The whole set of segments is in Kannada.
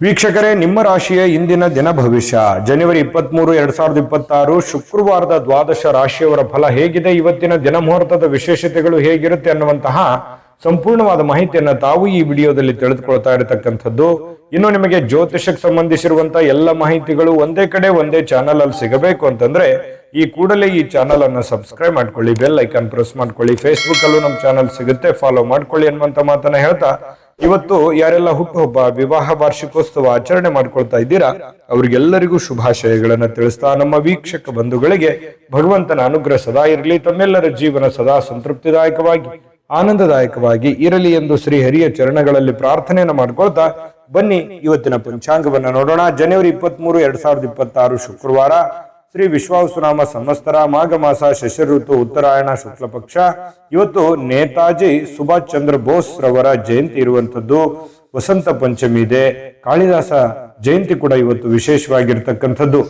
ವೀಕ್ಷಕರೇ, ನಿಮ್ಮ ರಾಶಿಯ ಇಂದಿನ ದಿನ ಭವಿಷ್ಯ ಜನವರಿ 23, 2026 ಶುಕ್ರವಾರದ ದ್ವಾದಶ ರಾಶಿಯವರ ಫಲ ಹೇಗಿದೆ, ಇವತ್ತಿನ ದಿನ ಮುಹೂರ್ತದ ವಿಶೇಷತೆಗಳು ಹೇಗಿರುತ್ತೆ ಅನ್ನುವಂತಹ ಸಂಪೂರ್ಣವಾದ ಮಾಹಿತಿಯನ್ನ ತಾವು ಈ ವಿಡಿಯೋದಲ್ಲಿ ತಿಳಿದುಕೊಳ್ತಾ ಇರತಕ್ಕಂಥದ್ದು. ಇನ್ನು ನಿಮಗೆ ಜ್ಯೋತಿಷಕ್ಕೆ ಸಂಬಂಧಿಸಿರುವಂತಹ ಎಲ್ಲ ಮಾಹಿತಿಗಳು ಒಂದೇ ಕಡೆ ಒಂದೇ ಚಾನಲ್ ಅಲ್ಲಿ ಸಿಗಬೇಕು ಅಂತಂದ್ರೆ ಈ ಕೂಡಲೇ ಈ ಚಾನಲ್ ಅನ್ನ ಸಬ್ಸ್ಕ್ರೈಬ್ ಮಾಡ್ಕೊಳ್ಳಿ, ಬೆಲ್ ಐಕಾನ್ ಪ್ರೆಸ್ ಮಾಡ್ಕೊಳ್ಳಿ. ಫೇಸ್ಬುಕ್ ಅಲ್ಲೂ ನಮ್ಮ ಚಾನಲ್ ಸಿಗುತ್ತೆ, ಫಾಲೋ ಮಾಡ್ಕೊಳ್ಳಿ ಅನ್ನುವಂತ ಮಾತನ್ನ ಹೇಳ್ತಾ, ಇವತ್ತು ಯಾರೆಲ್ಲ ಹುಟ್ಟುಹಬ್ಬ, ವಿವಾಹ ವಾರ್ಷಿಕೋತ್ಸವ ಆಚರಣೆ ಮಾಡ್ಕೊಳ್ತಾ ಇದ್ದೀರಾ ಅವ್ರಿಗೆಲ್ಲರಿಗೂ ಶುಭಾಶಯಗಳನ್ನ ತಿಳಿಸ್ತಾ, ನಮ್ಮ ವೀಕ್ಷಕ ಬಂಧುಗಳಿಗೆ ಭಗವಂತನ ಅನುಗ್ರಹ ಸದಾ ಇರಲಿ, ತಮ್ಮೆಲ್ಲರ ಜೀವನ ಸದಾ ಸಂತೃಪ್ತಿದಾಯಕವಾಗಿ ಆನಂದದಾಯಕವಾಗಿ ಇರಲಿ ಎಂದು ಶ್ರೀ ಹರಿಯ ಚರಣಗಳಲ್ಲಿ ಪ್ರಾರ್ಥನೆಯನ್ನ ಮಾಡ್ಕೊಳ್ತಾ ಬನ್ನಿ ಇವತ್ತಿನ ಪಂಚಾಂಗವನ್ನ ನೋಡೋಣ. ಜನವರಿ 23, 2026 ಶುಕ್ರವಾರ, ಶ್ರೀ ವಿಶ್ವಾವಸುನಾಮ ಸಂವತ್ಸರ, ಮಾಘ ಮಾಸ, ಶಶಿ ಋತು, ಉತ್ತರಾಯಣ, ಶುಕ್ಲ ಪಕ್ಷ. ಇವತ್ತು ನೇತಾಜಿ ಸುಭಾಷ್ ಚಂದ್ರ ಬೋಸ್ ರವರ ಜಯಂತಿ ಇರುವಂತದ್ದು. ವಸಂತ ಪಂಚಮಿ ಇದೆ. ಕಾಳಿದಾಸ ಜಯಂತಿ ಕೂಡ ಇವತ್ತು ವಿಶೇಷವಾಗಿರ್ತಕ್ಕಂಥದ್ದು.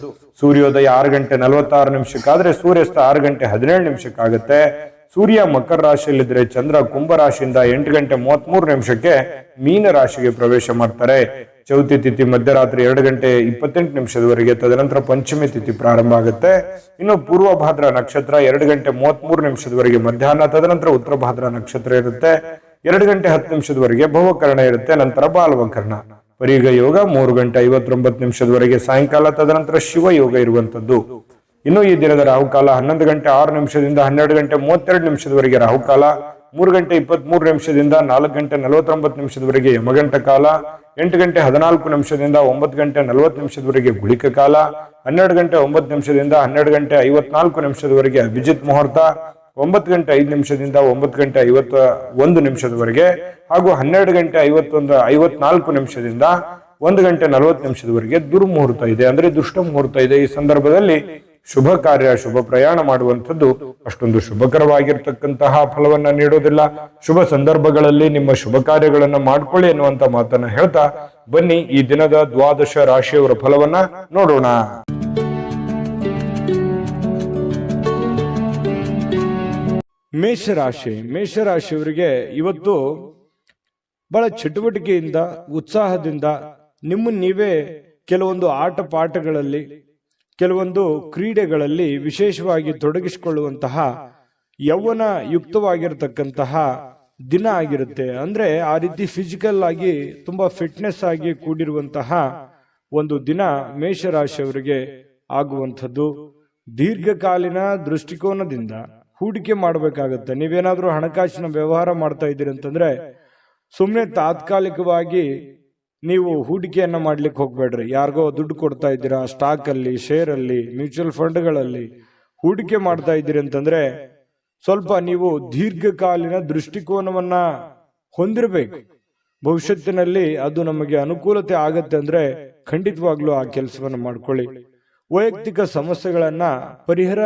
ಸೂರ್ಯೋದಯ 6:46 ಸೂರ್ಯಾಸ್ತ 6:17 ಸೂರ್ಯ ಮಕರ ರಾಶಿಯಲ್ಲಿದ್ರೆ ಚಂದ್ರ ಕುಂಭ ರಾಶಿಯಿಂದ 8:33 ಮೀನ ರಾಶಿಗೆ ಪ್ರವೇಶ ಮಾಡ್ತಾರೆ. ಚೌತಿ ತಿಥಿ ಮಧ್ಯರಾತ್ರಿ 2:28 ತದನಂತರ ಪಂಚಮಿ ತಿಥಿ ಪ್ರಾರಂಭ ಆಗುತ್ತೆ. ಇನ್ನು ಪೂರ್ವ ಭಾದ್ರ ನಕ್ಷತ್ರ 2:33 ಮಧ್ಯಾಹ್ನ, ತದನಂತರ ಉತ್ತರ ಭಾದ್ರ ನಕ್ಷತ್ರ ಇರುತ್ತೆ. 2:10 ಭವಕರ್ಣ ಇರುತ್ತೆ, ನಂತರ ಬಾಲವಕರ್ಣ. ಪರಿಗ ಯೋಗ 3:59 ಸಾಯಂಕಾಲ, ತದನಂತರ ಶಿವ ಯೋಗ ಇರುವಂತದ್ದು. ಇನ್ನು ಈ ದಿನದ ರಾಹುಕಾಲ 11:06 12:32 ರಾಹುಕಾಲ, 3:23 4:49 ಯಮಗಂಟ ಕಾಲ, 8:14 9:40 ಗುಳಿಕ ಕಾಲ, 12:09 12:54 ಅಭಿಜಿತ್ ಮುಹೂರ್ತ, 9:05 9:51 ಹಾಗೂ 12:54 1:40 ದುರ್ಮುಹೂರ್ತ ಇದೆ, ಅಂದ್ರೆ ದುಷ್ಟ ಮುಹೂರ್ತ ಇದೆ. ಈ ಸಂದರ್ಭದಲ್ಲಿ ಶುಭ ಕಾರ್ಯ, ಶುಭ ಪ್ರಯಾಣ ಮಾಡುವಂಥದ್ದು ಅಷ್ಟೊಂದು ಶುಭಕರವಾಗಿರ್ತಕ್ಕಂತಹ ಫಲವನ್ನ ನೀಡೋದಿಲ್ಲ. ಶುಭ ಸಂದರ್ಭಗಳಲ್ಲಿ ನಿಮ್ಮ ಶುಭ ಕಾರ್ಯಗಳನ್ನ ಮಾಡ್ಕೊಳ್ಳಿ ಎನ್ನುವಂತ ಮಾತನ್ನ ಹೇಳ್ತಾ ಬನ್ನಿ ಈ ದಿನದ ದ್ವಾದಶ ರಾಶಿಯವರ ಫಲವನ್ನ ನೋಡೋಣ. ಮೇಷರಾಶಿಯವರಿಗೆ ಇವತ್ತು ಬಹಳ ಚಟುವಟಿಕೆಯಿಂದ, ಉತ್ಸಾಹದಿಂದ ನಿಮ್ಮನ್ನು ನೀವೇ ಕೆಲವೊಂದು ಆಟ ಪಾಠಗಳಲ್ಲಿ, ಕೆಲವೊಂದು ಕ್ರೀಡೆಗಳಲ್ಲಿ ವಿಶೇಷವಾಗಿ ತೊಡಗಿಸಿಕೊಳ್ಳುವಂತಹ ಯೌವನ ಯುಕ್ತವಾಗಿರತಕ್ಕಂತಹ ದಿನ ಆಗಿರುತ್ತೆ. ಅಂದ್ರೆ ಆ ರೀತಿ ಫಿಸಿಕಲ್ ಆಗಿ ತುಂಬಾ ಫಿಟ್ನೆಸ್ ಆಗಿ ಕೂಡಿರುವಂತಹ ಒಂದು ದಿನ ಮೇಷರಾಶಿಯವರಿಗೆ ಆಗುವಂಥದ್ದು. ದೀರ್ಘಕಾಲೀನ ದೃಷ್ಟಿಕೋನದಿಂದ ಹೂಡಿಕೆ ಮಾಡಬೇಕಾಗತ್ತೆ. ನೀವೇನಾದ್ರೂ ಹಣಕಾಸಿನ ವ್ಯವಹಾರ ಮಾಡ್ತಾ ಇದ್ದೀರಿ ಅಂತಂದ್ರೆ ಸುಮ್ಮನೆ ತಾತ್ಕಾಲಿಕವಾಗಿ ನೀವು ಹೂಡಿಕೆಯನ್ನ ಮಾಡ್ಲಿಕ್ಕೆ ಹೋಗ್ಬೇಡ್ರಿ. ಯಾರಿಗೋ ದುಡ್ಡು ಕೊಡ್ತಾ ಇದ್ದೀರಾ, ಸ್ಟಾಕ್ ಅಲ್ಲಿ, ಶೇರ್ ಅಲ್ಲಿ, ಮ್ಯೂಚುವಲ್ ಫಂಡ್ಗಳಲ್ಲಿ ಹೂಡಿಕೆ ಮಾಡ್ತಾ ಇದ್ದೀರಿ ಅಂತಂದ್ರೆ ಸ್ವಲ್ಪ ನೀವು ದೀರ್ಘಕಾಲೀನ ದೃಷ್ಟಿಕೋನವನ್ನ ಹೊಂದಿರಬೇಕು. ಭವಿಷ್ಯತ್ತಿನಲ್ಲಿ ಅದು ನಮಗೆ ಅನುಕೂಲತೆ ಆಗತ್ತೆ ಅಂದ್ರೆ ಖಂಡಿತವಾಗ್ಲೂ ಆ ಕೆಲಸವನ್ನ ಮಾಡ್ಕೊಳ್ಳಿ. ವೈಯಕ್ತಿಕ ಸಮಸ್ಯೆಗಳನ್ನ ಪರಿಹಾರ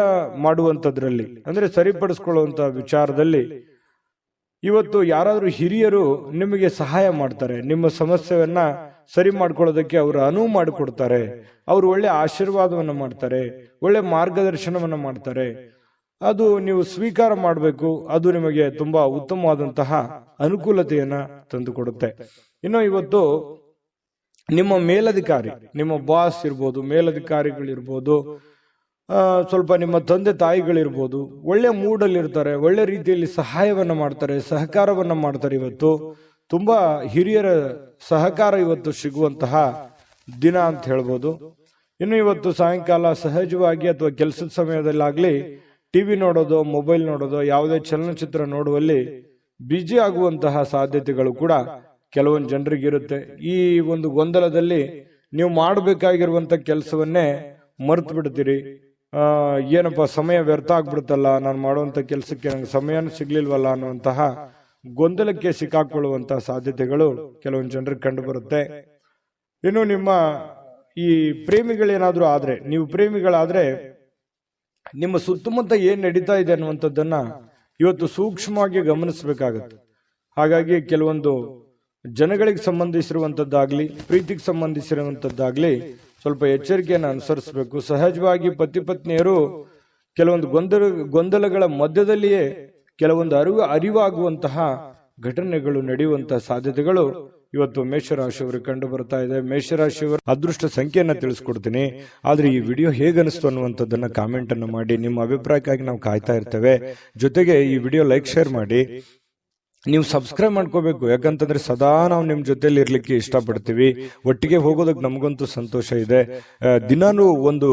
ಮಾಡುವಂತದ್ರಲ್ಲಿ, ಅಂದ್ರೆ ಸರಿಪಡಿಸ್ಕೊಳ್ಳುವಂತ ವಿಚಾರದಲ್ಲಿ ಇವತ್ತು ಯಾರಾದ್ರೂ ಹಿರಿಯರು ನಿಮಗೆ ಸಹಾಯ ಮಾಡ್ತಾರೆ. ನಿಮ್ಮ ಸಮಸ್ಯೆಯನ್ನ ಸರಿ ಮಾಡ್ಕೊಳ್ಳೋದಕ್ಕೆ ಅವರು ಅನುವು ಮಾಡಿಕೊಡ್ತಾರೆ. ಅವರು ಒಳ್ಳೆ ಆಶೀರ್ವಾದವನ್ನ ಮಾಡ್ತಾರೆ, ಒಳ್ಳೆ ಮಾರ್ಗದರ್ಶನವನ್ನ ಮಾಡ್ತಾರೆ. ಅದು ನೀವು ಸ್ವೀಕಾರ ಮಾಡಬೇಕು. ಅದು ನಿಮಗೆ ತುಂಬಾ ಉತ್ತಮವಾದಂತಹ ಅನುಕೂಲತೆಯನ್ನ ತಂದುಕೊಡುತ್ತೆ. ಇನ್ನು ಇವತ್ತು ನಿಮ್ಮ ಮೇಲಧಿಕಾರಿ, ನಿಮ್ಮ ಬಾಸ್ ಇರ್ಬೋದು, ಮೇಲಧಿಕಾರಿಗಳಿರ್ಬೋದು, ಸ್ವಲ್ಪ ನಿಮ್ಮ ತಂದೆ ತಾಯಿಗಳಿರ್ಬೋದು, ಒಳ್ಳೆ ಮೂಡಲ್ಲಿ ಇರ್ತಾರೆ, ಒಳ್ಳೆ ರೀತಿಯಲ್ಲಿ ಸಹಾಯವನ್ನ ಮಾಡ್ತಾರೆ, ಸಹಕಾರವನ್ನ ಮಾಡ್ತಾರೆ. ಇವತ್ತು ತುಂಬಾ ಹಿರಿಯರ ಸಹಕಾರ ಇವತ್ತು ಸಿಗುವಂತಹ ದಿನ ಅಂತ ಹೇಳ್ಬೋದು. ಇನ್ನು ಇವತ್ತು ಸಾಯಂಕಾಲ ಸಹಜವಾಗಿ ಅಥವಾ ಕೆಲಸದ ಸಮಯದಲ್ಲಾಗ್ಲಿ ಟಿವಿ ನೋಡೋದು, ಮೊಬೈಲ್ ನೋಡೋದು, ಯಾವುದೇ ಚಲನಚಿತ್ರ ನೋಡುವಲ್ಲಿ ಬ್ಯುಸಿ ಆಗುವಂತಹ ಸಾಧ್ಯತೆಗಳು ಕೂಡ ಕೆಲವೊಂದು ಜನರಿಗಿರುತ್ತೆ. ಈ ಒಂದು ಗೊಂದಲದಲ್ಲಿ ನೀವು ಮಾಡಬೇಕಾಗಿರುವಂತ ಕೆಲಸವನ್ನೇ ಮರ್ತು ಬಿಡ್ತೀರಿ. ಏನಪ್ಪ ಸಮಯ ವ್ಯರ್ಥ ಆಗ್ಬಿಡುತ್ತಲ್ಲ, ನಾನು ಮಾಡುವಂತ ಕೆಲಸಕ್ಕೆ ನಂಗೆ ಸಮಯನೂ ಸಿಗ್ಲಿಲ್ವಲ್ಲ ಅನ್ನುವಂತಹ ಗೊಂದಲಕ್ಕೆ ಸಿಕ್ಕಾಕೊಳ್ಳುವಂತಹ ಸಾಧ್ಯತೆಗಳು ಕೆಲವೊಂದು ಜನರಿಗೆ ಕಂಡು ಬರುತ್ತೆ. ಇನ್ನು ನಿಮ್ಮ ಈ ಪ್ರೇಮಿಗಳೇನಾದ್ರೂ ಆದ್ರೆ, ನೀವು ಪ್ರೇಮಿಗಳಾದ್ರೆ ನಿಮ್ಮ ಸುತ್ತಮುತ್ತ ಏನ್ ನಡೀತಾ ಇದೆ ಅನ್ನುವಂಥದ್ದನ್ನ ಇವತ್ತು ಸೂಕ್ಷ್ಮವಾಗಿ ಗಮನಿಸಬೇಕಾಗತ್ತೆ. ಹಾಗಾಗಿ ಕೆಲವೊಂದು ಜನಗಳಿಗೆ ಸಂಬಂಧಿಸಿರುವಂತದ್ದಾಗ್ಲಿ, ಪ್ರೀತಿಗೆ ಸಂಬಂಧಿಸಿರುವಂತದ್ದಾಗ್ಲಿ ಸ್ವಲ್ಪ ಎಚ್ಚರಿಕೆಯನ್ನು ಅನುಸರಿಸಬೇಕು. ಸಹಜವಾಗಿ ಪತಿ ಪತ್ನಿಯರು ಕೆಲವೊಂದು ಗೊಂದಲಗಳ ಮಧ್ಯದಲ್ಲಿಯೇ ಕೆಲವೊಂದು ಅರಿವಾಗುವಂತಹ ಘಟನೆಗಳು ನಡೆಯುವಂತಹ ಸಾಧ್ಯತೆಗಳು ಇವತ್ತು ಮೇಷರಾಶಿಯವರಿಗೆ ಕಂಡು ಬರ್ತಾ ಇದೆ. ಮೇಷರಾಶಿಯವರ ಅದೃಷ್ಟ ಸಂಖ್ಯೆಯನ್ನ ತಿಳಿಸ್ಕೊಡ್ತೀನಿ. ಆದ್ರೆ ಈ ವಿಡಿಯೋ ಹೇಗನಿಸ್ತು ಅನ್ನುವಂಥದ್ದನ್ನ ಕಾಮೆಂಟ್ ಅನ್ನು ಮಾಡಿ. ನಿಮ್ಮ ಅಭಿಪ್ರಾಯಕ್ಕಾಗಿ ನಾವು ಕಾಯ್ತಾ ಇರ್ತೇವೆ. ಜೊತೆಗೆ ಈ ವಿಡಿಯೋ ಲೈಕ್ ಶೇರ್ ಮಾಡಿ. ನೀವು ಸಬ್ಸ್ಕ್ರೈಬ್ ಮಾಡ್ಕೋಬೇಕು, ಯಾಕಂತಂದ್ರೆ ಸದಾ ನಾವು ನಿಮ್ ಜೊತೆಲಿ ಇರ್ಲಿಕ್ಕೆ ಇಷ್ಟಪಡ್ತೀವಿ. ಒಟ್ಟಿಗೆ ಹೋಗೋದಕ್ಕೆ ನಮಗಂತೂ ಸಂತೋಷ ಇದೆ. ದಿನಾನು ಒಂದು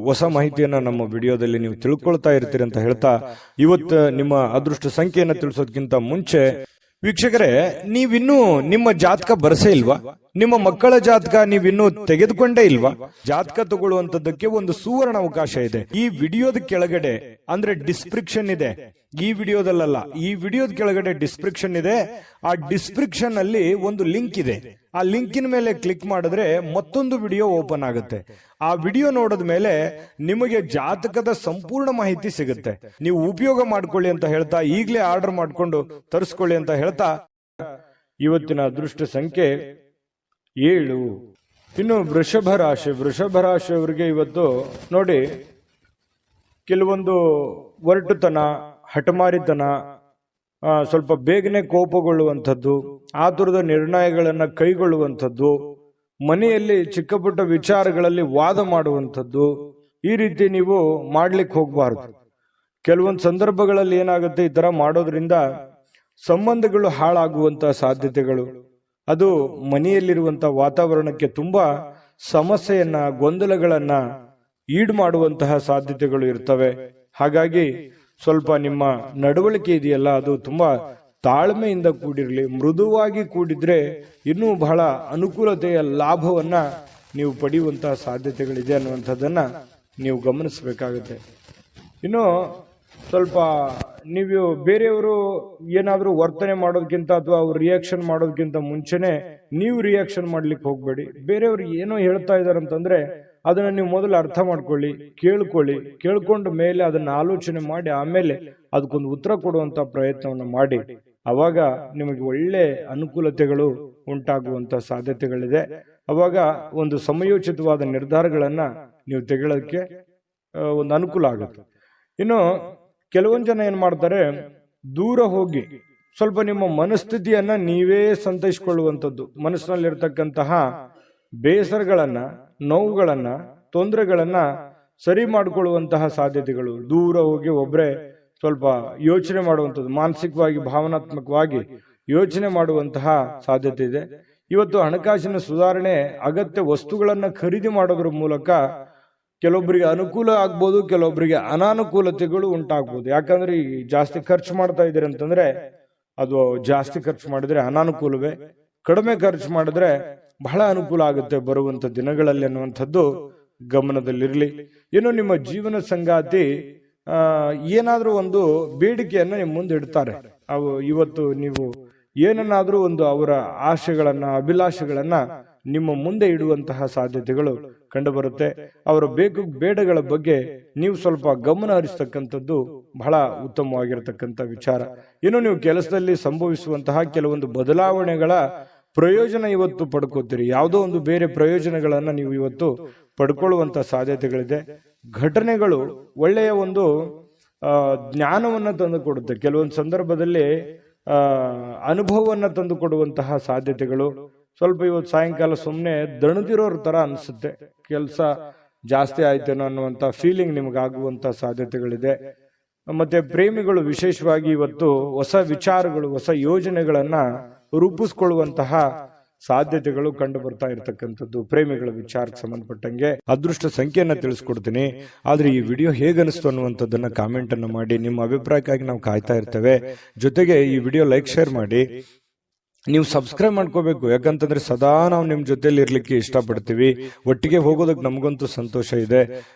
ಹೊಸ ಮಾಹಿತಿಯನ್ನ ನಮ್ಮ ವಿಡಿಯೋದಲ್ಲಿ ನೀವು ತಿಳ್ಕೊಳ್ತಾ ಇರ್ತೀರಿ ಅಂತ ಹೇಳ್ತಾ, ಇವತ್ತು ನಿಮ್ಮ ಅದೃಷ್ಟ ಸಂಖ್ಯೆಯನ್ನ ತಿಳಿಸೋದಕ್ಕಿಂತ ಮುಂಚೆ ವೀಕ್ಷಕರೇ, ನೀವಿನ್ನೂ ನಿಮ್ಮ ಜಾತಕ ಬರಸೇ ಇಲ್ವಾ? ನಿಮ್ಮ ಮಕ್ಕಳ ಜಾತಕ ನೀವಿನ್ನೂ ತೆಗೆದುಕೊಂಡೇ ಇಲ್ವಾ? ಜಾತಕ ತಗೊಳ್ಳುವಂತದ್ದಕ್ಕೆ ಒಂದು ಸುವರ್ಣ ಅವಕಾಶ ಇದೆ. ಈ ವಿಡಿಯೋದ ಕೆಳಗಡೆ ಅಂದ್ರೆ ಡಿಸ್ಕ್ರಿಪ್ಷನ್ ಇದೆ. ಈ ವಿಡಿಯೋದಲ್ಲ, ಈ ವಿಡಿಯೋದ ಕೆಳಗಡೆ ಡಿಸ್ಕ್ರಿಪ್ಷನ್ ಇದೆ. ಆ ಡಿಸ್ಕ್ರಿಪ್ಷನ್ ಅಲ್ಲಿ ಒಂದು ಲಿಂಕ್ ಇದೆ. ಆ ಲಿಂಕಿನ ಮೇಲೆ ಕ್ಲಿಕ್ ಮಾಡಿದ್ರೆ ಮತ್ತೊಂದು ವಿಡಿಯೋ ಓಪನ್ ಆಗುತ್ತೆ. ಆ ವಿಡಿಯೋ ನೋಡಿದ ಮೇಲೆ ನಿಮಗೆ ಜಾತಕದ ಸಂಪೂರ್ಣ ಮಾಹಿತಿ ಸಿಗುತ್ತೆ. ನೀವು ಉಪಯೋಗ ಮಾಡ್ಕೊಳ್ಳಿ ಅಂತ ಹೇಳ್ತಾ, ಈಗಲೇ ಆರ್ಡರ್ ಮಾಡ್ಕೊಂಡು ತರಿಸ್ಕೊಳ್ಳಿ ಅಂತ ಹೇಳ್ತಾ, ಇವತ್ತಿನ ಅದೃಷ್ಟ ಸಂಖ್ಯೆ 7. ಇನ್ನು ವೃಷಭ ರಾಶಿಯವರಿಗೆ ಇವತ್ತು ನೋಡಿ, ಕೆಲವೊಂದು ಒರಟುತನ, ಹಠಮಾರಿತನ, ಸ್ವಲ್ಪ ಬೇಗನೆ ಕೋಪಗೊಳ್ಳುವಂಥದ್ದು, ಆತುರದ ನಿರ್ಣಯಗಳನ್ನ ಕೈಗೊಳ್ಳುವಂಥದ್ದು, ಮನೆಯಲ್ಲಿ ಚಿಕ್ಕ ಪುಟ್ಟ ವಿಚಾರಗಳಲ್ಲಿ ವಾದ ಮಾಡುವಂಥದ್ದು, ಈ ರೀತಿ ನೀವು ಮಾಡ್ಲಿಕ್ಕೆ ಹೋಗಬಾರ್ದು. ಕೆಲವೊಂದು ಸಂದರ್ಭಗಳಲ್ಲಿ ಏನಾಗುತ್ತೆ, ಈ ತರ ಮಾಡೋದ್ರಿಂದ ಸಂಬಂಧಗಳು ಹಾಳಾಗುವಂತ ಸಾಧ್ಯತೆಗಳು, ಅದು ಮನೆಯಲ್ಲಿರುವಂತ ವಾತಾವರಣಕ್ಕೆ ತುಂಬಾ ಸಮಸ್ಯೆಯನ್ನ, ಗೊಂದಲಗಳನ್ನ ಈಡು ಮಾಡುವಂತಹ ಸಾಧ್ಯತೆಗಳು ಇರ್ತವೆ. ಹಾಗಾಗಿ ಸ್ವಲ್ಪ ನಿಮ್ಮ ನಡವಳಿಕೆ ಇದೆಯಲ್ಲ, ಅದು ತುಂಬಾ ತಾಳ್ಮೆಯಿಂದ ಕೂಡಿರಲಿ. ಮೃದುವಾಗಿ ಕೂಡಿದ್ರೆ ಇನ್ನೂ ಬಹಳ ಅನುಕೂಲತೆಯ ಲಾಭವನ್ನ ನೀವು ಪಡೆಯುವಂತಹ ಸಾಧ್ಯತೆಗಳಿದೆ ಅನ್ನುವಂಥದ್ದನ್ನ ನೀವು ಗಮನಿಸಬೇಕಾಗುತ್ತೆ. ಇನ್ನು ಸ್ವಲ್ಪ ನೀವು ಬೇರೆಯವರು ಏನಾದ್ರೂ ವರ್ತನೆ ಮಾಡೋದಕ್ಕಿಂತ ಅಥವಾ ಅವ್ರು ರಿಯಾಕ್ಷನ್ ಮಾಡೋದಕ್ಕಿಂತ ಮುಂಚೆನೆ ನೀವು ರಿಯಾಕ್ಷನ್ ಮಾಡ್ಲಿಕ್ಕೆ ಹೋಗ್ಬೇಡಿ. ಬೇರೆಯವ್ರು ಏನೋ ಹೇಳ್ತಾ ಇದಾರೆ ಅಂತಂದ್ರೆ ಅದನ್ನ ನೀವು ಮೊದಲು ಅರ್ಥ ಮಾಡ್ಕೊಳ್ಳಿ, ಕೇಳ್ಕೊಂಡ ಮೇಲೆ ಅದನ್ನ ಆಲೋಚನೆ ಮಾಡಿ ಆಮೇಲೆ ಅದಕ್ಕೊಂದು ಉತ್ತರ ಕೊಡುವಂತ ಪ್ರಯತ್ನವನ್ನ ಮಾಡಿ. ಅವಾಗ ನಿಮಗೆ ಒಳ್ಳೆ ಅನುಕೂಲತೆಗಳು ಉಂಟಾಗುವಂತ ಸಾಧ್ಯತೆಗಳಿದೆ. ಅವಾಗ ಒಂದು ಸಮಯೋಚಿತವಾದ ನಿರ್ಧಾರಗಳನ್ನ ನೀವು ತೆಗೊಳ್ಳೋದಕ್ಕೆ ಒಂದು ಅನುಕೂಲ ಆಗುತ್ತೆ. ಇನ್ನು ಕೆಲವೊಂದು ಜನ ಏನ್ ಮಾಡ್ತಾರೆ, ದೂರ ಹೋಗಿ ಸ್ವಲ್ಪ ನಿಮ್ಮ ಮನಸ್ಥಿತಿಯನ್ನ ನೀವೇ ಸಂತೈಸಿಕೊಳ್ಳುವಂಥದ್ದು, ಮನಸ್ಸಿನಲ್ಲಿರ್ತಕ್ಕಂತಹ ಬೇಸರಗಳನ್ನ, ನೋವುಗಳನ್ನ, ತೊಂದರೆಗಳನ್ನ ಸರಿ ಮಾಡಿಕೊಳ್ಳುವಂತಹ ಸಾಧ್ಯತೆಗಳು. ದೂರ ಹೋಗಿ ಒಬ್ರೆ ಸ್ವಲ್ಪ ಯೋಚನೆ ಮಾಡುವಂಥದ್ದು, ಮಾನಸಿಕವಾಗಿ ಭಾವನಾತ್ಮಕವಾಗಿ ಯೋಚನೆ ಮಾಡುವಂತಹ ಸಾಧ್ಯತೆ ಇದೆ. ಇವತ್ತು ಹಣಕಾಸಿನ ಸುಧಾರಣೆ, ಅಗತ್ಯ ವಸ್ತುಗಳನ್ನ ಖರೀದಿ ಮಾಡೋದ್ರ ಮೂಲಕ ಕೆಲವೊಬ್ಬರಿಗೆ ಅನುಕೂಲ ಆಗ್ಬೋದು, ಕೆಲವೊಬ್ಬರಿಗೆ ಅನಾನುಕೂಲತೆಗಳು ಉಂಟಾಗ್ಬೋದು. ಯಾಕಂದ್ರೆ ಈ ಜಾಸ್ತಿ ಖರ್ಚು ಮಾಡ್ತಾ ಇದ್ದೀರಿ ಅಂತಂದ್ರೆ ಅದು ಜಾಸ್ತಿ ಖರ್ಚು ಮಾಡಿದ್ರೆ ಅನಾನುಕೂಲವೇ, ಕಡಿಮೆ ಖರ್ಚು ಮಾಡಿದ್ರೆ ಬಹಳ ಅನುಕೂಲ ಆಗುತ್ತೆ ಬರುವಂತ ದಿನಗಳಲ್ಲಿ ಅನ್ನುವಂಥದ್ದು ಗಮನದಲ್ಲಿರ್ಲಿ. ಇನ್ನು ನಿಮ್ಮ ಜೀವನ ಸಂಗಾತಿ ಏನಾದ್ರೂ ಒಂದು ಬೇಡಿಕೆಯನ್ನ ನಿಮ್ಮ ಮುಂದೆ ಇಡ್ತಾರೆ. ಅವು ಇವತ್ತು ನೀವು ಏನನ್ನಾದ್ರೂ ಒಂದು ಅವರ ಆಶೆಗಳನ್ನ, ಅಭಿಲಾಷೆಗಳನ್ನ ನಿಮ್ಮ ಮುಂದೆ ಇಡುವಂತಹ ಸಾಧ್ಯತೆಗಳು ಕಂಡು ಬರುತ್ತೆ. ಅವರ ಬೇಕು ಬೇಡಗಳ ಬಗ್ಗೆ ನೀವು ಸ್ವಲ್ಪ ಗಮನ ಹರಿಸ್ತಕ್ಕಂಥದ್ದು ಬಹಳ ಉತ್ತಮವಾಗಿರತಕ್ಕಂಥ ವಿಚಾರ. ಇನ್ನು ನೀವು ಕೆಲಸದಲ್ಲಿ ಸಂಭವಿಸುವಂತಹ ಕೆಲವೊಂದು ಬದಲಾವಣೆಗಳ ಪ್ರಯೋಜನ ಇವತ್ತು ಪಡ್ಕೋತೀರಿ. ಯಾವುದೋ ಒಂದು ಬೇರೆ ಪ್ರಯೋಜನಗಳನ್ನ ನೀವು ಇವತ್ತು ಪಡ್ಕೊಳ್ಳುವಂತ ಸಾಧ್ಯತೆಗಳಿದೆ. ಘಟನೆಗಳು ಒಳ್ಳೆಯ ಒಂದು ಜ್ಞಾನವನ್ನ ತಂದು ಕೊಡುತ್ತೆ. ಕೆಲವೊಂದು ಸಂದರ್ಭದಲ್ಲಿ ಅನುಭವವನ್ನ ತಂದು ಕೊಡುವಂತಹ ಸಾಧ್ಯತೆಗಳು. ಸ್ವಲ್ಪ ಇವತ್ತು ಸಾಯಂಕಾಲ ಸುಮ್ಮನೆ ದಣದಿರೋರ್ ತರ ಅನ್ಸುತ್ತೆ, ಕೆಲಸ ಜಾಸ್ತಿ ಆಯ್ತೇನೋ ಅನ್ನುವಂತ ಫೀಲಿಂಗ್ ನಿಮಗಾಗುವಂತ ಸಾಧ್ಯತೆಗಳಿದೆ. ಮತ್ತೆ ಪ್ರೇಮಿಗಳು ವಿಶೇಷವಾಗಿ ಇವತ್ತು ಹೊಸ ವಿಚಾರಗಳು, ಹೊಸ ಯೋಜನೆಗಳನ್ನ ರೂಪಿಸ್ಕೊಳ್ಳುವಂತಹ ಸಾಧ್ಯತೆಗಳು ಕಂಡು ಬರ್ತಾ ಇರತಕ್ಕಂಥದ್ದು. ಪ್ರೇಮಿಗಳ ವಿಚಾರಕ್ಕೆ ಸಂಬಂಧಪಟ್ಟಂಗೆ ಅದೃಷ್ಟ ಸಂಖ್ಯೆಯನ್ನ ತಿಳಿಸ್ಕೊಡ್ತೀನಿ. ಆದ್ರೆ ಈ ವಿಡಿಯೋ ಹೇಗನಿಸ್ತು ಅನ್ನುವಂಥದ್ದನ್ನ ಕಾಮೆಂಟ್ ಅನ್ನು ಮಾಡಿ. ನಿಮ್ಮ ಅಭಿಪ್ರಾಯಕ್ಕಾಗಿ ನಾವು ಕಾಯ್ತಾ ಇರ್ತೇವೆ. ಜೊತೆಗೆ ಈ ವಿಡಿಯೋ ಲೈಕ್ ಶೇರ್ ಮಾಡಿ. ನೀವು ಸಬ್ಸ್ಕ್ರೈಬ್ ಮಾಡ್ಕೋಬೇಕು, ಯಾಕಂತಂದ್ರೆ ಸದಾ ನಾವು ನಿಮ್ ಜೊತೆಲಿ ಇರ್ಲಿಕ್ಕೆ ಇಷ್ಟಪಡ್ತೀವಿ. ಒಟ್ಟಿಗೆ ಹೋಗೋದಕ್ಕೆ ನಮಗಂತೂ ಸಂತೋಷ ಇದೆ.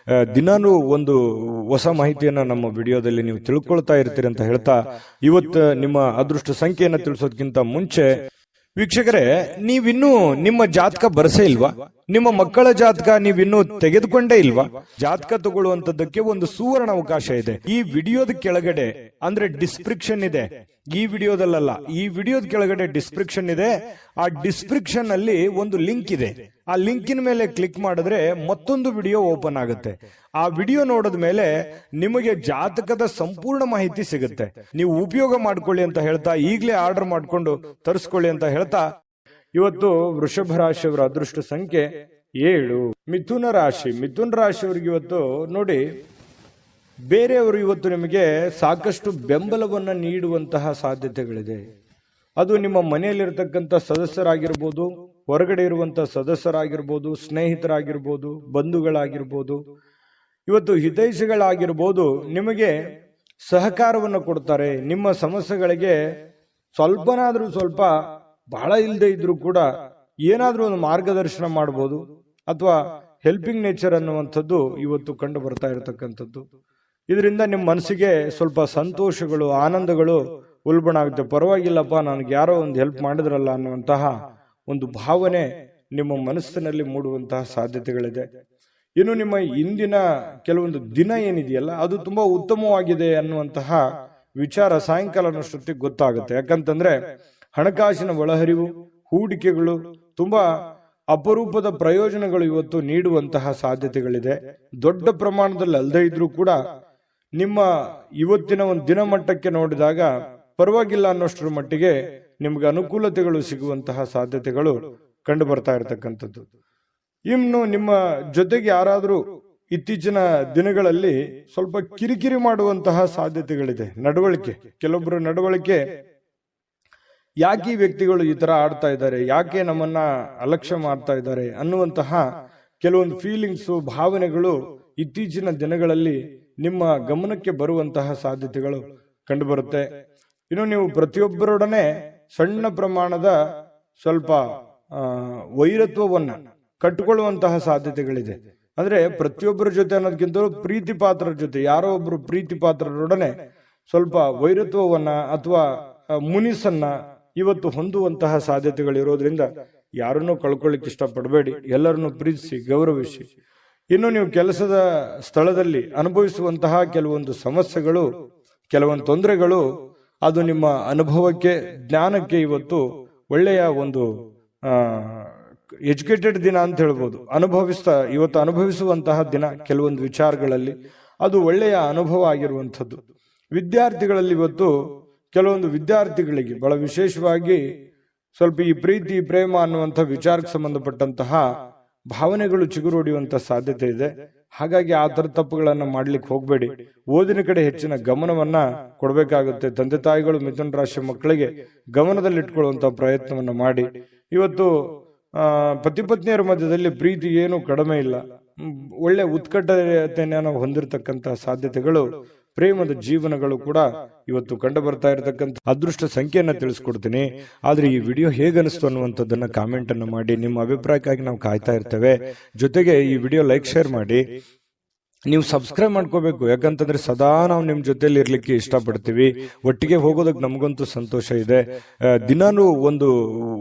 ದಿನಾನು ಒಂದು ಹೊಸ ಮಾಹಿತಿಯನ್ನ ನಮ್ಮ ವಿಡಿಯೋದಲ್ಲಿ ನೀವು ತಿಳ್ಕೊಳ್ತಾ ಇರ್ತೀರಿ ಅಂತ ಹೇಳ್ತಾ, ಇವತ್ತು ನಿಮ್ಮ ಅದೃಷ್ಟ ಸಂಖ್ಯೆಯನ್ನ ತಿಳಿಸೋದಕ್ಕಿಂತ ಮುಂಚೆ ವೀಕ್ಷಕರೇ, ನೀವಿನ್ನೂ ನಿಮ್ಮ ಜಾತಕ ಬರಸೇ ಇಲ್ವಾ? ನಿಮ್ಮ ಮಕ್ಕಳ ಜಾತಕ ನೀವಿನ್ನೂ ತೆಗೆದುಕೊಂಡೇ ಇಲ್ವಾ? ಜಾತಕ ತಗೊಳ್ಳುವಂತದ್ದಕ್ಕೆ ಒಂದು ಸುವರ್ಣ ಅವಕಾಶ ಇದೆ. ಈ ವಿಡಿಯೋದ ಕೆಳಗಡೆ ಅಂದ್ರೆ ಡಿಸ್ಕ್ರಿಪ್ಷನ್ ಇದೆ. ಈ ವಿಡಿಯೋದಲ್ಲ, ಈ ವಿಡಿಯೋದ ಕೆಳಗಡೆ ಡಿಸ್ಕ್ರಿಪ್ಷನ್ ಇದೆ. ಆ ಡಿಸ್ಕ್ರಿಪ್ಷನ್ ಅಲ್ಲಿ ಒಂದು ಲಿಂಕ್ ಇದೆ. ಆ ಲಿಂಕಿನ ಮೇಲೆ ಕ್ಲಿಕ್ ಮಾಡಿದ್ರೆ ಮತ್ತೊಂದು ವಿಡಿಯೋ ಓಪನ್ ಆಗುತ್ತೆ. ಆ ವಿಡಿಯೋ ನೋಡಿದ ಮೇಲೆ ನಿಮಗೆ ಜಾತಕದ ಸಂಪೂರ್ಣ ಮಾಹಿತಿ ಸಿಗುತ್ತೆ. ನೀವು ಉಪಯೋಗ ಮಾಡ್ಕೊಳ್ಳಿ ಅಂತ ಹೇಳ್ತಾ, ಈಗಲೇ ಆರ್ಡರ್ ಮಾಡ್ಕೊಂಡು ತರಿಸ್ಕೊಳ್ಳಿ ಅಂತ ಹೇಳ್ತಾ, ಇವತ್ತು ವೃಷಭ ರಾಶಿಯವರ ಅದೃಷ್ಟ ಸಂಖ್ಯೆ 7. ಮಿಥುನ ರಾಶಿಯವರಿಗೆ ಇವತ್ತು ನೋಡಿ, ಬೇರೆಯವರು ಇವತ್ತು ನಿಮಗೆ ಸಾಕಷ್ಟು ಬೆಂಬಲವನ್ನ ನೀಡುವಂತಹ ಸಾಧ್ಯತೆಗಳಿದೆ. ಅದು ನಿಮ್ಮ ಮನೆಯಲ್ಲಿರ್ತಕ್ಕಂಥ ಸದಸ್ಯರಾಗಿರ್ಬೋದು, ಹೊರಗಡೆ ಇರುವಂತಹ ಸದಸ್ಯರಾಗಿರ್ಬೋದು, ಸ್ನೇಹಿತರಾಗಿರ್ಬೋದು, ಬಂಧುಗಳಾಗಿರ್ಬೋದು, ಇವತ್ತು ಹಿತೈಷಿಗಳಾಗಿರ್ಬೋದು, ನಿಮಗೆ ಸಹಕಾರವನ್ನು ಕೊಡ್ತಾರೆ. ನಿಮ್ಮ ಸಮಸ್ಯೆಗಳಿಗೆ ಸ್ವಲ್ಪನಾದ್ರೂ ಸ್ವಲ್ಪ, ಬಹಳ ಇಲ್ಲದೆ ಇದ್ರೂ ಕೂಡ ಏನಾದ್ರೂ ಒಂದು ಮಾರ್ಗದರ್ಶನ ಮಾಡಬಹುದು, ಅಥವಾ ಹೆಲ್ಪಿಂಗ್ ನೇಚರ್ ಅನ್ನುವಂಥದ್ದು ಇವತ್ತು ಕಂಡು ಬರ್ತಾ ಇರತಕ್ಕಂಥದ್ದು. ಇದರಿಂದ ನಿಮ್ಮ ಮನಸ್ಸಿಗೆ ಸ್ವಲ್ಪ ಸಂತೋಷಗಳು, ಆನಂದಗಳು ಉಲ್ಬಣ ಆಗುತ್ತೆ. ಪರವಾಗಿಲ್ಲಪ್ಪ, ನನಗೆ ಯಾರೋ ಒಂದು ಹೆಲ್ಪ್ ಮಾಡಿದ್ರಲ್ಲ ಅನ್ನುವಂತಹ ಒಂದು ಭಾವನೆ ನಿಮ್ಮ ಮನಸ್ಸಿನಲ್ಲಿ ಮೂಡುವಂತಹ ಸಾಧ್ಯತೆಗಳಿದೆ. ಇನ್ನು ನಿಮ್ಮ ಇಂದಿನ ಕೆಲವೊಂದು ದಿನ ಏನಿದೆಯಲ್ಲ, ಅದು ತುಂಬಾ ಉತ್ತಮವಾಗಿದೆ ಅನ್ನುವಂತಹ ವಿಚಾರ ಸಾಯಂಕಾಲನಷ್ಟೊತ್ತಿಗೆ ಗೊತ್ತಾಗುತ್ತೆ. ಯಾಕಂತಂದ್ರೆ ಹಣಕಾಸಿನ ಒಳಹರಿವು, ಹೂಡಿಕೆಗಳು ತುಂಬಾ ಅಪರೂಪದ ಪ್ರಯೋಜನಗಳು ಇವತ್ತು ನೀಡುವಂತಹ ಸಾಧ್ಯತೆಗಳಿದೆ. ದೊಡ್ಡ ಪ್ರಮಾಣದಲ್ಲಿ ಅಲ್ಲದೆ ಇದ್ರೂ ಕೂಡ ನಿಮ್ಮ ಇವತ್ತಿನ ಒಂದು ದಿನಮಟ್ಟಕ್ಕೆ ನೋಡಿದಾಗ ಪರವಾಗಿಲ್ಲ ಅನ್ನೋಷ್ಟರ ಮಟ್ಟಿಗೆ ನಿಮ್ಗೆ ಅನುಕೂಲತೆಗಳು ಸಿಗುವಂತಹ ಸಾಧ್ಯತೆಗಳು ಕಂಡು ಬರ್ತಾ ಇರತಕ್ಕಂಥದ್ದು. ಇನ್ನು ನಿಮ್ಮ ಜೊತೆಗೆ ಯಾರಾದ್ರೂ ಇತ್ತೀಚಿನ ದಿನಗಳಲ್ಲಿ ಸ್ವಲ್ಪ ಕಿರಿಕಿರಿ ಮಾಡುವಂತಹ ಸಾಧ್ಯತೆಗಳಿದೆ. ನಡವಳಿಕೆ, ಕೆಲವೊಬ್ಬರು ನಡವಳಿಕೆ, ಯಾಕೆ ಈ ವ್ಯಕ್ತಿಗಳು ಈ ತರ ಆಡ್ತಾ ಇದ್ದಾರೆ, ಯಾಕೆ ನಮ್ಮನ್ನ ಅಲಕ್ಷ್ಯ ಮಾಡ್ತಾ ಇದ್ದಾರೆ ಅನ್ನುವಂತಹ ಕೆಲವೊಂದು ಫೀಲಿಂಗ್ಸು, ಭಾವನೆಗಳು ಇತ್ತೀಚಿನ ದಿನಗಳಲ್ಲಿ ನಿಮ್ಮ ಗಮನಕ್ಕೆ ಬರುವಂತಹ ಸಾಧ್ಯತೆಗಳು ಕಂಡು ಬರುತ್ತೆ. ಇನ್ನು ನೀವು ಪ್ರತಿಯೊಬ್ಬರೊಡನೆ ಸಣ್ಣ ಪ್ರಮಾಣದ ಸ್ವಲ್ಪ ವೈರತ್ವವನ್ನ ಕಟ್ಟಿಕೊಳ್ಳುವಂತಹ ಸಾಧ್ಯತೆಗಳಿದೆ. ಅಂದ್ರೆ ಪ್ರತಿಯೊಬ್ಬರ ಜೊತೆ ಅನ್ನೋದಕ್ಕಿಂತ ಪ್ರೀತಿ ಪಾತ್ರರ ಜೊತೆ, ಯಾರೋ ಒಬ್ರು ಪ್ರೀತಿ ಪಾತ್ರರೊಡನೆ ಸ್ವಲ್ಪ ವೈರತ್ವವನ್ನ ಅಥವಾ ಮುನಿಸನ್ನ ಇವತ್ತು ಹೊಂದುವಂತಹ ಸಾಧ್ಯತೆಗಳಿರೋದ್ರಿಂದ ಯಾರನ್ನೂ ಕಳ್ಕೊಳ್ಳಿಕ್ಕೆ ಇಷ್ಟಪಡಬೇಡಿ. ಎಲ್ಲರನ್ನು ಪ್ರೀತಿಸಿ, ಗೌರವಿಸಿ. ಇನ್ನು ನೀವು ಕೆಲಸದ ಸ್ಥಳದಲ್ಲಿ ಅನುಭವಿಸುವಂತಹ ಕೆಲವೊಂದು ಸಮಸ್ಯೆಗಳು, ಕೆಲವೊಂದು ತೊಂದರೆಗಳು, ಅದು ನಿಮ್ಮ ಅನುಭವಕ್ಕೆ, ಜ್ಞಾನಕ್ಕೆ ಇವತ್ತು ಒಳ್ಳೆಯ ಒಂದು ಎಜುಕೇಟೆಡ್ ದಿನ ಅಂತ ಹೇಳ್ಬೋದು. ಇವತ್ತು ಅನುಭವಿಸುವಂತಹ ದಿನ ಕೆಲವೊಂದು ವಿಚಾರಗಳಲ್ಲಿ ಅದು ಒಳ್ಳೆಯ ಅನುಭವ ಆಗಿರುವಂಥದ್ದು. ವಿದ್ಯಾರ್ಥಿಗಳಲ್ಲಿ ಇವತ್ತು ಕೆಲವೊಂದು ವಿದ್ಯಾರ್ಥಿಗಳಿಗೆ ಬಹಳ ವಿಶೇಷವಾಗಿ ಸ್ವಲ್ಪ ಈ ಪ್ರೀತಿ, ಪ್ರೇಮ ಅನ್ನುವಂಥ ವಿಚಾರಕ್ಕೆ ಸಂಬಂಧಪಟ್ಟಂತಹ ಭಾವನೆಗಳು ಚಿಗುರೊಡೆಯುವಂತ ಸಾಧ್ಯತೆ ಇದೆ. ಹಾಗಾಗಿ ಆ ತರ ತಪ್ಪುಗಳನ್ನ ಮಾಡ್ಲಿಕ್ಕೆ ಹೋಗ್ಬೇಡಿ. ಓದಿನ ಕಡೆ ಹೆಚ್ಚಿನ ಗಮನವನ್ನ ಕೊಡಬೇಕಾಗುತ್ತೆ. ತಂದೆ ತಾಯಿಗಳು ಮಿಥುನ ರಾಶಿ ಮಕ್ಕಳಿಗೆ ಗಮನದಲ್ಲಿಟ್ಕೊಳ್ಳುವಂತ ಪ್ರಯತ್ನವನ್ನ ಮಾಡಿ. ಇವತ್ತು ಪತಿ ಪತ್ನಿಯರ ಮಧ್ಯದಲ್ಲಿ ಪ್ರೀತಿ ಏನು ಕಡಿಮೆ ಇಲ್ಲ, ಒಳ್ಳೆ ಉತ್ಕಟತೆಯನ್ನು ಹೊಂದಿರತಕ್ಕಂತ ಸಾಧ್ಯತೆಗಳು, ಪ್ರೇಮದ ಜೀವನಗಳು ಕೂಡ ಇವತ್ತು ಕಂಡು ಬರ್ತಾ ಇರತಕ್ಕಂಥ ಅದೃಷ್ಟ ಸಂಖ್ಯೆಯನ್ನ ತಿಳಿಸ್ಕೊಡ್ತೀನಿ. ಆದ್ರೆ ಈ ವಿಡಿಯೋ ಹೇಗನಿಸ್ತು ಅನ್ನುವಂಥದ್ದನ್ನ ಕಾಮೆಂಟ್ ಅನ್ನು ಮಾಡಿ. ನಿಮ್ಮ ಅಭಿಪ್ರಾಯಕ್ಕಾಗಿ ನಾವು ಕಾಯ್ತಾ ಇರ್ತೇವೆ. ಜೊತೆಗೆ ಈ ವಿಡಿಯೋ ಲೈಕ್, ಶೇರ್ ಮಾಡಿ. ನೀವು ಸಬ್ಸ್ಕ್ರೈಬ್ ಮಾಡ್ಕೋಬೇಕು. ಯಾಕಂತಂದ್ರೆ ಸದಾ ನಾವು ನಿಮ್ ಜೊತೆಲಿ ಇರ್ಲಿಕ್ಕೆ ಇಷ್ಟಪಡ್ತೀವಿ. ಒಟ್ಟಿಗೆ ಹೋಗೋದಕ್ಕೆ ನಮಗಂತೂ ಸಂತೋಷ ಇದೆ. ದಿನಾನು ಒಂದು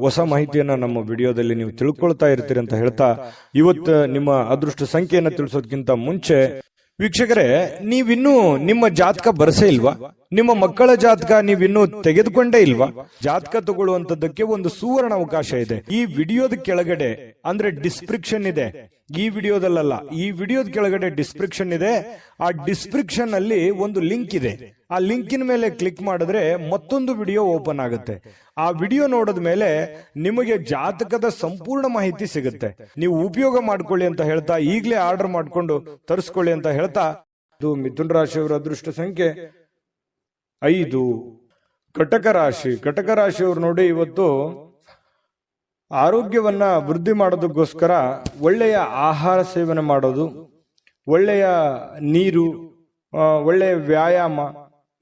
ಹೊಸ ಮಾಹಿತಿಯನ್ನ ನಮ್ಮ ವಿಡಿಯೋದಲ್ಲಿ ನೀವು ತಿಳ್ಕೊಳ್ತಾ ಇರ್ತೀರಿ ಅಂತ ಹೇಳ್ತಾ, ಇವತ್ತು ನಿಮ್ಮ ಅದೃಷ್ಟ ಸಂಖ್ಯೆಯನ್ನ ತಿಳಿಸೋದಕ್ಕಿಂತ ಮುಂಚೆ ವೀಕ್ಷಕರೇ, ನೀವಿನ್ನೂ ನಿಮ್ಮ ಜಾತಕ ಬರಸೇ ಇಲ್ವಾ? ನಿಮ್ಮ ಮಕ್ಕಳ ಜಾತಕ ನೀವಿನ್ನೂ ತೆಗೆದುಕೊಂಡೇ ಇಲ್ವಾ? ಜಾತಕ ತಗೊಳ್ಳುವಂತದ್ದಕ್ಕೆ ಒಂದು ಸುವರ್ಣ ಅವಕಾಶ ಇದೆ. ಈ ವಿಡಿಯೋದ ಕೆಳಗಡೆ, ಅಂದ್ರೆ ಡಿಸ್ಕ್ರಿಪ್ಷನ್ ಇದೆ, ಈ ವಿಡಿಯೋದಲ್ಲ, ಈ ವಿಡಿಯೋದ ಕೆಳಗಡೆ ಡಿಸ್ಕ್ರಿಪ್ಷನ್ ಇದೆ. ಆ ಡಿಸ್ಕ್ರಿಪ್ಷನ್ ಅಲ್ಲಿ ಒಂದು ಲಿಂಕ್ ಇದೆ. ಆ ಲಿಂಕಿನ ಮೇಲೆ ಕ್ಲಿಕ್ ಮಾಡಿದ್ರೆ ಮತ್ತೊಂದು ವಿಡಿಯೋ ಓಪನ್ ಆಗುತ್ತೆ. ಆ ವಿಡಿಯೋ ನೋಡಿದ ಮೇಲೆ ನಿಮಗೆ ಜಾತಕದ ಸಂಪೂರ್ಣ ಮಾಹಿತಿ ಸಿಗುತ್ತೆ. ನೀವು ಉಪಯೋಗ ಮಾಡ್ಕೊಳ್ಳಿ ಅಂತ ಹೇಳ್ತಾ, ಈಗಲೇ ಆರ್ಡರ್ ಮಾಡ್ಕೊಂಡು ತರಿಸ್ಕೊಳ್ಳಿ ಅಂತ ಹೇಳ್ತಾ, ಇದು ಮಿಥುನ ರಾಶಿಯವರ ಅದೃಷ್ಟ ಸಂಖ್ಯೆ 5. ಕಟಕ ರಾಶಿಯವರು ನೋಡಿ, ಇವತ್ತು ಆರೋಗ್ಯವನ್ನ ವೃದ್ಧಿ ಮಾಡೋದಕ್ಕೋಸ್ಕರ ಒಳ್ಳೆಯ ಆಹಾರ ಸೇವನೆ ಮಾಡೋದು, ಒಳ್ಳೆಯ ನೀರು, ಒಳ್ಳೆಯ ವ್ಯಾಯಾಮ,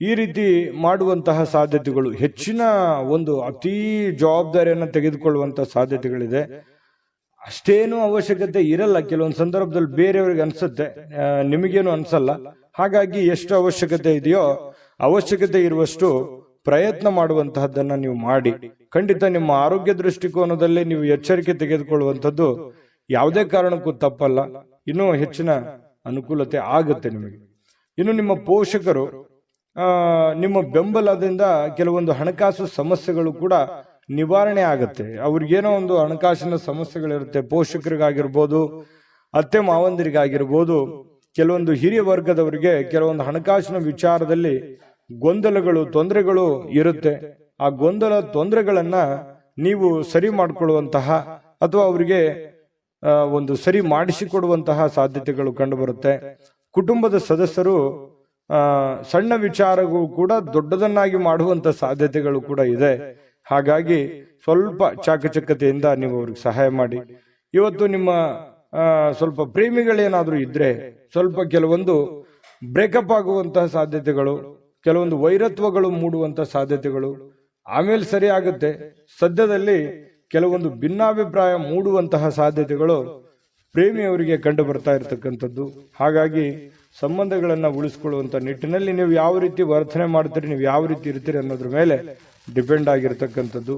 ಈ ರೀತಿ ಮಾಡುವಂತಹ ಸಾಧ್ಯತೆಗಳು, ಹೆಚ್ಚಿನ ಒಂದು ಅತೀ ಜವಾಬ್ದಾರಿಯನ್ನು ತೆಗೆದುಕೊಳ್ಳುವಂತಹ ಸಾಧ್ಯತೆಗಳಿದೆ. ಅಷ್ಟೇನು ಅವಶ್ಯಕತೆ ಇರಲ್ಲ. ಕೆಲವೊಂದು ಸಂದರ್ಭದಲ್ಲಿ ಬೇರೆಯವ್ರಿಗೆ ಅನ್ಸುತ್ತೆ, ನಿಮಗೇನು ಅನ್ಸಲ್ಲ. ಹಾಗಾಗಿ ಎಷ್ಟು ಅವಶ್ಯಕತೆ ಇದೆಯೋ ಅವಶ್ಯಕತೆ ಇರುವಷ್ಟು ಪ್ರಯತ್ನ ಮಾಡುವಂತಹದ್ದನ್ನ ನೀವು ಮಾಡಿ. ಖಂಡಿತ ನಿಮ್ಮ ಆರೋಗ್ಯ ದೃಷ್ಟಿಕೋನದಲ್ಲಿ ನೀವು ಎಚ್ಚರಿಕೆ ತೆಗೆದುಕೊಳ್ಳುವಂಥದ್ದು ಯಾವುದೇ ಕಾರಣಕ್ಕೂ ತಪ್ಪಲ್ಲ. ಇನ್ನೂ ಹೆಚ್ಚಿನ ಅನುಕೂಲತೆ ಆಗುತ್ತೆ ನಿಮಗೆ. ಇನ್ನು ನಿಮ್ಮ ಪೋಷಕರು ನಿಮ್ಮ ಬೆಂಬಲದಿಂದ ಕೆಲವೊಂದು ಹಣಕಾಸು ಸಮಸ್ಯೆಗಳು ಕೂಡ ನಿವಾರಣೆ ಆಗುತ್ತೆ. ಅವ್ರಿಗೇನೋ ಒಂದು ಹಣಕಾಸಿನ ಸಮಸ್ಯೆಗಳಿರುತ್ತೆ. ಪೋಷಕರಿಗಾಗಿರ್ಬೋದು, ಅತ್ತೆ ಮಾವಂದಿರಿಗಾಗಿರ್ಬೋದು, ಕೆಲವೊಂದು ಹಿರಿಯ ವರ್ಗದವರಿಗೆ ಕೆಲವೊಂದು ಹಣಕಾಸಿನ ವಿಚಾರದಲ್ಲಿ ಗೊಂದಲಗಳು, ತೊಂದರೆಗಳು ಇರುತ್ತೆ. ಆ ಗೊಂದಲ ತೊಂದರೆಗಳನ್ನ ನೀವು ಸರಿ ಮಾಡಿಕೊಳ್ಳುವಂತಹ ಅಥವಾ ಅವರಿಗೆ ಒಂದು ಸರಿ ಮಾಡಿಸಿಕೊಡುವಂತಹ ಸಾಧ್ಯತೆಗಳು ಕಂಡುಬರುತ್ತೆ. ಕುಟುಂಬದ ಸದಸ್ಯರು ಸಣ್ಣ ವಿಚಾರಗಳು ಕೂಡ ದೊಡ್ಡದನ್ನಾಗಿ ಮಾಡುವಂತ ಸಾಧ್ಯತೆಗಳು ಕೂಡ ಇದೆ. ಹಾಗಾಗಿ ಸ್ವಲ್ಪ ಚಾಕಚಕ್ಯತೆಯಿಂದ ನೀವು ಅವ್ರಿಗೆ ಸಹಾಯ ಮಾಡಿ. ಇವತ್ತು ನಿಮ್ಮ ಸ್ವಲ್ಪ ಪ್ರೇಮಿಗಳೇನಾದ್ರೂ ಇದ್ರೆ ಸ್ವಲ್ಪ ಕೆಲವೊಂದು ಬ್ರೇಕಪ್ ಆಗುವಂತಹ ಸಾಧ್ಯತೆಗಳು, ಕೆಲವೊಂದು ವೈರತ್ವಗಳು ಮೂಡುವಂತಹ ಸಾಧ್ಯತೆಗಳು ಆಮೇಲೆ ಸರಿ ಆಗುತ್ತೆ. ಸದ್ಯದಲ್ಲಿ ಕೆಲವೊಂದು ಭಿನ್ನಾಭಿಪ್ರಾಯ ಮೂಡುವಂತಹ ಸಾಧ್ಯತೆಗಳು ಪ್ರೇಮಿಯವರಿಗೆ ಕಂಡು ಬರ್ತಾ ಇರತಕ್ಕಂಥದ್ದು. ಹಾಗಾಗಿ ಸಂಬಂಧಗಳನ್ನ ಉಳಿಸ್ಕೊಳ್ಳುವಂತ ನಿಟ್ಟಿನಲ್ಲಿ ನೀವು ಯಾವ ರೀತಿ ವರ್ತನೆ ಮಾಡ್ತೀರಿ, ನೀವು ಯಾವ ರೀತಿ ಇರ್ತೀರಿ ಅನ್ನೋದ್ರ ಮೇಲೆ ಡಿಪೆಂಡ್ ಆಗಿರ್ತಕ್ಕಂಥದ್ದು.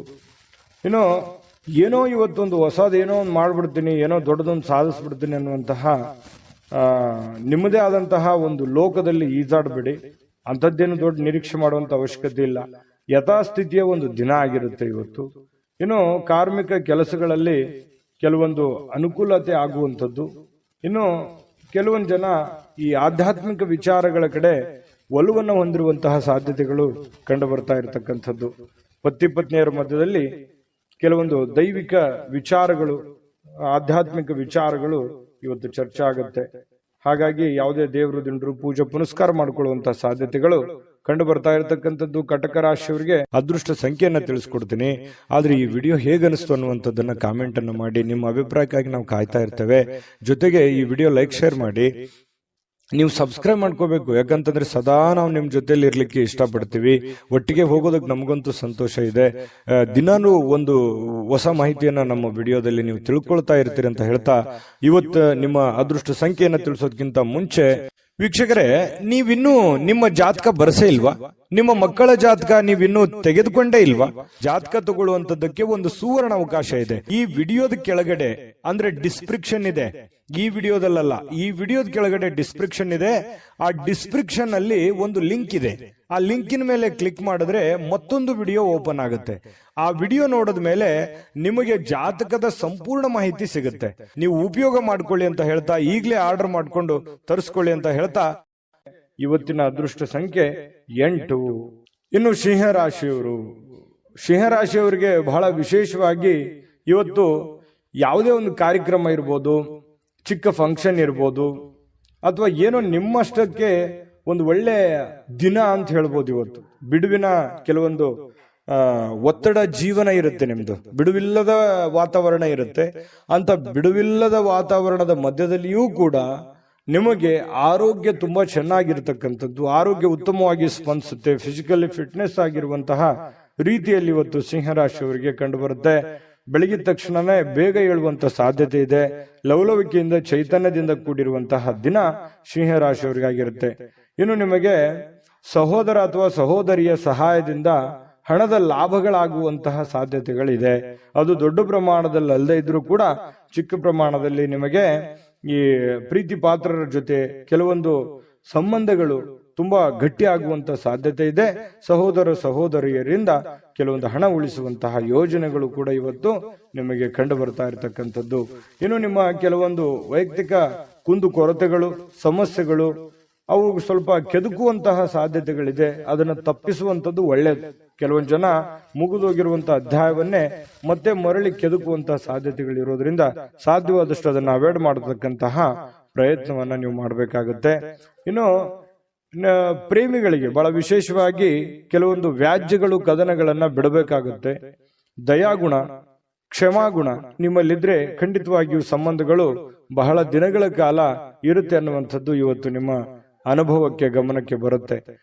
ಇನ್ನು ಏನೋ ಇವತ್ತೊಂದು ಹೊಸದೇನೋ ಒಂದು ಮಾಡ್ಬಿಡ್ತೀನಿ, ಏನೋ ದೊಡ್ಡದೊಂದು ಸಾಧಿಸ್ಬಿಡ್ತೀನಿ ಅನ್ನುವಂತಹ ನಿಮ್ಮದೇ ಆದಂತಹ ಒಂದು ಲೋಕದಲ್ಲಿ ಈಜಾಡಬೇಡಿ. ಅಂಥದ್ದೇನು ದೊಡ್ಡ ನಿರೀಕ್ಷೆ ಮಾಡುವಂತ ಅವಶ್ಯಕತೆ ಇಲ್ಲ. ಯಥಾಸ್ಥಿತಿಯ ಒಂದು ದಿನ ಆಗಿರುತ್ತೆ ಇವತ್ತು. ಇನ್ನು ಕಾರ್ಮಿಕ ಕೆಲಸಗಳಲ್ಲಿ ಕೆಲವೊಂದು ಅನುಕೂಲತೆ ಆಗುವಂಥದ್ದು. ಇನ್ನು ಕೆಲವೊಂದು ಜನ ಈ ಆಧ್ಯಾತ್ಮಿಕ ವಿಚಾರಗಳ ಕಡೆ ಒಲವನ್ನು ಹೊಂದಿರುವಂತಹ ಸಾಧ್ಯತೆಗಳು ಕಂಡು ಬರ್ತಾ ಇರತಕ್ಕಂಥದ್ದು. ಪತಿ ಪತ್ನಿಯರ ಮಧ್ಯದಲ್ಲಿ ಕೆಲವೊಂದು ದೈವಿಕ ವಿಚಾರಗಳು, ಆಧ್ಯಾತ್ಮಿಕ ವಿಚಾರಗಳು ಇವತ್ತು ಚರ್ಚೆ ಆಗುತ್ತೆ. ಹಾಗಾಗಿ ಯಾವುದೇ ದೇವರು ದಿಂಡ್ರು ಪೂಜೆ ಪುನಸ್ಕಾರ ಮಾಡಿಕೊಳ್ಳುವಂತಹ ಸಾಧ್ಯತೆಗಳು ಕಂಡು ಬರ್ತಾ ಇರತಕ್ಕಂಥದ್ದು. ಕಟಕ ರಾಶಿಯವರಿಗೆ ಅದೃಷ್ಟ ಸಂಖ್ಯೆಯನ್ನ ತಿಳಿಸ್ಕೊಡ್ತೀನಿ. ಆದ್ರೆ ಈ ವಿಡಿಯೋ ಹೇಗನಿಸ್ತು ಅನ್ನುವಂಥದ್ದನ್ನ ಕಾಮೆಂಟ್ ಅನ್ನು ಮಾಡಿ. ನಿಮ್ಮ ಅಭಿಪ್ರಾಯಕ್ಕಾಗಿ ನಾವು ಕಾಯ್ತಾ ಇರ್ತೇವೆ. ಜೊತೆಗೆ ಈ ವಿಡಿಯೋ ಲೈಕ್ ಶೇರ್ ಮಾಡಿ. ನೀವು ಸಬ್ಸ್ಕ್ರೈಬ್ ಮಾಡ್ಕೋಬೇಕು. ಯಾಕಂತಂದ್ರೆ ಸದಾ ನಾವು ನಿಮ್ ಜೊತೆಲಿ ಇರ್ಲಿಕ್ಕೆ ಇಷ್ಟಪಡ್ತೀವಿ. ಒಟ್ಟಿಗೆ ಹೋಗೋದಕ್ಕೆ ನಮಗಂತೂ ಸಂತೋಷ ಇದೆ. ದಿನಾನು ಒಂದು ಹೊಸ ಮಾಹಿತಿಯನ್ನ ನಮ್ಮ ವಿಡಿಯೋದಲ್ಲಿ ನೀವು ತಿಳ್ಕೊಳ್ತಾ ಇರ್ತೀರಿ ಅಂತ ಹೇಳ್ತಾ, ಇವತ್ತು ನಿಮ್ಮ ಅದೃಷ್ಟ ಸಂಖ್ಯೆಯನ್ನ ತಿಳಿಸೋದಕ್ಕಿಂತ ಮುಂಚೆ ವೀಕ್ಷಕರೇ, ನೀವಿನ್ನೂ ನಿಮ್ಮ ಜಾತಕ ಬರಸೇ ಇಲ್ವಾ? ನಿಮ್ಮ ಮಕ್ಕಳ ಜಾತಕ ನೀವಿನ್ನೂ ತೆಗೆದುಕೊಂಡೇ ಇಲ್ವಾ? ಜಾತಕ ತಗೊಳ್ಳುವಂತದ್ದಕ್ಕೆ ಒಂದು ಸುವರ್ಣ ಅವಕಾಶ ಇದೆ. ಈ ವಿಡಿಯೋದ ಕೆಳಗಡೆ ಅಂದ್ರೆ ಡಿಸ್ಕ್ರಿಪ್ಷನ್ ಇದೆ. ಈ ವಿಡಿಯೋದಲ್ಲ, ಈ ವಿಡಿಯೋದ ಕೆಳಗಡೆ ಡಿಸ್ಕ್ರಿಪ್ಷನ್ ಇದೆ. ಆ ಡಿಸ್ಕ್ರಿಪ್ಷನ್ ಅಲ್ಲಿ ಒಂದು ಲಿಂಕ್ ಇದೆ. ಆ ಲಿಂಕಿನ ಮೇಲೆ ಕ್ಲಿಕ್ ಮಾಡಿದ್ರೆ ಮತ್ತೊಂದು ವಿಡಿಯೋ ಓಪನ್ ಆಗುತ್ತೆ. ಆ ವಿಡಿಯೋ ನೋಡಿದ ಮೇಲೆ ನಿಮಗೆ ಜಾತಕದ ಸಂಪೂರ್ಣ ಮಾಹಿತಿ ಸಿಗುತ್ತೆ. ನೀವು ಉಪಯೋಗ ಮಾಡ್ಕೊಳ್ಳಿ ಅಂತ ಹೇಳ್ತಾ, ಈಗಲೇ ಆರ್ಡರ್ ಮಾಡ್ಕೊಂಡು ತರಿಸ್ಕೊಳ್ಳಿ ಅಂತ ಹೇಳ್ತಾ, ಇವತ್ತಿನ ಅದೃಷ್ಟ ಸಂಖ್ಯೆ 8. ಇನ್ನು ಸಿಂಹರಾಶಿಯವರು, ಸಿಂಹರಾಶಿಯವರಿಗೆ ಬಹಳ ವಿಶೇಷವಾಗಿ ಇವತ್ತು ಯಾವುದೇ ಒಂದು ಕಾರ್ಯಕ್ರಮ ಇರ್ಬೋದು, ಚಿಕ್ಕ ಫಂಕ್ಷನ್ ಇರ್ಬೋದು, ಅಥವಾ ಏನೋ ನಿಮ್ಮಷ್ಟಕ್ಕೆ ಒಂದು ಒಳ್ಳೆ ದಿನ ಅಂತ ಹೇಳ್ಬೋದು. ಇವತ್ತು ಬಿಡುವಿನ ಕೆಲವೊಂದು ಒತ್ತಡ ಜೀವನ ಇರುತ್ತೆ, ನಿಮ್ದು ಬಿಡುವಿಲ್ಲದ ವಾತಾವರಣ ಇರುತ್ತೆ. ಅಂತ ಬಿಡುವಿಲ್ಲದ ವಾತಾವರಣದ ಮಧ್ಯದಲ್ಲಿಯೂ ಕೂಡ ನಿಮಗೆ ಆರೋಗ್ಯ ತುಂಬಾ ಚೆನ್ನಾಗಿರ್ತಕ್ಕಂಥದ್ದು, ಆರೋಗ್ಯ ಉತ್ತಮವಾಗಿ ಸ್ಪಂದಿಸುತ್ತೆ. ಫಿಸಿಕಲಿ ಫಿಟ್ನೆಸ್ ಆಗಿರುವಂತಹ ರೀತಿಯಲ್ಲಿ ಇವತ್ತು ಸಿಂಹರಾಶಿಯವರಿಗೆ ಕಂಡು ಬರುತ್ತೆ. ಬೆಳಗಿದ ತಕ್ಷಣನೇ ಬೇಗ ಏಳುವಂತ ಸಾಧ್ಯತೆ ಇದೆ. ಲವಲವಿಕೆಯಿಂದ ಚೈತನ್ಯದಿಂದ ಕೂಡಿರುವಂತಹ ದಿನ ಸಿಂಹರಾಶಿಯವರಿಗಾಗಿರುತ್ತೆ. ಇನ್ನು ನಿಮಗೆ ಸಹೋದರ ಅಥವಾ ಸಹೋದರಿಯ ಸಹಾಯದಿಂದ ಹಣದ ಲಾಭಗಳಾಗುವಂತಹ ಸಾಧ್ಯತೆಗಳಿದೆ. ಅದು ದೊಡ್ಡ ಪ್ರಮಾಣದಲ್ಲಿ ಅಲ್ಲದೆ ಇದ್ರೂ ಕೂಡ ಚಿಕ್ಕ ಪ್ರಮಾಣದಲ್ಲಿ ನಿಮಗೆ ಈ ಪ್ರೀತಿ ಪಾತ್ರರ ಜೊತೆ ಕೆಲವೊಂದು ಸಂಬಂಧಗಳು ತುಂಬಾ ಗಟ್ಟಿ ಆಗುವಂತ ಸಾಧ್ಯತೆ ಇದೆ. ಸಹೋದರ ಸಹೋದರಿಯರಿಂದ ಕೆಲವೊಂದು ಹಣ ಉಳಿಸುವಂತಹ ಯೋಜನೆಗಳು ಕೂಡ ಇವತ್ತು ನಿಮಗೆ ಕಂಡು ಬರ್ತಾ ಇರತಕ್ಕಂಥದ್ದು. ಇನ್ನು ನಿಮ್ಮ ಕೆಲವೊಂದು ವೈಯಕ್ತಿಕ ಕುಂದು ಕೊರತೆಗಳು, ಸಮಸ್ಯೆಗಳು ಅವು ಸ್ವಲ್ಪ ಕೆದಕುವಂತಹ ಸಾಧ್ಯತೆಗಳಿದೆ. ಅದನ್ನು ತಪ್ಪಿಸುವಂತದ್ದು ಒಳ್ಳೆಯದು. ಕೆಲವೊಂದು ಜನ ಮುಗಿದೋಗಿರುವಂತಹ ಅಧ್ಯಾಯವನ್ನೇ ಮತ್ತೆ ಮರಳಿ ಕೆದಕುವಂತಹ ಸಾಧ್ಯತೆಗಳಿರೋದ್ರಿಂದ ಸಾಧ್ಯವಾದಷ್ಟು ಅದನ್ನು ಅವಾಯ್ಡ್ ಮಾಡತಕ್ಕಂತಹ ಪ್ರಯತ್ನವನ್ನ ನೀವು ಮಾಡಬೇಕಾಗುತ್ತೆ. ಇನ್ನು ಪ್ರೇಮಿಗಳಿಗೆ ಬಹಳ ವಿಶೇಷವಾಗಿ ಕೆಲವೊಂದು ವ್ಯಾಜ್ಯಗಳು, ಕದನಗಳನ್ನ ಬಿಡಬೇಕಾಗುತ್ತೆ. ದಯಾಗುಣ, ಕ್ಷಮಾಗುಣ ನಿಮ್ಮಲ್ಲಿದ್ರೆ ಖಂಡಿತವಾಗಿಯೂ ಸಂಬಂಧಗಳು ಬಹಳ ದಿನಗಳ ಕಾಲ ಇರುತ್ತೆ ಅನ್ನುವಂಥದ್ದು ಇವತ್ತು ನಿಮ್ಮ ಅನುಭವಕ್ಕೆ, ಗಮನಕ್ಕೆ ಬರುತ್ತೆ.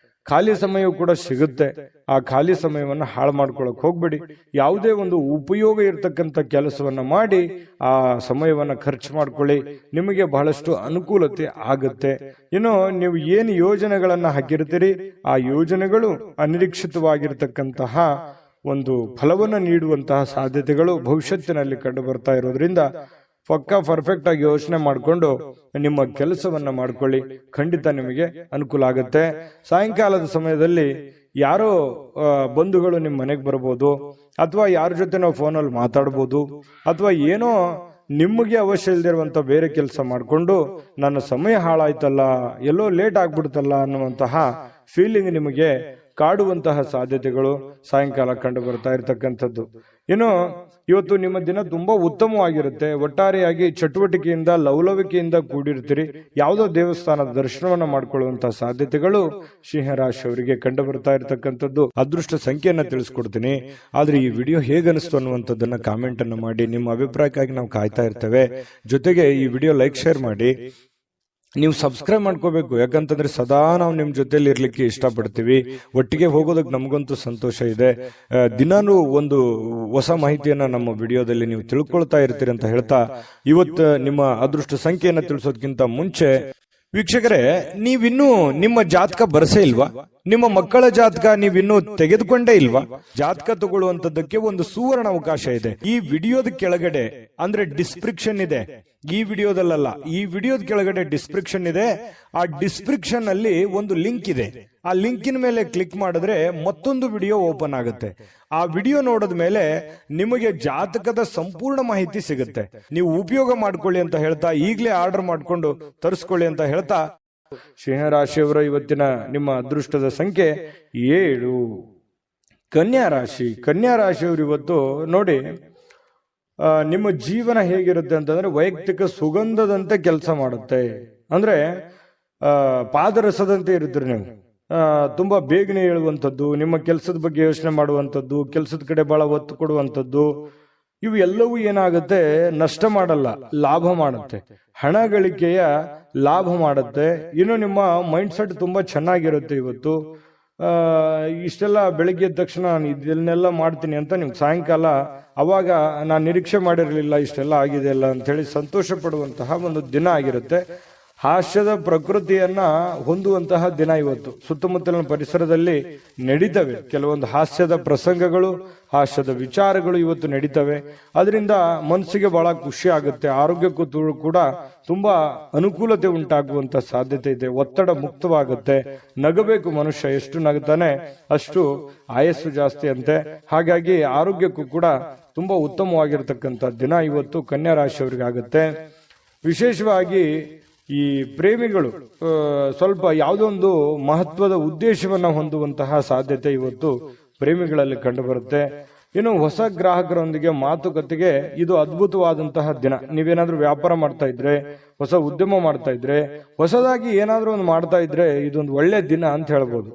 ಖಾಲಿ ಸಮಯವೂ ಕೂಡ ಸಿಗುತ್ತೆ. ಆ ಖಾಲಿ ಸಮಯವನ್ನ ಹಾಳು ಮಾಡ್ಕೊಳಕ್ ಹೋಗ್ಬೇಡಿ. ಯಾವುದೇ ಒಂದು ಉಪಯೋಗ ಇರತಕ್ಕಂತ ಕೆಲಸವನ್ನ ಮಾಡಿ ಆ ಸಮಯವನ್ನ ಖರ್ಚು ಮಾಡ್ಕೊಳ್ಳಿ. ನಿಮಗೆ ಬಹಳಷ್ಟು ಅನುಕೂಲತೆ ಆಗುತ್ತೆ. ಇನ್ನು ನೀವು ಏನು ಯೋಜನೆಗಳನ್ನ ಹಾಕಿರ್ತೀರಿ ಆ ಯೋಜನೆಗಳು ಅನಿರೀಕ್ಷಿತವಾಗಿರ್ತಕ್ಕಂತಹ ಒಂದು ಫಲವನ್ನು ನೀಡುವಂತಹ ಸಾಧ್ಯತೆಗಳು ಭವಿಷ್ಯತ್ತಿನಲ್ಲಿ ಕಂಡು ಬರ್ತಾ ಇರೋದ್ರಿಂದ ಪಕ್ಕಾ ಪರ್ಫೆಕ್ಟ್ ಆಗಿ ಯೋಚನೆ ಮಾಡಿಕೊಂಡು ನಿಮ್ಮ ಕೆಲಸವನ್ನ ಮಾಡ್ಕೊಳ್ಳಿ. ಖಂಡಿತ ನಿಮಗೆ ಅನುಕೂಲ ಆಗುತ್ತೆ. ಸಾಯಂಕಾಲದ ಸಮಯದಲ್ಲಿ ಯಾರೋ ಬಂಧುಗಳು ನಿಮ್ಮ ಮನೆಗೆ ಬರ್ಬೋದು, ಅಥವಾ ಯಾರ ಜೊತೆ ನಾವು ಫೋನಲ್ಲಿ ಮಾತಾಡ್ಬೋದು, ಅಥವಾ ಏನೋ ನಿಮಗೆ ಅವಶ್ಯ ಇಲ್ದಿರುವಂತ ಬೇರೆ ಕೆಲಸ ಮಾಡಿಕೊಂಡು ನನ್ನ ಸಮಯ ಹಾಳಾಯ್ತಲ್ಲ, ಎಲ್ಲೋ ಲೇಟ್ ಆಗ್ಬಿಡ್ತಲ್ಲ ಅನ್ನುವಂತಹ ಫೀಲಿಂಗ್ ನಿಮಗೆ ಕಾಡುವಂತಹ ಸಾಧ್ಯತೆಗಳು ಸಾಯಂಕಾಲ ಕಂಡು ಬರ್ತಾ ಇರತಕ್ಕಂಥದ್ದು. ಇನ್ನು ಇವತ್ತು ನಿಮ್ಮ ದಿನ ತುಂಬಾ ಉತ್ತಮವಾಗಿರುತ್ತೆ. ಒಟ್ಟಾರೆಯಾಗಿ ಚಟುವಟಿಕೆಯಿಂದ ಲವಲವಿಕೆಯಿಂದ ಕೂಡಿರ್ತೀರಿ. ಯಾವುದೋ ದೇವಸ್ಥಾನದ ದರ್ಶನವನ್ನ ಮಾಡಿಕೊಳ್ಳುವಂತಹ ಸಾಧ್ಯತೆಗಳು ಸಿಂಹರಾಶಿಯವರಿಗೆ ಕಂಡು ಬರ್ತಾ ಇರತಕ್ಕಂಥದ್ದು. ಅದೃಷ್ಟ ಸಂಖ್ಯೆಯನ್ನ ತಿಳಿಸ್ಕೊಡ್ತೀನಿ. ಆದ್ರೆ ಈ ವಿಡಿಯೋ ಹೇಗನಿಸ್ತು ಅನ್ನುವಂಥದ್ದನ್ನ ಕಾಮೆಂಟ್ ಅನ್ನು ಮಾಡಿ. ನಿಮ್ಮ ಅಭಿಪ್ರಾಯಕ್ಕಾಗಿ ನಾವು ಕಾಯ್ತಾ ಇರ್ತೇವೆ. ಜೊತೆಗೆ ಈ ವಿಡಿಯೋ ಲೈಕ್ ಶೇರ್ ಮಾಡಿ. ನೀವು ಸಬ್ಸ್ಕ್ರೈಬ್ ಮಾಡ್ಕೋಬೇಕು. ಯಾಕಂತಂದ್ರೆ ಸದಾ ನಾವು ನಿಮ್ ಜೊತೆಲಿ ಇರ್ಲಿಕ್ಕೆ ಇಷ್ಟಪಡ್ತೀವಿ. ಒಟ್ಟಿಗೆ ಹೋಗೋದಕ್ಕೆ ನಮಗಂತೂ ಸಂತೋಷ ಇದೆ. ದಿನಾನು ಒಂದು ಹೊಸ ಮಾಹಿತಿಯನ್ನ ನಮ್ಮ ವಿಡಿಯೋದಲ್ಲಿ ನೀವು ತಿಳ್ಕೊಳ್ತಾ ಇರ್ತೀರಿ ಅಂತ ಹೇಳ್ತಾ, ಇವತ್ತು ನಿಮ್ಮ ಅದೃಷ್ಟ ಸಂಖ್ಯೆಯನ್ನ ತಿಳಿಸೋದಕ್ಕಿಂತ ಮುಂಚೆ ವೀಕ್ಷಕರೇ, ನೀವಿನ್ನೂ ನಿಮ್ಮ ಜಾತಕ ಬರಸೇ ಇಲ್ವಾ? ನಿಮ್ಮ ಮಕ್ಕಳ ಜಾತಕ ನೀವಿನ್ನೂ ತೆಗೆದುಕೊಂಡೇ ಇಲ್ವಾ? ಜಾತಕ ತಗೊಳ್ಳುವಂತದ್ದಕ್ಕೆ ಒಂದು ಸುವರ್ಣ ಅವಕಾಶ ಇದೆ. ಈ ವಿಡಿಯೋದ ಕೆಳಗಡೆ ಅಂದ್ರೆ ಡಿಸ್ಕ್ರಿಪ್ಷನ್ ಇದೆ. ಈ ವಿಡಿಯೋದಲ್ಲ, ಈ ವಿಡಿಯೋದ ಕೆಳಗಡೆ ಡಿಸ್ಕ್ರಿಪ್ಷನ್ ಇದೆ. ಆ ಡಿಸ್ಕ್ರಿಪ್ಷನ್ ಅಲ್ಲಿ ಒಂದು ಲಿಂಕ್ ಇದೆ. ಆ ಲಿಂಕಿನ ಮೇಲೆ ಕ್ಲಿಕ್ ಮಾಡಿದ್ರೆ ಮತ್ತೊಂದು ವಿಡಿಯೋ ಓಪನ್ ಆಗುತ್ತೆ. ಆ ವಿಡಿಯೋ ನೋಡಿದ ಮೇಲೆ ನಿಮಗೆ ಜಾತಕದ ಸಂಪೂರ್ಣ ಮಾಹಿತಿ ಸಿಗುತ್ತೆ. ನೀವು ಉಪಯೋಗ ಮಾಡ್ಕೊಳ್ಳಿ ಅಂತ ಹೇಳ್ತಾ, ಈಗಲೇ ಆರ್ಡರ್ ಮಾಡ್ಕೊಂಡು ತರಿಸ್ಕೊಳ್ಳಿ ಅಂತ ಹೇಳ್ತಾ, ಸಿಂಹರಾಶಿಯವರ ಇವತ್ತಿನ ನಿಮ್ಮ ಅದೃಷ್ಟದ ಸಂಖ್ಯೆ 7. ಕನ್ಯಾ ರಾಶಿ. ಕನ್ಯಾ ರಾಶಿಯವರು ಇವತ್ತು ನೋಡಿ, ನಿಮ್ಮ ಜೀವನ ಹೇಗಿರುತ್ತೆ ಅಂತಂದ್ರೆ ವೈಯಕ್ತಿಕ ಸುಗಂಧದಂತೆ ಕೆಲಸ ಮಾಡುತ್ತೆ. ಅಂದ್ರೆ ಪಾದರಸದಂತೆ ಇರುತ್ತೀರಿ ನೀವು. ತುಂಬಾ ಬೇಗನೆ ಹೇಳುವಂಥದ್ದು, ನಿಮ್ಮ ಕೆಲಸದ ಬಗ್ಗೆ ಯೋಚನೆ ಮಾಡುವಂಥದ್ದು, ಕೆಲಸದ ಕಡೆ ಬಹಳ ಒತ್ತು ಕೊಡುವಂಥದ್ದು, ಇವು ಎಲ್ಲವೂ ಏನಾಗುತ್ತೆ, ನಷ್ಟ ಮಾಡಲ್ಲ, ಲಾಭ ಮಾಡುತ್ತೆ. ಹಣ ಗಳಿಕೆಯ ಲಾಭ ಮಾಡುತ್ತೆ. ಇನ್ನು ನಿಮ್ಮ ಮೈಂಡ್ ಸೆಟ್ ತುಂಬಾ ಚೆನ್ನಾಗಿರುತ್ತೆ ಇವತ್ತು. ಇಷ್ಟೆಲ್ಲ ಬೆಳಿಗ್ಗೆ ಎದ್ದ ತಕ್ಷಣ ನಾನು ಇದನ್ನೆಲ್ಲ ಮಾಡ್ತೀನಿ ಅಂತ ನಿಮ್ಗೆ ಸಾಯಂಕಾಲ ಅವಾಗ ನಾನು ನಿರೀಕ್ಷೆ ಮಾಡಿರಲಿಲ್ಲ ಇಷ್ಟೆಲ್ಲ ಆಗಿದೆ ಅಲ್ಲ ಅಂತ ಹೇಳಿ ಸಂತೋಷ ಪಡುವಂತಹ ಒಂದು ದಿನ ಆಗಿರುತ್ತೆ. ಹಾಸ್ಯದ ಪ್ರಕೃತಿಯನ್ನ ಹೊಂದುವಂತಹ ದಿನ ಇವತ್ತು. ಸುತ್ತಮುತ್ತಲಿನ ಪರಿಸರದಲ್ಲಿ ನಡೀತವೆ ಕೆಲವೊಂದು ಹಾಸ್ಯದ ಪ್ರಸಂಗಗಳು, ಹಾಸ್ಯದ ವಿಚಾರಗಳು ಇವತ್ತು ನಡೀತವೆ. ಅದರಿಂದ ಮನಸ್ಸಿಗೆ ಬಹಳ ಖುಷಿ ಆಗುತ್ತೆ. ಆರೋಗ್ಯಕ್ಕೂ ಕೂಡ ತುಂಬಾ ಅನುಕೂಲತೆ ಉಂಟಾಗುವಂತ ಸಾಧ್ಯತೆ ಇದೆ. ಒತ್ತಡ ಮುಕ್ತವಾಗುತ್ತೆ. ನಗಬೇಕು ಮನುಷ್ಯ. ಎಷ್ಟು ನಗುತ್ತಾನೆ ಅಷ್ಟು ಆಯಸ್ಸು ಜಾಸ್ತಿ ಅಂತೆ. ಹಾಗಾಗಿ ಆರೋಗ್ಯಕ್ಕೂ ಕೂಡ ತುಂಬಾ ಉತ್ತಮವಾಗಿರ್ತಕ್ಕಂಥ ದಿನ ಇವತ್ತು ಕನ್ಯಾ ರಾಶಿಯವರಿಗೆ ಆಗುತ್ತೆ. ವಿಶೇಷವಾಗಿ ಈ ಪ್ರೇಮಿಗಳು ಸ್ವಲ್ಪ ಯಾವುದೊಂದು ಮಹತ್ವದ ಉದ್ದೇಶವನ್ನ ಹೊಂದುವಂತಹ ಸಾಧ್ಯತೆ ಇವತ್ತು ಪ್ರೇಮಿಗಳಲ್ಲಿ ಕಂಡು ಬರುತ್ತೆ. ಇನ್ನು ಹೊಸ ಗ್ರಾಹಕರೊಂದಿಗೆ ಮಾತುಕತೆಗೆ ಇದು ಅದ್ಭುತವಾದಂತಹ ದಿನ. ನೀವೇನಾದ್ರೂ ವ್ಯಾಪಾರ ಮಾಡ್ತಾ ಇದ್ರೆ, ಹೊಸ ಉದ್ಯಮ ಮಾಡ್ತಾ ಇದ್ರೆ, ಹೊಸದಾಗಿ ಏನಾದ್ರೂ ಒಂದು ಮಾಡ್ತಾ ಇದ್ರೆ ಇದೊಂದು ಒಳ್ಳೆ ದಿನ ಅಂತ ಹೇಳ್ಬೋದು.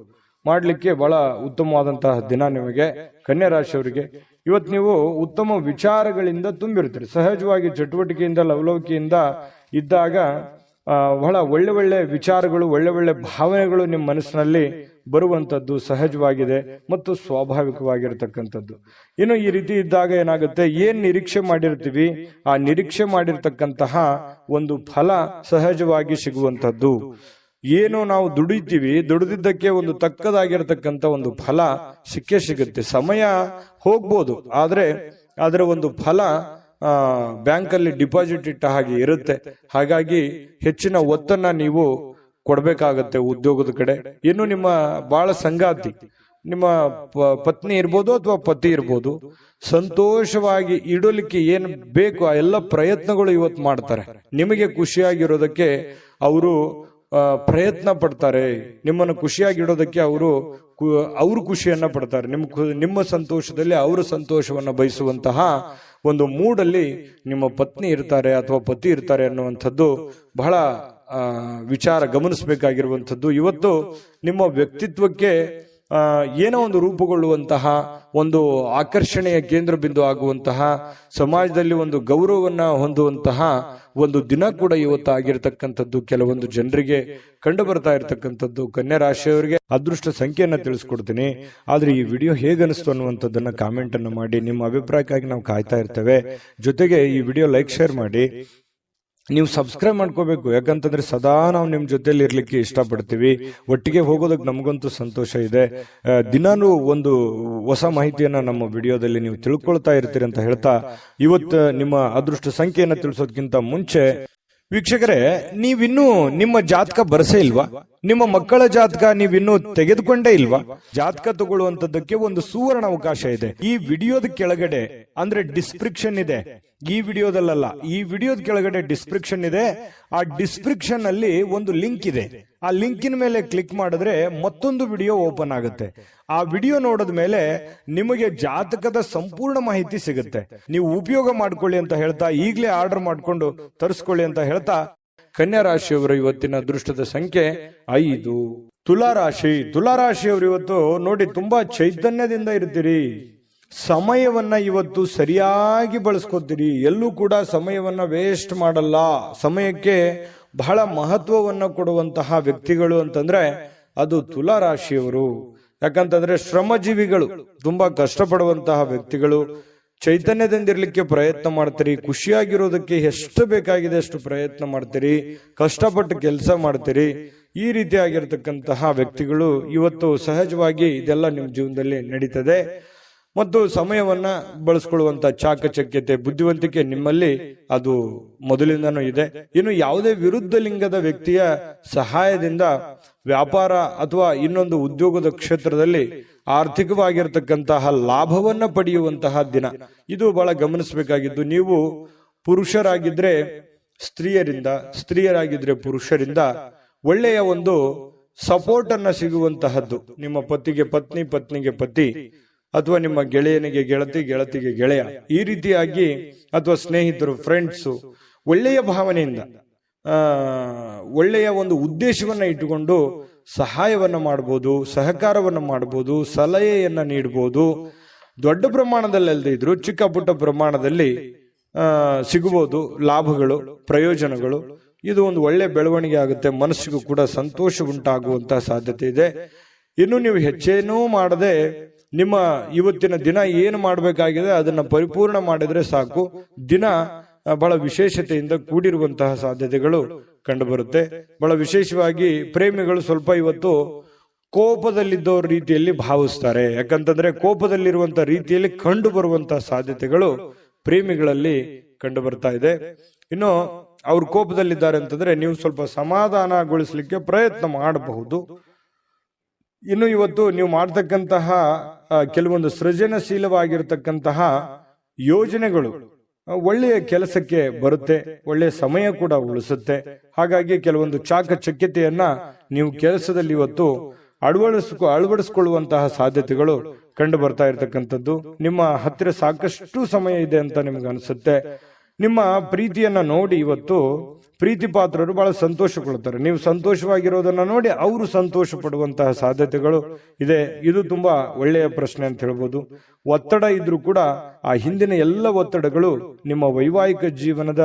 ಮಾಡ್ಲಿಕ್ಕೆ ಬಹಳ ಉತ್ತಮವಾದಂತಹ ದಿನ ನಿಮಗೆ ಕನ್ಯಾ ರಾಶಿಯವರಿಗೆ. ಇವತ್ತು ನೀವು ಉತ್ತಮ ವಿಚಾರಗಳಿಂದ ತುಂಬಿರ್ತೀರಿ. ಸಹಜವಾಗಿ ಚಟುವಟಿಕೆಯಿಂದ ಲವಲವಿಕೆಯಿಂದ ಇದ್ದಾಗ ಬಹಳ ಒಳ್ಳೆ ಒಳ್ಳೆ ವಿಚಾರಗಳು, ಒಳ್ಳೆ ಒಳ್ಳೆ ಭಾವನೆಗಳು ನಿಮ್ಮ ಮನಸ್ಸಿನಲ್ಲಿ ಬರುವಂತದ್ದು ಸಹಜವಾಗಿದೆ ಮತ್ತು ಸ್ವಾಭಾವಿಕವಾಗಿರತಕ್ಕಂಥದ್ದು. ಇನ್ನು ಈ ರೀತಿ ಇದ್ದಾಗ ಏನಾಗುತ್ತೆ, ಏನ್ ನಿರೀಕ್ಷೆ ಮಾಡಿರ್ತೀವಿ ಆ ನಿರೀಕ್ಷೆ ಮಾಡಿರ್ತಕ್ಕಂತಹ ಒಂದು ಫಲ ಸಹಜವಾಗಿ ಸಿಗುವಂತದ್ದು. ಏನು ನಾವು ದುಡಿತೀವಿ, ದುಡಿದಿದ್ದಕ್ಕೆ ಒಂದು ತಕ್ಕದಾಗಿರತಕ್ಕಂತ ಒಂದು ಫಲ ಸಿಕ್ಕೇ ಸಿಗುತ್ತೆ. ಸಮಯ ಹೋಗ್ಬೋದು, ಆದ್ರೆ ಅದರ ಒಂದು ಫಲ ಬ್ಯಾಂಕ್ ಅಲ್ಲಿ ಡಿಪಾಸಿಟ್ ಇಟ್ಟ ಹಾಗೆ ಇರುತ್ತೆ. ಹಾಗಾಗಿ ಹೆಚ್ಚಿನ ಒತ್ತನ್ನ ನೀವು ಕೊಡ್ಬೇಕಾಗತ್ತೆ ಉದ್ಯೋಗದ ಕಡೆ. ಇನ್ನು ನಿಮ್ಮ ಬಹಳ ಸಂಗಾತಿ, ನಿಮ್ಮ ಪತ್ನಿ ಇರ್ಬೋದು ಅಥವಾ ಪತಿ ಇರ್ಬೋದು, ಸಂತೋಷವಾಗಿ ಇಡಲಿಕ್ಕೆ ಏನ್ ಬೇಕು ಆ ಎಲ್ಲ ಪ್ರಯತ್ನಗಳು ಇವತ್ತು ಮಾಡ್ತಾರೆ. ನಿಮಗೆ ಖುಷಿಯಾಗಿರೋದಕ್ಕೆ ಅವರು ಪ್ರಯತ್ನ ಪಡ್ತಾರೆ. ನಿಮ್ಮನ್ನು ಖುಷಿಯಾಗಿಡೋದಕ್ಕೆ ಅವರು ಖುಷಿಯನ್ನ ಪಡ್ತಾರೆ. ನಿಮ್ಮ ಸಂತೋಷದಲ್ಲಿ ಅವರು ಸಂತೋಷವನ್ನ ಬಯಸುವಂತಹ ಒಂದು ಮೂಡಲ್ಲಿ ನಿಮ್ಮ ಪತ್ನಿ ಇರ್ತಾರೆ ಅಥವಾ ಪತಿ ಇರ್ತಾರೆ ಅನ್ನುವಂಥದ್ದು ಬಹಳ ವಿಚಾರ ಗಮನಿಸಬೇಕಾಗಿರುವಂಥದ್ದು. ಇವತ್ತು ನಿಮ್ಮ ವ್ಯಕ್ತಿತ್ವಕ್ಕೆ ಏನೋ ಒಂದು ರೂಪುಗೊಳ್ಳುವಂತಹ, ಒಂದು ಆಕರ್ಷಣೆಯ ಕೇಂದ್ರ ಬಿಂದು ಆಗುವಂತಹ, ಸಮಾಜದಲ್ಲಿ ಒಂದು ಗೌರವವನ್ನ ಹೊಂದುವಂತಹ ಒಂದು ದಿನ ಕೂಡ ಇವತ್ತು ಆಗಿರತಕ್ಕಂಥದ್ದು ಕೆಲವೊಂದು ಜನರಿಗೆ ಕಂಡು ಬರ್ತಾ ಇರತಕ್ಕಂಥದ್ದು. ಕನ್ಯಾ ರಾಶಿಯವರಿಗೆ ಅದೃಷ್ಟ ಸಂಖ್ಯೆಯನ್ನ ತಿಳಿಸ್ಕೊಡ್ತೀನಿ. ಆದ್ರೆ ಈ ವಿಡಿಯೋ ಹೇಗನಿಸ್ತು ಅನ್ನುವಂಥದ್ದನ್ನ ಕಾಮೆಂಟ್ ಅನ್ನು ಮಾಡಿ. ನಿಮ್ಮ ಅಭಿಪ್ರಾಯಕ್ಕಾಗಿ ನಾವು ಕಾಯ್ತಾ ಇರ್ತೇವೆ. ಜೊತೆಗೆ ಈ ವಿಡಿಯೋ ಲೈಕ್ ಶೇರ್ ಮಾಡಿ. ನೀವು ಸಬ್ಸ್ಕ್ರೈಬ್ ಮಾಡ್ಕೋಬೇಕು. ಯಾಕಂತಂದ್ರೆ ಸದಾ ನಾವು ನಿಮ್ ಜೊತೆಲಿ ಇರ್ಲಿಕ್ಕೆ ಇಷ್ಟಪಡ್ತೀವಿ. ಒಟ್ಟಿಗೆ ಹೋಗೋದಕ್ಕೆ ನಮಗಂತೂ ಸಂತೋಷ ಇದೆ. ದಿನಾನು ಒಂದು ಹೊಸ ಮಾಹಿತಿಯನ್ನ ನಮ್ಮ ವಿಡಿಯೋದಲ್ಲಿ ನೀವು ತಿಳ್ಕೊಳ್ತಾ ಇರ್ತೀರಿ ಅಂತ ಹೇಳ್ತಾ, ಇವತ್ತು ನಿಮ್ಮ ಅದೃಷ್ಟ ಸಂಖ್ಯೆಯನ್ನ ತಿಳಿಸೋದಕ್ಕಿಂತ ಮುಂಚೆ ವೀಕ್ಷಕರೇ, ನೀವಿನ್ನೂ ನಿಮ್ಮ ಜಾತಕ ಬರಸೇ ಇಲ್ವಾ? ನಿಮ್ಮ ಮಕ್ಕಳ ಜಾತಕ ನೀವಿನ್ನೂ ತೆಗೆದುಕೊಂಡೇ ಇಲ್ವಾ? ಜಾತಕ ತಗೊಳ್ಳುವಂತದ್ದಕ್ಕೆ ಒಂದು ಸುವರ್ಣ ಅವಕಾಶ ಇದೆ. ಈ ವಿಡಿಯೋದ ಕೆಳಗಡೆ ಅಂದ್ರೆ ಡಿಸ್ಕ್ರಿಪ್ಷನ್ ಇದೆ, ಈ ವಿಡಿಯೋದಲ್ಲ, ಈ ವಿಡಿಯೋದ ಕೆಳಗಡೆ ಡಿಸ್ಕ್ರಿಪ್ಷನ್ ಇದೆ. ಆ ಡಿಸ್ಕ್ರಿಪ್ಷನ್ ಅಲ್ಲಿ ಒಂದು ಲಿಂಕ್ ಇದೆ. ಆ ಲಿಂಕಿನ ಮೇಲೆ ಕ್ಲಿಕ್ ಮಾಡಿದ್ರೆ ಮತ್ತೊಂದು ವಿಡಿಯೋ ಓಪನ್ ಆಗುತ್ತೆ. ಆ ವಿಡಿಯೋ ನೋಡಿದ ಮೇಲೆ ನಿಮಗೆ ಜಾತಕದ ಸಂಪೂರ್ಣ ಮಾಹಿತಿ ಸಿಗುತ್ತೆ. ನೀವು ಉಪಯೋಗ ಮಾಡ್ಕೊಳ್ಳಿ ಅಂತ ಹೇಳ್ತಾ, ಈಗಲೇ ಆರ್ಡರ್ ಮಾಡ್ಕೊಂಡು ತರಿಸ್ಕೊಳ್ಳಿ ಅಂತ ಹೇಳ್ತಾ, ಕನ್ಯಾ ರಾಶಿಯವರ ಇವತ್ತಿನ ಅದೃಷ್ಟದ ಸಂಖ್ಯೆ 5. ತುಲಾರಾಶಿಯವರು ಇವತ್ತು ನೋಡಿ ತುಂಬಾ ಚೈತನ್ಯದಿಂದ ಇರ್ತೀರಿ. ಸಮಯವನ್ನ ಇವತ್ತು ಸರಿಯಾಗಿ ಬಳಸ್ಕೊತೀರಿ. ಎಲ್ಲೂ ಕೂಡ ಸಮಯವನ್ನ ವೇಸ್ಟ್ ಮಾಡಲ್ಲ. ಸಮಯಕ್ಕೆ ಬಹಳ ಮಹತ್ವವನ್ನ ಕೊಡುವಂತಹ ವ್ಯಕ್ತಿಗಳು ಅಂತಂದ್ರೆ ಅದು ತುಲಾರಾಶಿಯವರು. ಯಾಕಂತಂದ್ರೆ ಶ್ರಮಜೀವಿಗಳು, ತುಂಬಾ ಕಷ್ಟಪಡುವಂತಹ ವ್ಯಕ್ತಿಗಳು. ಚೈತನ್ಯದಿಂದಿರ್ಲಿಕ್ಕೆ ಪ್ರಯತ್ನ ಮಾಡ್ತೀರಿ. ಖುಷಿಯಾಗಿರೋದಕ್ಕೆ ಎಷ್ಟು ಬೇಕಾಗಿದೆ ಅಷ್ಟು ಪ್ರಯತ್ನ ಮಾಡ್ತೀರಿ. ಕಷ್ಟಪಟ್ಟು ಕೆಲಸ ಮಾಡ್ತೀರಿ. ಈ ರೀತಿಯಾಗಿರ್ತಕ್ಕಂತಹ ವ್ಯಕ್ತಿಗಳು ಇವತ್ತು ಸಹಜವಾಗಿ ಇದೆಲ್ಲ ನಿಮ್ಮ ಜೀವನದಲ್ಲಿ ನಡೀತದೆ. ಮತ್ತು ಸಮಯವನ್ನ ಬಳಸ್ಕೊಳ್ಳುವಂತ ಚಾಕಚಕ್ಯತೆ, ಬುದ್ಧಿವಂತಿಕೆ ನಿಮ್ಮಲ್ಲಿ ಅದು ಮೊದಲಿಂದನೂ ಇದೆ. ಇನ್ನು ಯಾವುದೇ ವಿರುದ್ಧ ಲಿಂಗದ ವ್ಯಕ್ತಿಯ ಸಹಾಯದಿಂದ ವ್ಯಾಪಾರ ಅಥವಾ ಇನ್ನೊಂದು ಉದ್ಯೋಗದ ಕ್ಷೇತ್ರದಲ್ಲಿ ಆರ್ಥಿಕವಾಗಿರ್ತಕ್ಕಂತಹ ಲಾಭವನ್ನ ಪಡೆಯುವಂತಹ ದಿನ ಇದು ಬಹಳ ಗಮನಿಸಬೇಕಾಗಿದ್ದು. ನೀವು ಪುರುಷರಾಗಿದ್ರೆ ಸ್ತ್ರೀಯರಿಂದ, ಸ್ತ್ರೀಯರಾಗಿದ್ರೆ ಪುರುಷರಿಂದ ಒಳ್ಳೆಯ ಒಂದು ಸಪೋರ್ಟ್ ಅನ್ನ ಸಿಗುವಂತಹದ್ದು. ನಿಮ್ಮ ಪತಿಗೆ ಪತ್ನಿ, ಪತ್ನಿಗೆ ಪತಿ, ಅಥವಾ ನಿಮ್ಮ ಗೆಳೆಯನಿಗೆ ಗೆಳತಿ, ಗೆಳತಿಗೆ ಗೆಳೆಯ, ಈ ರೀತಿಯಾಗಿ ಅಥವಾ ಸ್ನೇಹಿತರು, ಫ್ರೆಂಡ್ಸು ಒಳ್ಳೆಯ ಭಾವನೆಯಿಂದ ಒಳ್ಳೆಯ ಒಂದು ಉದ್ದೇಶವನ್ನ ಇಟ್ಟುಕೊಂಡು ಸಹಾಯವನ್ನ ಮಾಡಬಹುದು, ಸಹಕಾರವನ್ನ ಮಾಡಬಹುದು, ಸಲಹೆಯನ್ನ ನೀಡಬಹುದು. ದೊಡ್ಡ ಪ್ರಮಾಣದಲ್ಲಿ ಅಲ್ಲದೆ ಇದ್ರು ಚಿಕ್ಕ ಪುಟ್ಟ ಪ್ರಮಾಣದಲ್ಲಿ ಸಿಗಬಹುದು ಲಾಭಗಳು, ಪ್ರಯೋಜನಗಳು. ಇದು ಒಂದು ಒಳ್ಳೆ ಬೆಳವಣಿಗೆ ಆಗುತ್ತೆ. ಮನಸ್ಸಿಗೂ ಕೂಡ ಸಂತೋಷ ಉಂಟಾಗುವಂತಹ ಸಾಧ್ಯತೆ ಇದೆ. ಇನ್ನು ನೀವು ಹೆಚ್ಚೇನೂ ಮಾಡದೆ ನಿಮ್ಮ ಇವತ್ತಿನ ದಿನ ಏನು ಮಾಡಬೇಕಾಗಿದೆ ಅದನ್ನ ಪರಿಪೂರ್ಣ ಮಾಡಿದ್ರೆ ಸಾಕು. ದಿನ ಬಹಳ ವಿಶೇಷತೆಯಿಂದ ಕೂಡಿರುವಂತಹ ಸಾಧ್ಯತೆಗಳು ಕಂಡುಬರುತ್ತೆ. ಬಹಳ ವಿಶೇಷವಾಗಿ ಪ್ರೇಮಿಗಳು ಸ್ವಲ್ಪ ಇವತ್ತು ಕೋಪದಲ್ಲಿದ್ದವ್ರ ರೀತಿಯಲ್ಲಿ ಭಾವಿಸ್ತಾರೆ. ಯಾಕಂತಂದ್ರೆ ಕೋಪದಲ್ಲಿರುವಂತಹ ರೀತಿಯಲ್ಲಿ ಕಂಡು ಬರುವಂತಹ ಸಾಧ್ಯತೆಗಳು ಪ್ರೇಮಿಗಳಲ್ಲಿ ಕಂಡು ಬರ್ತಾ ಇದೆ. ಇನ್ನು ಅವ್ರು ಕೋಪದಲ್ಲಿದ್ದಾರೆ ಅಂತಂದ್ರೆ ನೀವು ಸ್ವಲ್ಪ ಸಮಾಧಾನಗೊಳಿಸ್ಲಿಕ್ಕೆ ಪ್ರಯತ್ನ ಮಾಡಬಹುದು. ಇನ್ನು ಇವತ್ತು ನೀವು ಮಾಡ್ತಕ್ಕಂತಹ ಕೆಲವೊಂದು ಸೃಜನಶೀಲವಾಗಿರ್ತಕ್ಕಂತಹ ಯೋಜನೆಗಳು ಒಳ್ಳೆಯ ಕೆಲಸಕ್ಕೆ ಬರುತ್ತೆ, ಒಳ್ಳೆಯ ಸಮಯ ಕೂಡ ಉಳಿಸುತ್ತೆ. ಹಾಗಾಗಿ ಕೆಲವೊಂದು ಚಾಕಚಕ್ಯತೆಯನ್ನ ನೀವು ಕೆಲಸದಲ್ಲಿ ಇವತ್ತು ಅಳವಡಿಸಿಕೊಳ್ಳುವಂತಹ ಸಾಧ್ಯತೆಗಳು ಕಂಡು ಬರ್ತಾ ಇರತಕ್ಕಂಥದ್ದು. ನಿಮ್ಮ ಹತ್ತಿರ ಸಾಕಷ್ಟು ಸಮಯ ಇದೆ ಅಂತ ನಿಮ್ಗೆ ಅನಿಸುತ್ತೆ. ನಿಮ್ಮ ಪ್ರೀತಿಯನ್ನ ನೋಡಿ ಇವತ್ತು ಪ್ರೀತಿ ಪಾತ್ರರು ಬಹಳ ಸಂತೋಷಗೊಳ್ಳುತ್ತಾರೆ. ನೀವು ಸಂತೋಷವಾಗಿರೋದನ್ನ ನೋಡಿ ಅವರು ಸಂತೋಷ ಪಡುವಂತಹ ಸಾಧ್ಯತೆಗಳು ಇದೆ. ಇದು ತುಂಬಾ ಒಳ್ಳೆಯ ಪ್ರಶ್ನೆ ಅಂತ ಹೇಳ್ಬೋದು. ಒತ್ತಡ ಇದ್ರೂ ಕೂಡ ಆ ಹಿಂದಿನ ಎಲ್ಲ ಒತ್ತಡಗಳು ನಿಮ್ಮ ವೈವಾಹಿಕ ಜೀವನದ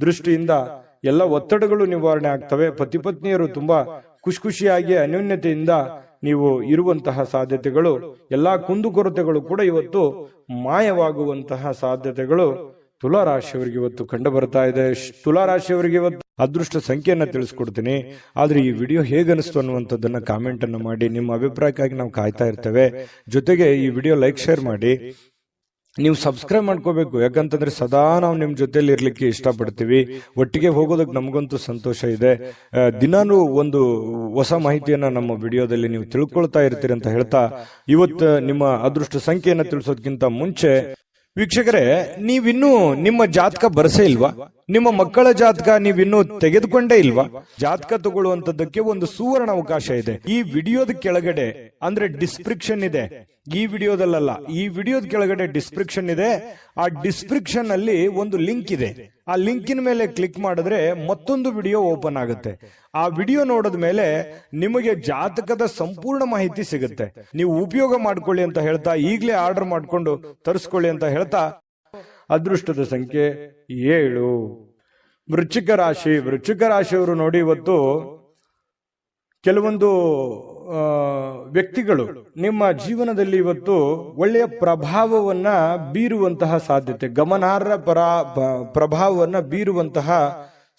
ದೃಷ್ಟಿಯಿಂದ ಎಲ್ಲ ಒತ್ತಡಗಳು ನಿವಾರಣೆ ಆಗ್ತವೆ. ಪತಿ ಪತ್ನಿಯರು ತುಂಬಾ ಖುಷಿಯಾಗಿ ಅನ್ಯೋನ್ಯತೆಯಿಂದ ನೀವು ಇರುವಂತಹ ಸಾಧ್ಯತೆಗಳು, ಎಲ್ಲಾ ಕುಂದುಕೊರತೆಗಳು ಕೂಡ ಇವತ್ತು ಮಾಯವಾಗುವಂತಹ ಸಾಧ್ಯತೆಗಳು ತುಲಾರಾಶಿಯವರಿಗೆ ಇವತ್ತು ಕಂಡು ಬರ್ತಾ ಇದೆ. ತುಲಾರಾಶಿಯವರಿಗೆ ಇವತ್ತು ಅದೃಷ್ಟ ಸಂಖ್ಯೆಯನ್ನ ತಿಳಿಸ್ಕೊಡ್ತೀನಿ. ಆದ್ರೆ ಈ ವಿಡಿಯೋ ಹೇಗನಿಸ್ತು ಅನ್ನುವಂಥದ್ದನ್ನ ಕಾಮೆಂಟ್ ಅನ್ನ ಮಾಡಿ. ನಿಮ್ಮ ಅಭಿಪ್ರಾಯಕ್ಕಾಗಿ ನಾವು ಕಾಯ್ತಾ ಇರ್ತೇವೆ. ಜೊತೆಗೆ ಈ ವಿಡಿಯೋ ಲೈಕ್, ಶೇರ್ ಮಾಡಿ. ನೀವು ಸಬ್ಸ್ಕ್ರೈಬ್ ಮಾಡ್ಕೋಬೇಕು. ಯಾಕಂತಂದ್ರೆ ಸದಾ ನಾವು ನಿಮ್ ಜೊತೆಲಿ ಇರ್ಲಿಕ್ಕೆ ಇಷ್ಟಪಡ್ತೀವಿ. ಒಟ್ಟಿಗೆ ಹೋಗೋದಕ್ಕೆ ನಮಗಂತೂ ಸಂತೋಷ ಇದೆ. ದಿನಾನು ಒಂದು ಹೊಸ ಮಾಹಿತಿಯನ್ನ ನಮ್ಮ ವಿಡಿಯೋದಲ್ಲಿ ನೀವು ತಿಳ್ಕೊಳ್ತಾ ಇರ್ತೀರಿ ಅಂತ ಹೇಳ್ತಾ, ಇವತ್ತು ನಿಮ್ಮ ಅದೃಷ್ಟ ಸಂಖ್ಯೆಯನ್ನ ತಿಳಿಸೋದಕ್ಕಿಂತ ಮುಂಚೆ ವೀಕ್ಷಕರೇ, ನೀವಿನ್ನೂ ನಿಮ್ಮ ಜಾತಕ ಬರಸೇ ಇಲ್ವಾ? ನಿಮ್ಮ ಮಕ್ಕಳ ಜಾತಕ ನೀವಿನ್ನೂ ತೆಗೆದುಕೊಂಡೇ ಇಲ್ವಾ? ಜಾತಕ ತಗೊಳ್ಳುವಂತದ್ದಕ್ಕೆ ಒಂದು ಸುವರ್ಣ ಅವಕಾಶ ಇದೆ. ಈ ವಿಡಿಯೋದ ಕೆಳಗಡೆ ಅಂದ್ರೆ ಡಿಸ್ಕ್ರಿಪ್ಷನ್ ಇದೆ, ಈ ವಿಡಿಯೋದಲ್ಲ, ಈ ವಿಡಿಯೋದ ಕೆಳಗಡೆ ಡಿಸ್ಕ್ರಿಪ್ಷನ್ ಇದೆ. ಆ ಡಿಸ್ಕ್ರಿಪ್ಷನ್ ಅಲ್ಲಿ ಒಂದು ಲಿಂಕ್ ಇದೆ. ಆ ಲಿಂಕಿನ ಮೇಲೆ ಕ್ಲಿಕ್ ಮಾಡಿದ್ರೆ ಮತ್ತೊಂದು ವಿಡಿಯೋ ಓಪನ್ ಆಗುತ್ತೆ. ಆ ವಿಡಿಯೋ ನೋಡಿದ ಮೇಲೆ ನಿಮಗೆ ಜಾತಕದ ಸಂಪೂರ್ಣ ಮಾಹಿತಿ ಸಿಗುತ್ತೆ. ನೀವು ಉಪಯೋಗ ಮಾಡ್ಕೊಳ್ಳಿ ಅಂತ ಹೇಳ್ತಾ, ಈಗಲೇ ಆರ್ಡರ್ ಮಾಡ್ಕೊಂಡು ತರಿಸ್ಕೊಳ್ಳಿ ಅಂತ ಹೇಳ್ತಾ, ಅದೃಷ್ಟದ ಸಂಖ್ಯೆ 7. ವೃಶ್ಚಿಕ ರಾಶಿ. ವೃಶ್ಚಿಕ ರಾಶಿಯವರು ನೋಡಿ ಇವತ್ತು ಕೆಲವೊಂದು ವ್ಯಕ್ತಿಗಳು ನಿಮ್ಮ ಜೀವನದಲ್ಲಿ ಇವತ್ತು ಒಳ್ಳೆಯ ಪ್ರಭಾವವನ್ನ ಬೀರುವಂತಹ ಸಾಧ್ಯತೆ, ಗಮನಾರ್ಹ ಪ್ರಭಾವವನ್ನ ಬೀರುವಂತಹ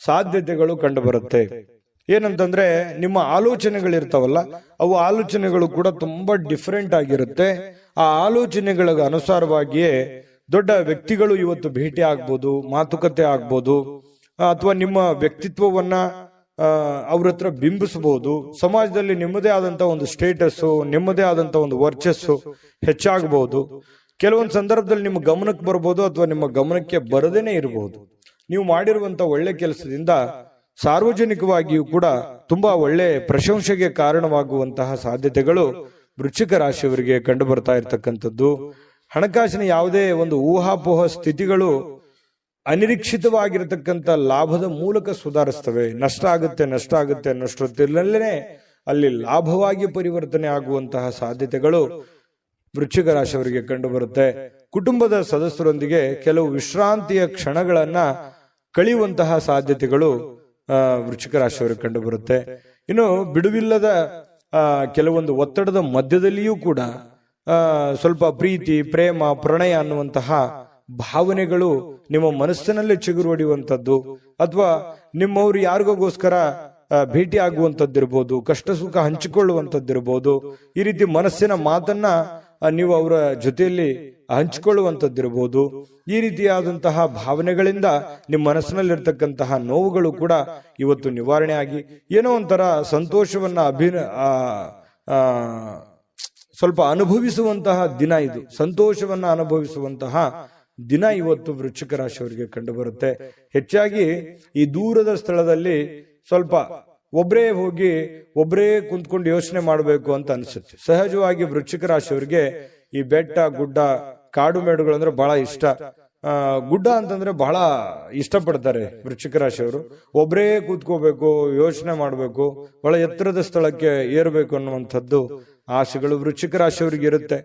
ಸಾಧ್ಯತೆಗಳು ಕಂಡು ಬರುತ್ತೆ. ಏನಂತಂದ್ರೆ ನಿಮ್ಮ ಆಲೋಚನೆಗಳಿರ್ತಾವಲ್ಲ, ಅವು ಆಲೋಚನೆಗಳು ಕೂಡ ತುಂಬಾ ಡಿಫರೆಂಟ್ ಆಗಿರುತ್ತೆ. ಆ ಆಲೋಚನೆಗಳ ಅನುಸಾರವಾಗಿಯೇ ದೊಡ್ಡ ವ್ಯಕ್ತಿಗಳು ಇವತ್ತು ಭೇಟಿ ಆಗ್ಬೋದು, ಮಾತುಕತೆ ಆಗ್ಬೋದು, ಅಥವಾ ನಿಮ್ಮ ವ್ಯಕ್ತಿತ್ವವನ್ನ ಅವ್ರ ಹತ್ರ ಬಿಂಬಿಸಬಹುದು. ಸಮಾಜದಲ್ಲಿ ನಿಮ್ಮದೇ ಆದಂತ ಒಂದು ಸ್ಟೇಟಸ್ಸು, ನಿಮ್ಮದೇ ಆದಂತ ಒಂದು ವರ್ಚಸ್ಸು ಹೆಚ್ಚಾಗಬಹುದು. ಕೆಲವೊಂದು ಸಂದರ್ಭದಲ್ಲಿ ನಿಮ್ಮ ಗಮನಕ್ಕೆ ಬರಬಹುದು ಅಥವಾ ನಿಮ್ಮ ಗಮನಕ್ಕೆ ಬರದೇನೆ ಇರಬಹುದು. ನೀವು ಮಾಡಿರುವಂತ ಒಳ್ಳೆ ಕೆಲಸದಿಂದ ಸಾರ್ವಜನಿಕವಾಗಿಯೂ ಕೂಡ ತುಂಬಾ ಒಳ್ಳೆ ಪ್ರಶಂಸೆಗೆ ಕಾರಣವಾಗುವಂತಹ ಸಾಧ್ಯತೆಗಳು ವೃಶ್ಚಿಕ ರಾಶಿಯವರಿಗೆ ಕಂಡು ಬರ್ತಾ ಇರತಕ್ಕಂಥದ್ದು. ಹಣಕಾಸಿನ ಯಾವುದೇ ಒಂದು ಊಹಾಪೋಹ ಸ್ಥಿತಿಗಳು ಅನಿರೀಕ್ಷಿತವಾಗಿರತಕ್ಕಂಥ ಲಾಭದ ಮೂಲಕ ಸುಧಾರಿಸ್ತವೆ. ನಷ್ಟ ಆಗುತ್ತೆ ಅನ್ನೋಷ್ಟೊತ್ತಿನಲ್ಲೇ ಅಲ್ಲಿ ಲಾಭವಾಗಿ ಪರಿವರ್ತನೆ ಆಗುವಂತಹ ಸಾಧ್ಯತೆಗಳು ವೃಶ್ಚಿಕ ರಾಶಿಯವರಿಗೆ ಕಂಡು ಬರುತ್ತೆ. ಕುಟುಂಬದ ಸದಸ್ಯರೊಂದಿಗೆ ಕೆಲವು ವಿಶ್ರಾಂತಿಯ ಕ್ಷಣಗಳನ್ನ ಕಳೆಯುವಂತಹ ಸಾಧ್ಯತೆಗಳು ವೃಶ್ಚಿಕ ರಾಶಿಯವರಿಗೆ ಕಂಡು ಬರುತ್ತೆ. ಇನ್ನು ಬಿಡುವಿಲ್ಲದ ಕೆಲವೊಂದು ಒತ್ತಡದ ಮಧ್ಯದಲ್ಲಿಯೂ ಕೂಡ ಸ್ವಲ್ಪ ಪ್ರೀತಿ, ಪ್ರೇಮ, ಪ್ರಣಯ ಅನ್ನುವಂತಹ ಭಾವನೆಗಳು ನಿಮ್ಮ ಮನಸ್ಸಿನಲ್ಲೇ ಚಿಗುರು ಹೊಡೆಯುವಂಥದ್ದು, ಅಥವಾ ನಿಮ್ಮವರು ಯಾರಿಗೋಸ್ಕರ ಭೇಟಿ ಆಗುವಂಥದ್ದಿರ್ಬೋದು, ಕಷ್ಟ ಸುಖ ಹಂಚಿಕೊಳ್ಳುವಂಥದ್ದಿರ್ಬೋದು. ಈ ರೀತಿ ಮನಸ್ಸಿನ ಮಾತನ್ನ ನೀವು ಅವರ ಜೊತೆಯಲ್ಲಿ ಹಂಚಿಕೊಳ್ಳುವಂಥದ್ದಿರ್ಬೋದು. ಈ ರೀತಿಯಾದಂತಹ ಭಾವನೆಗಳಿಂದ ನಿಮ್ಮ ಮನಸ್ಸಿನಲ್ಲಿರ್ತಕ್ಕಂತಹ ನೋವುಗಳು ಕೂಡ ಇವತ್ತು ನಿವಾರಣೆ ಆಗಿ ಏನೋ ಒಂಥರ ಸಂತೋಷವನ್ನ ಸ್ವಲ್ಪ ಅನುಭವಿಸುವಂತಹ ದಿನ ಇದು. ಸಂತೋಷವನ್ನ ಅನುಭವಿಸುವಂತಹ ದಿನ ಇವತ್ತು ವೃಶ್ಚಿಕ ರಾಶಿಯವರಿಗೆ ಕಂಡು ಬರುತ್ತೆ. ಹೆಚ್ಚಾಗಿ ಈ ದೂರದ ಸ್ಥಳದಲ್ಲಿ ಸ್ವಲ್ಪ ಒಬ್ಬರೇ ಹೋಗಿ ಒಬ್ಬರೇ ಕುಂತ್ಕೊಂಡು ಯೋಚನೆ ಮಾಡಬೇಕು ಅಂತ ಅನ್ಸುತ್ತೆ. ಸಹಜವಾಗಿ ವೃಶ್ಚಿಕ ರಾಶಿಯವರಿಗೆ ಈ ಬೆಟ್ಟ, ಗುಡ್ಡ, ಕಾಡು ಮೇಡುಗಳು ಅಂದ್ರೆ ಬಹಳ ಇಷ್ಟ. ಗುಡ್ಡ ಅಂತಂದ್ರೆ ಬಹಳ ಇಷ್ಟಪಡ್ತಾರೆ ವೃಶ್ಚಿಕ ರಾಶಿಯವರು. ಒಬ್ಬರೇ ಕೂತ್ಕೋಬೇಕು, ಯೋಚನೆ ಮಾಡಬೇಕು, ಬಹಳ ಎತ್ತರದ ಸ್ಥಳಕ್ಕೆ ಏರಬೇಕು ಅನ್ನುವಂಥದ್ದು ಆಸೆಗಳು ವೃಶ್ಚಿಕ ರಾಶಿಯವರಿಗೆ ಇರುತ್ತೆ.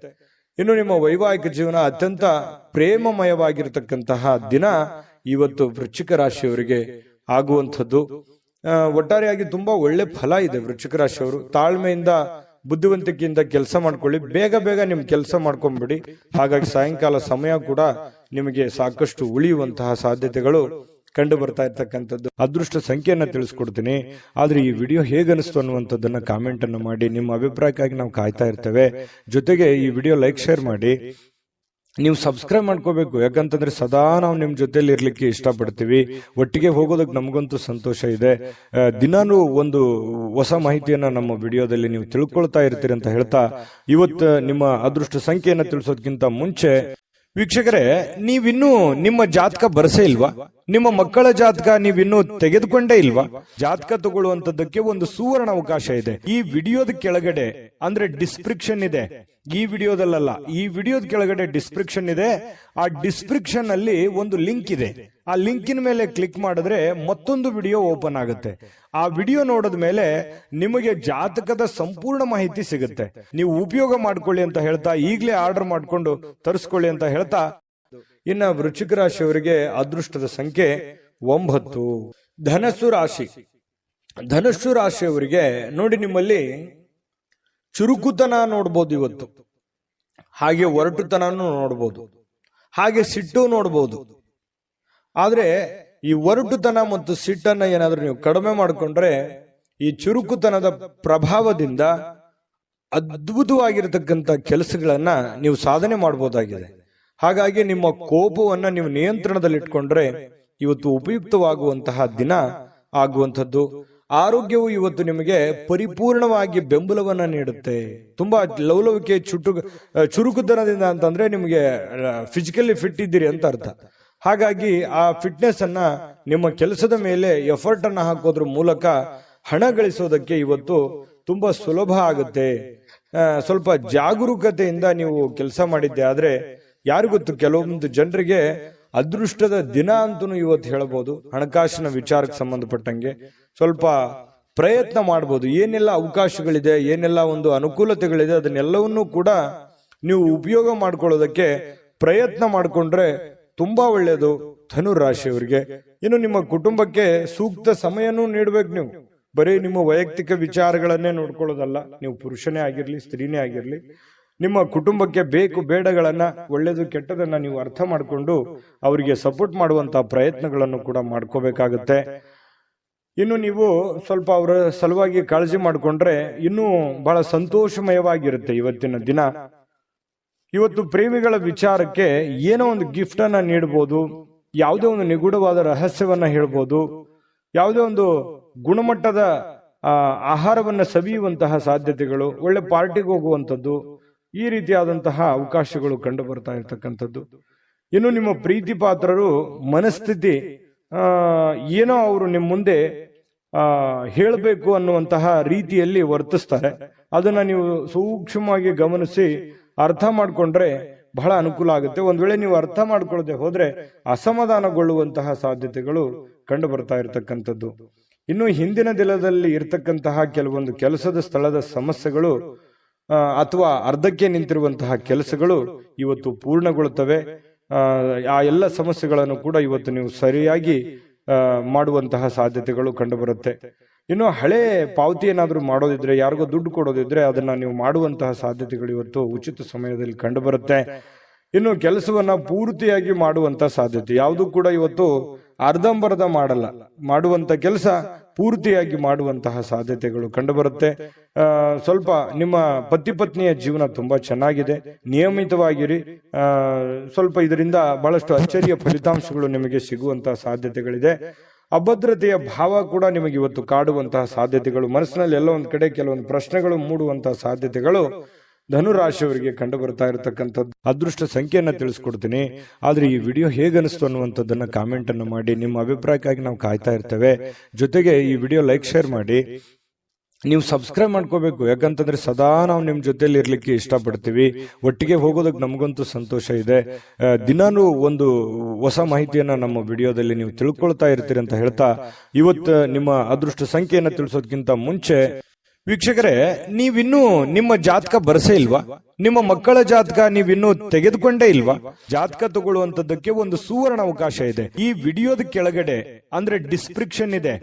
ಇನ್ನು ನಿಮ್ಮ ವೈವಾಹಿಕ ಜೀವನ ಅತ್ಯಂತ ಪ್ರೇಮಮಯವಾಗಿರ್ತಕ್ಕಂತಹ ದಿನ ಇವತ್ತು ವೃಶ್ಚಿಕ ರಾಶಿಯವರಿಗೆ ಆಗುವಂಥದ್ದು. ಒಟ್ಟಾರೆಯಾಗಿ ತುಂಬಾ ಒಳ್ಳೆ ಫಲ ಇದೆ ವೃಶ್ಚಿಕ ರಾಶಿಯವರು. ತಾಳ್ಮೆಯಿಂದ, ಬುದ್ಧಿವಂತಿಕೆಯಿಂದ ಕೆಲಸ ಮಾಡ್ಕೊಳ್ಳಿ. ಬೇಗ ಬೇಗ ನಿಮ್ ಕೆಲಸ ಮಾಡ್ಕೊಂಡ್ಬಿಡಿ. ಹಾಗಾಗಿ ಸಾಯಂಕಾಲ ಸಮಯ ಕೂಡ ನಿಮಗೆ ಸಾಕಷ್ಟು ಉಳಿಯುವಂತಹ ಸಾಧ್ಯತೆಗಳು ಕಂಡು ಬರ್ತಾ ಇರ್ತಕ್ಕಂಥದ್ದು. ಅದೃಷ್ಟ ಸಂಖ್ಯೆಯನ್ನ ತಿಳಿಸ್ಕೊಡ್ತೀನಿ. ಆದ್ರೆ ಈ ವಿಡಿಯೋ ಹೇಗನಿಸ್ತು ಅನ್ನುವಂಥದ್ದನ್ನ ಕಾಮೆಂಟ್ ಅನ್ನು ಮಾಡಿ. ನಿಮ್ಮ ಅಭಿಪ್ರಾಯಕ್ಕಾಗಿ ನಾವು ಕಾಯ್ತಾ ಇರ್ತೇವೆ. ಜೊತೆಗೆ ಈ ವಿಡಿಯೋ ಲೈಕ್, ಶೇರ್ ಮಾಡಿ. ನೀವು ಸಬ್ಸ್ಕ್ರೈಬ್ ಮಾಡ್ಕೋಬೇಕು. ಯಾಕಂತಂದ್ರೆ ಸದಾ ನಾವು ನಿಮ್ ಜೊತೆಲಿ ಇರ್ಲಿಕ್ಕೆ ಇಷ್ಟಪಡ್ತೀವಿ. ಒಟ್ಟಿಗೆ ಹೋಗೋದಕ್ಕೆ ನಮಗಂತೂ ಸಂತೋಷ ಇದೆ. ದಿನಾನು ಒಂದು ಹೊಸ ಮಾಹಿತಿಯನ್ನ ನಮ್ಮ ವಿಡಿಯೋದಲ್ಲಿ ನೀವು ತಿಳ್ಕೊಳ್ತಾ ಇರ್ತೀರಿ ಅಂತ ಹೇಳ್ತಾ, ಇವತ್ತು ನಿಮ್ಮ ಅದೃಷ್ಟ ಸಂಖ್ಯೆಯನ್ನ ತಿಳಿಸೋದಕ್ಕಿಂತ ಮುಂಚೆ ವೀಕ್ಷಕರೇ, ನೀವಿನ್ನೂ ನಿಮ್ಮ ಜಾತಕ ಬರಸೇ ಇಲ್ವಾ? ನಿಮ್ಮ ಮಕ್ಕಳ ಜಾತಕ ನೀವಿನ್ನೂ ತೆಗೆದುಕೊಂಡೇ ಇಲ್ವಾ? ಜಾತಕ ತಗೊಳ್ಳುವಂತದ್ದಕ್ಕೆ ಒಂದು ಸುವರ್ಣ ಅವಕಾಶ ಇದೆ. ಈ ವಿಡಿಯೋದ ಕೆಳಗಡೆ ಅಂದ್ರೆ ಡಿಸ್ಕ್ರಿಪ್ಷನ್ ಇದೆ. ಈ ವಿಡಿಯೋದಲ್ಲ, ಈ ವಿಡಿಯೋದ ಕೆಳಗಡೆ ಡಿಸ್ಕ್ರಿಪ್ಷನ್ ಇದೆ. ಆ ಡಿಸ್ಕ್ರಿಪ್ಷನ್ ಅಲ್ಲಿ ಒಂದು ಲಿಂಕ್ ಇದೆ. ಆ ಲಿಂಕಿನ ಮೇಲೆ ಕ್ಲಿಕ್ ಮಾಡಿದ್ರೆ ಮತ್ತೊಂದು ವಿಡಿಯೋ ಓಪನ್ ಆಗುತ್ತೆ. ಆ ವಿಡಿಯೋ ನೋಡಿದ ಮೇಲೆ ನಿಮಗೆ ಜಾತಕದ ಸಂಪೂರ್ಣ ಮಾಹಿತಿ ಸಿಗುತ್ತೆ. ನೀವು ಉಪಯೋಗ ಮಾಡ್ಕೊಳ್ಳಿ ಅಂತ ಹೇಳ್ತಾ, ಈಗಲೇ ಆರ್ಡರ್ ಮಾಡ್ಕೊಂಡು ತರಿಸ್ಕೊಳ್ಳಿ ಅಂತ ಹೇಳ್ತಾ, ಇನ್ನ ವೃಶ್ಚಿಕ ರಾಶಿಯವರಿಗೆ ಅದೃಷ್ಟದ ಸಂಖ್ಯೆ 9. ಧನಸ್ಸು ರಾಶಿ. ಧನಸ್ಸು ರಾಶಿಯವರಿಗೆ ನೋಡಿ, ನಿಮ್ಮಲ್ಲಿ ಚುರುಕುತನ ನೋಡ್ಬೋದು ಇವತ್ತು, ಹಾಗೆ ಒರಟುತನೂ ನೋಡ್ಬೋದು, ಹಾಗೆ ಸಿಟ್ಟು ನೋಡ್ಬೋದು. ಆದ್ರೆ ಈ ಒರಟುತನ ಮತ್ತು ಸಿಟ್ಟನ್ನ ಏನಾದ್ರೂ ನೀವು ಕಡಿಮೆ ಮಾಡಿಕೊಂಡ್ರೆ ಈ ಚುರುಕುತನದ ಪ್ರಭಾವದಿಂದ ಅದ್ಭುತವಾಗಿರತಕ್ಕಂತ ಕೆಲಸಗಳನ್ನ ನೀವು ಸಾಧನೆ ಮಾಡಬಹುದಾಗಿದೆ. ಹಾಗಾಗಿ ನಿಮ್ಮ ಕೋಪವನ್ನ ನೀವು ನಿಯಂತ್ರಣದಲ್ಲಿಟ್ಕೊಂಡ್ರೆ ಇವತ್ತು ಉಪಯುಕ್ತವಾಗುವಂತಹ ದಿನ ಆಗುವಂಥದ್ದು. ಆರೋಗ್ಯವು ಇವತ್ತು ನಿಮಗೆ ಪರಿಪೂರ್ಣವಾಗಿ ಬೆಂಬಲವನ್ನ ನೀಡುತ್ತೆ. ತುಂಬಾ ಲವಲವಿಕೆ, ಚುರುಕುತನದಿಂದ ಅಂತಂದ್ರೆ ನಿಮಗೆ ಫಿಸಿಕಲಿ ಫಿಟ್ ಇದ್ದೀರಿ ಅಂತ ಅರ್ಥ. ಹಾಗಾಗಿ ಆ ಫಿಟ್ನೆಸ್ ಅನ್ನ ನಿಮ್ಮ ಕೆಲಸದ ಮೇಲೆ ಎಫರ್ಟ್ ಅನ್ನ ಹಾಕೋದ್ರ ಮೂಲಕ ಹಣ ಗಳಿಸೋದಕ್ಕೆ ಇವತ್ತು ತುಂಬಾ ಸುಲಭ ಆಗುತ್ತೆ. ಸ್ವಲ್ಪ ಜಾಗರೂಕತೆಯಿಂದ ನೀವು ಕೆಲಸ ಮಾಡಿದ್ದೆ ಆದ್ರೆ ಯಾರಿಗೊತ್ತು, ಕೆಲವೊಂದು ಜನರಿಗೆ ಅದೃಷ್ಟದ ದಿನ ಅಂತೂ ಇವತ್ತು ಹೇಳಬಹುದು. ಹಣಕಾಸಿನ ವಿಚಾರಕ್ಕೆ ಸಂಬಂಧಪಟ್ಟಂಗೆ ಸ್ವಲ್ಪ ಪ್ರಯತ್ನ ಮಾಡಬಹುದು. ಏನೆಲ್ಲ ಅವಕಾಶಗಳಿದೆ, ಏನೆಲ್ಲ ಒಂದು ಅನುಕೂಲತೆಗಳಿದೆ, ಅದನ್ನೆಲ್ಲವನ್ನೂ ಕೂಡ ನೀವು ಉಪಯೋಗ ಮಾಡ್ಕೊಳ್ಳೋದಕ್ಕೆ ಪ್ರಯತ್ನ ಮಾಡಿಕೊಂಡ್ರೆ ತುಂಬಾ ಒಳ್ಳೆಯದು ಧನುರಾಶಿಯವರಿಗೆ. ಇನ್ನು ನಿಮ್ಮ ಕುಟುಂಬಕ್ಕೆ ಸೂಕ್ತ ಸಮಯನೂ ನೀಡ್ಬೇಕು. ನೀವು ಬರೀ ನಿಮ್ಮ ವೈಯಕ್ತಿಕ ವಿಚಾರಗಳನ್ನೇ ನೋಡ್ಕೊಳ್ಳೋದಲ್ಲ. ನೀವು ಪುರುಷನೇ ಆಗಿರ್ಲಿ, ಸ್ತ್ರೀನೇ ಆಗಿರ್ಲಿ, ನಿಮ್ಮ ಕುಟುಂಬಕ್ಕೆ ಬೇಕು ಬೇಡಗಳನ್ನ, ಒಳ್ಳೇದು ಕೆಟ್ಟದನ್ನ ನೀವು ಅರ್ಥ ಮಾಡಿಕೊಂಡು ಅವರಿಗೆ ಸಪೋರ್ಟ್ ಮಾಡುವಂತಹ ಪ್ರಯತ್ನಗಳನ್ನು ಕೂಡ ಮಾಡ್ಕೋಬೇಕಾಗುತ್ತೆ. ಇನ್ನು ನೀವು ಸ್ವಲ್ಪ ಅವರ ಸಲುವಾಗಿ ಕಾಳಜಿ ಮಾಡಿಕೊಂಡ್ರೆ ಇನ್ನೂ ಬಹಳ ಸಂತೋಷಮಯವಾಗಿರುತ್ತೆ ಇವತ್ತಿನ ದಿನ. ಇವತ್ತು ಪ್ರೇಮಿಗಳ ವಿಚಾರಕ್ಕೆ ಏನೋ ಒಂದು ಗಿಫ್ಟ್ ಅನ್ನ ನೀಡಬಹುದು, ಯಾವುದೋ ಒಂದು ನಿಗೂಢವಾದ ರಹಸ್ಯವನ್ನ ಹೇಳ್ಬೋದು. ಯಾವುದೇ ಒಂದು ಗುಣಮಟ್ಟದ ಆಹಾರವನ್ನ ಸವಿಯುವಂತಹ ಸಾಧ್ಯತೆಗಳು, ಒಳ್ಳೆ ಪಾರ್ಟಿಗೆ ಹೋಗುವಂಥದ್ದು, ಈ ರೀತಿಯಾದಂತಹ ಅವಕಾಶಗಳು ಕಂಡು ಬರ್ತಾ ಇರ್ತಕ್ಕಂಥದ್ದು. ಇನ್ನು ನಿಮ್ಮ ಪ್ರೀತಿ ಪಾತ್ರರು ಮನಸ್ಥಿತಿ ಏನೋ ಅವರು ನಿಮ್ಮ ಮುಂದೆ ಹೇಳಬೇಕು ಅನ್ನುವಂತಹ ರೀತಿಯಲ್ಲಿ ವರ್ತಿಸ್ತಾರೆ. ಅದನ್ನ ನೀವು ಸೂಕ್ಷ್ಮವಾಗಿ ಗಮನಿಸಿ ಅರ್ಥ ಮಾಡ್ಕೊಂಡ್ರೆ ಬಹಳ ಅನುಕೂಲ ಆಗುತ್ತೆ. ಒಂದ್ ವೇಳೆ ನೀವು ಅರ್ಥ ಮಾಡ್ಕೊಳ್ಳದೆ ಹೋದ್ರೆ ಅಸಮಾಧಾನಗೊಳ್ಳುವಂತಹ ಸಾಧ್ಯತೆಗಳು ಕಂಡು ಬರ್ತಾ ಇರತಕ್ಕಂಥದ್ದು. ಇನ್ನು ಹಿಂದಿನ ದಿನದಲ್ಲಿ ಇರತಕ್ಕಂತಹ ಕೆಲವೊಂದು ಕೆಲಸದ ಸ್ಥಳದ ಸಮಸ್ಯೆಗಳು ಅಥವಾ ಅರ್ಧಕ್ಕೆ ನಿಂತಿರುವಂತಹ ಕೆಲಸಗಳು ಇವತ್ತು ಪೂರ್ಣಗೊಳ್ಳುತ್ತವೆ. ಆ ಎಲ್ಲ ಸಮಸ್ಯೆಗಳನ್ನು ಕೂಡ ಇವತ್ತು ನೀವು ಸರಿಯಾಗಿ ಮಾಡುವಂತಹ ಸಾಧ್ಯತೆಗಳು ಕಂಡು ಬರುತ್ತೆ. ಇನ್ನು ಹಳೆ ಪಾವತಿ ಏನಾದ್ರೂ ಮಾಡೋದಿದ್ರೆ, ಯಾರಿಗೋ ದುಡ್ಡು ಕೊಡೋದಿದ್ರೆ ಅದನ್ನ ನೀವು ಮಾಡುವಂತಹ ಸಾಧ್ಯತೆಗಳು ಇವತ್ತು ಉಚಿತ ಸಮಯದಲ್ಲಿ ಕಂಡು ಬರುತ್ತೆ. ಇನ್ನು ಕೆಲಸವನ್ನ ಪೂರ್ತಿಯಾಗಿ ಮಾಡುವಂತ ಸಾಧ್ಯತೆ, ಯಾವುದು ಕೂಡ ಇವತ್ತು ಅರ್ಧಂಬರ್ಧ ಮಾಡಲ್ಲ, ಮಾಡುವಂತ ಕೆಲಸ ಪೂರ್ತಿಯಾಗಿ ಮಾಡುವಂತಹ ಸಾಧ್ಯತೆಗಳು ಕಂಡುಬರುತ್ತೆ. ಸ್ವಲ್ಪ ನಿಮ್ಮ ಪತಿ ಪತ್ನಿಯ ಜೀವನ ತುಂಬಾ ಚೆನ್ನಾಗಿದೆ, ನಿಯಮಿತವಾಗಿರಿ. ಸ್ವಲ್ಪ ಇದರಿಂದ ಬಹಳಷ್ಟು ಅಚ್ಚರಿಯ ಫಲಿತಾಂಶಗಳು ನಿಮಗೆ ಸಿಗುವಂತಹ ಸಾಧ್ಯತೆಗಳಿದೆ. ಅಭದ್ರತೆಯ ಭಾವ ಕೂಡ ನಿಮಗೆ ಇವತ್ತು ಕಾಡುವಂತಹ ಸಾಧ್ಯತೆಗಳು, ಮನಸ್ಸಿನಲ್ಲಿ ಎಲ್ಲ ಒಂದ್ ಕಡೆ ಕೆಲವೊಂದು ಪ್ರಶ್ನೆಗಳು ಮೂಡುವಂತಹ ಸಾಧ್ಯತೆಗಳು ಧನುರಾಶಿಯವರಿಗೆ ಕಂಡು ಬರ್ತಾ ಇರತಕ್ಕಂಥದ್ದು. ಅದೃಷ್ಟ ಸಂಖ್ಯೆಯನ್ನ ತಿಳಿಸ್ಕೊಡ್ತೀನಿ, ಆದ್ರೆ ಈ ವಿಡಿಯೋ ಹೇಗನಿಸ್ತು ಅನ್ನುವಂಥದ್ದನ್ನ ಕಾಮೆಂಟ್ ಅನ್ನು ಮಾಡಿ. ನಿಮ್ಮ ಅಭಿಪ್ರಾಯಕ್ಕಾಗಿ ನಾವು ಕಾಯ್ತಾ ಇರ್ತೇವೆ. ಜೊತೆಗೆ ಈ ವಿಡಿಯೋ ಲೈಕ್ ಶೇರ್ ಮಾಡಿ. ನೀವು ಸಬ್ಸ್ಕ್ರೈಬ್ ಮಾಡ್ಕೋಬೇಕು, ಯಾಕಂತಂದ್ರೆ ಸದಾ ನಾವು ನಿಮ್ ಜೊತೆಲಿ ಇರ್ಲಿಕ್ಕೆ ಇಷ್ಟಪಡ್ತೀವಿ. ಒಟ್ಟಿಗೆ ಹೋಗೋದಕ್ಕೆ ನಮಗಂತೂ ಸಂತೋಷ ಇದೆ. ದಿನಾನು ಒಂದು ಹೊಸ ಮಾಹಿತಿಯನ್ನ ನಮ್ಮ ವಿಡಿಯೋದಲ್ಲಿ ನೀವು ತಿಳ್ಕೊಳ್ತಾ ಇರ್ತೀರಿ ಅಂತ ಹೇಳ್ತಾ, ಇವತ್ತು ನಿಮ್ಮ ಅದೃಷ್ಟ ಸಂಖ್ಯೆಯನ್ನ ತಿಳಿಸೋದಕ್ಕಿಂತ ಮುಂಚೆ ವೀಕ್ಷಕರೇ, ನೀವಿನ್ನೂ ನಿಮ್ಮ ಜಾತಕ ಬರಸೇ ಇಲ್ವಾ? ನಿಮ್ಮ ಮಕ್ಕಳ ಜಾತಕ ನೀವಿನ್ನೂ ತೆಗೆದುಕೊಂಡೇ ಇಲ್ವಾ? ಜಾತಕ ತಗೊಳ್ಳುವಂತದ್ದಕ್ಕೆ ಒಂದು ಸುವರ್ಣ ಅವಕಾಶ ಇದೆ. ಈ ವಿಡಿಯೋದ ಕೆಳಗಡೆ ಅಂದ್ರೆ ಡಿಸ್ಕ್ರಿಪ್ಷನ್ ಇದೆ,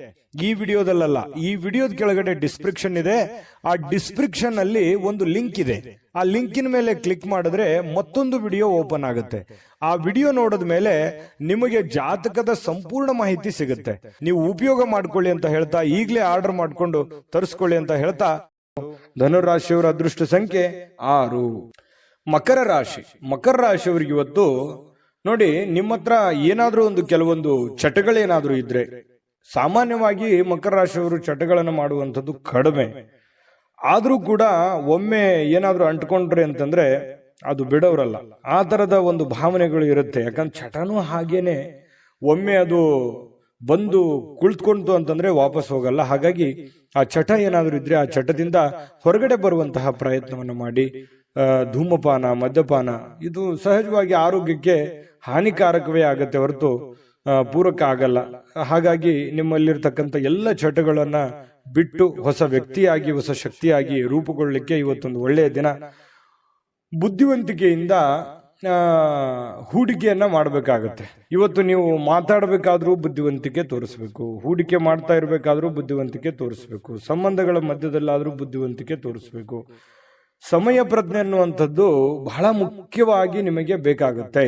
ಈ ವಿಡಿಯೋದಲ್ಲ, ಈ ವಿಡಿಯೋದ ಕೆಳಗಡೆ ಡಿಸ್ಕ್ರಿಪ್ಷನ್ ಇದೆ. ಆ ಡಿಸ್ಕ್ರಿಪ್ಷನ್ ಅಲ್ಲಿ ಒಂದು ಲಿಂಕ್ ಇದೆ. ಆ ಲಿಂಕಿನ ಮೇಲೆ ಕ್ಲಿಕ್ ಮಾಡಿದ್ರೆ ಮತ್ತೊಂದು ವಿಡಿಯೋ ಓಪನ್ ಆಗುತ್ತೆ. ಆ ವಿಡಿಯೋ ನೋಡಿದ ಮೇಲೆ ನಿಮಗೆ ಜಾತಕದ ಸಂಪೂರ್ಣ ಮಾಹಿತಿ ಸಿಗುತ್ತೆ. ನೀವು ಉಪಯೋಗ ಮಾಡ್ಕೊಳ್ಳಿ ಅಂತ ಹೇಳ್ತಾ, ಈಗಲೇ ಆರ್ಡರ್ ಮಾಡ್ಕೊಂಡು ತರಿಸ್ಕೊಳ್ಳಿ ಅಂತ ಹೇಳ್ತಾ, ಧನುರಾಶಿಯವರ ಅದೃಷ್ಟ ಸಂಖ್ಯೆ 6. ಮಕರ ರಾಶಿ. ಮಕರ ರಾಶಿಯವರಿಗೆ ಇವತ್ತು ನೋಡಿ, ನಿಮ್ಮ ಹತ್ರ ಏನಾದ್ರೂ ಒಂದು ಕೆಲವೊಂದು ಚಟಗಳೇನಾದ್ರೂ ಇದ್ರೆ, ಸಾಮಾನ್ಯವಾಗಿ ಮಕರ ರಾಶಿಯವರು ಚಟಗಳನ್ನು ಮಾಡುವಂಥದ್ದು ಕಡಿಮೆ. ಆದ್ರೂ ಕೂಡ ಒಮ್ಮೆ ಏನಾದ್ರೂ ಅಂಟ್ಕೊಂಡ್ರೆ ಅಂತಂದ್ರೆ ಅದು ಬಿಡೋರಲ್ಲ. ಆ ತರದ ಒಂದು ಭಾವನೆಗಳು ಇರುತ್ತೆ. ಯಾಕಂದ್ರೆ ಚಟನೂ ಹಾಗೇನೆ, ಒಮ್ಮೆ ಅದು ಬಂದು ಕುಳಿತುಕೊಂತು ಅಂತಂದ್ರೆ ವಾಪಸ್ ಹೋಗಲ್ಲ. ಹಾಗಾಗಿ ಆ ಚಟ ಏನಾದ್ರೂ ಇದ್ರೆ ಆ ಚಟದಿಂದ ಹೊರಗಡೆ ಬರುವಂತಹ ಪ್ರಯತ್ನವನ್ನು ಮಾಡಿ. ಧೂಮಪಾನ, ಮದ್ಯಪಾನ ಇದು ಸಹಜವಾಗಿ ಆರೋಗ್ಯಕ್ಕೆ ಹಾನಿಕಾರಕವೇ ಆಗತ್ತೆ ಹೊರತು ಪೂರಕ ಆಗಲ್ಲ. ಹಾಗಾಗಿ ನಿಮ್ಮಲ್ಲಿರ್ತಕ್ಕಂಥ ಎಲ್ಲ ಚಟಗಳನ್ನ ಬಿಟ್ಟು ಹೊಸ ವ್ಯಕ್ತಿಯಾಗಿ, ಹೊಸ ಶಕ್ತಿಯಾಗಿ ರೂಪುಗೊಳ್ಳಲಿಕ್ಕೆ ಇವತ್ತೊಂದು ಒಳ್ಳೆಯ ದಿನ. ಬುದ್ಧಿವಂತಿಕೆಯಿಂದ ಹೂಡಿಕೆಯನ್ನ ಮಾಡಬೇಕಾಗತ್ತೆ. ಇವತ್ತು ನೀವು ಮಾತಾಡಬೇಕಾದ್ರೂ ಬುದ್ಧಿವಂತಿಕೆ ತೋರಿಸ್ಬೇಕು, ಹೂಡಿಕೆ ಮಾಡ್ತಾ ಇರಬೇಕಾದ್ರೂ ಬುದ್ಧಿವಂತಿಕೆ ತೋರಿಸ್ಬೇಕು, ಸಂಬಂಧಗಳ ಮಧ್ಯದಲ್ಲಾದ್ರೂ ಬುದ್ಧಿವಂತಿಕೆ ತೋರಿಸ್ಬೇಕು. ಸಮಯ ಪ್ರಜ್ಞೆ ಅನ್ನುವಂಥದ್ದು ಬಹಳ ಮುಖ್ಯವಾಗಿ ನಿಮಗೆ ಬೇಕಾಗುತ್ತೆ.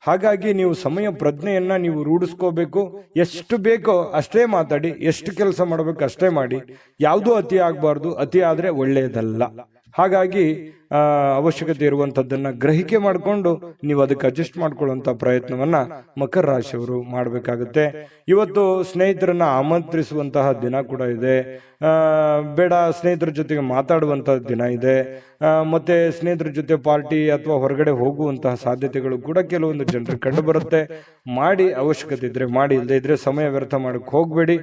ಹಾಗಾಗಿ ನೀವು ಸಮಯ ಪ್ರಜ್ಞೆಯನ್ನ ನೀವು ರೂಢಿಸ್ಕೋಬೇಕು. ಎಷ್ಟು ಬೇಕೋ ಅಷ್ಟೇ ಮಾತಾಡಿ, ಎಷ್ಟು ಕೆಲಸ ಮಾಡಬೇಕು ಅಷ್ಟೇ ಮಾಡಿ. ಯಾವುದೂ ಅತಿ ಆಗಬಾರ್ದು, ಅತಿ ಆದ್ರೆ ಒಳ್ಳೆಯದಲ್ಲ. ಹಾಗಾಗಿ ಅವಶ್ಯಕತೆ ಇರುವಂತದ್ದನ್ನ ಗ್ರಹಿಕೆ ಮಾಡಿಕೊಂಡು ನೀವು ಅದಕ್ಕೆ ಅಡ್ಜಸ್ಟ್ ಮಾಡ್ಕೊಳ್ಳುವಂತ ಪ್ರಯತ್ನವನ್ನ ಮಕರ ರಾಶಿಯವರು ಮಾಡಬೇಕಾಗುತ್ತೆ. ಇವತ್ತು ಸ್ನೇಹಿತರನ್ನ ಆಮಂತ್ರಿಸುವಂತಹ ದಿನ ಕೂಡ ಇದೆ. ಬೇಡ ಸ್ನೇಹಿತರ ಜೊತೆಗೆ ಮಾತಾಡುವಂತಹ ದಿನ ಇದೆ. ಮತ್ತೆ ಸ್ನೇಹಿತರ ಜೊತೆ ಪಾರ್ಟಿ ಅಥವಾ ಹೊರಗಡೆ ಹೋಗುವಂತಹ ಸಾಧ್ಯತೆಗಳು ಕೂಡ ಕೆಲವೊಂದು ಜನರಿಗೆ ಕಂಡು ಬರುತ್ತೆ. ಮಾಡಿ, ಅವಶ್ಯಕತೆ ಇದ್ರೆ ಮಾಡಿ, ಇಲ್ಲದೆ ಇದ್ರೆ ಸಮಯ ವ್ಯರ್ಥ ಮಾಡಕ್ ಹೋಗ್ಬೇಡಿ.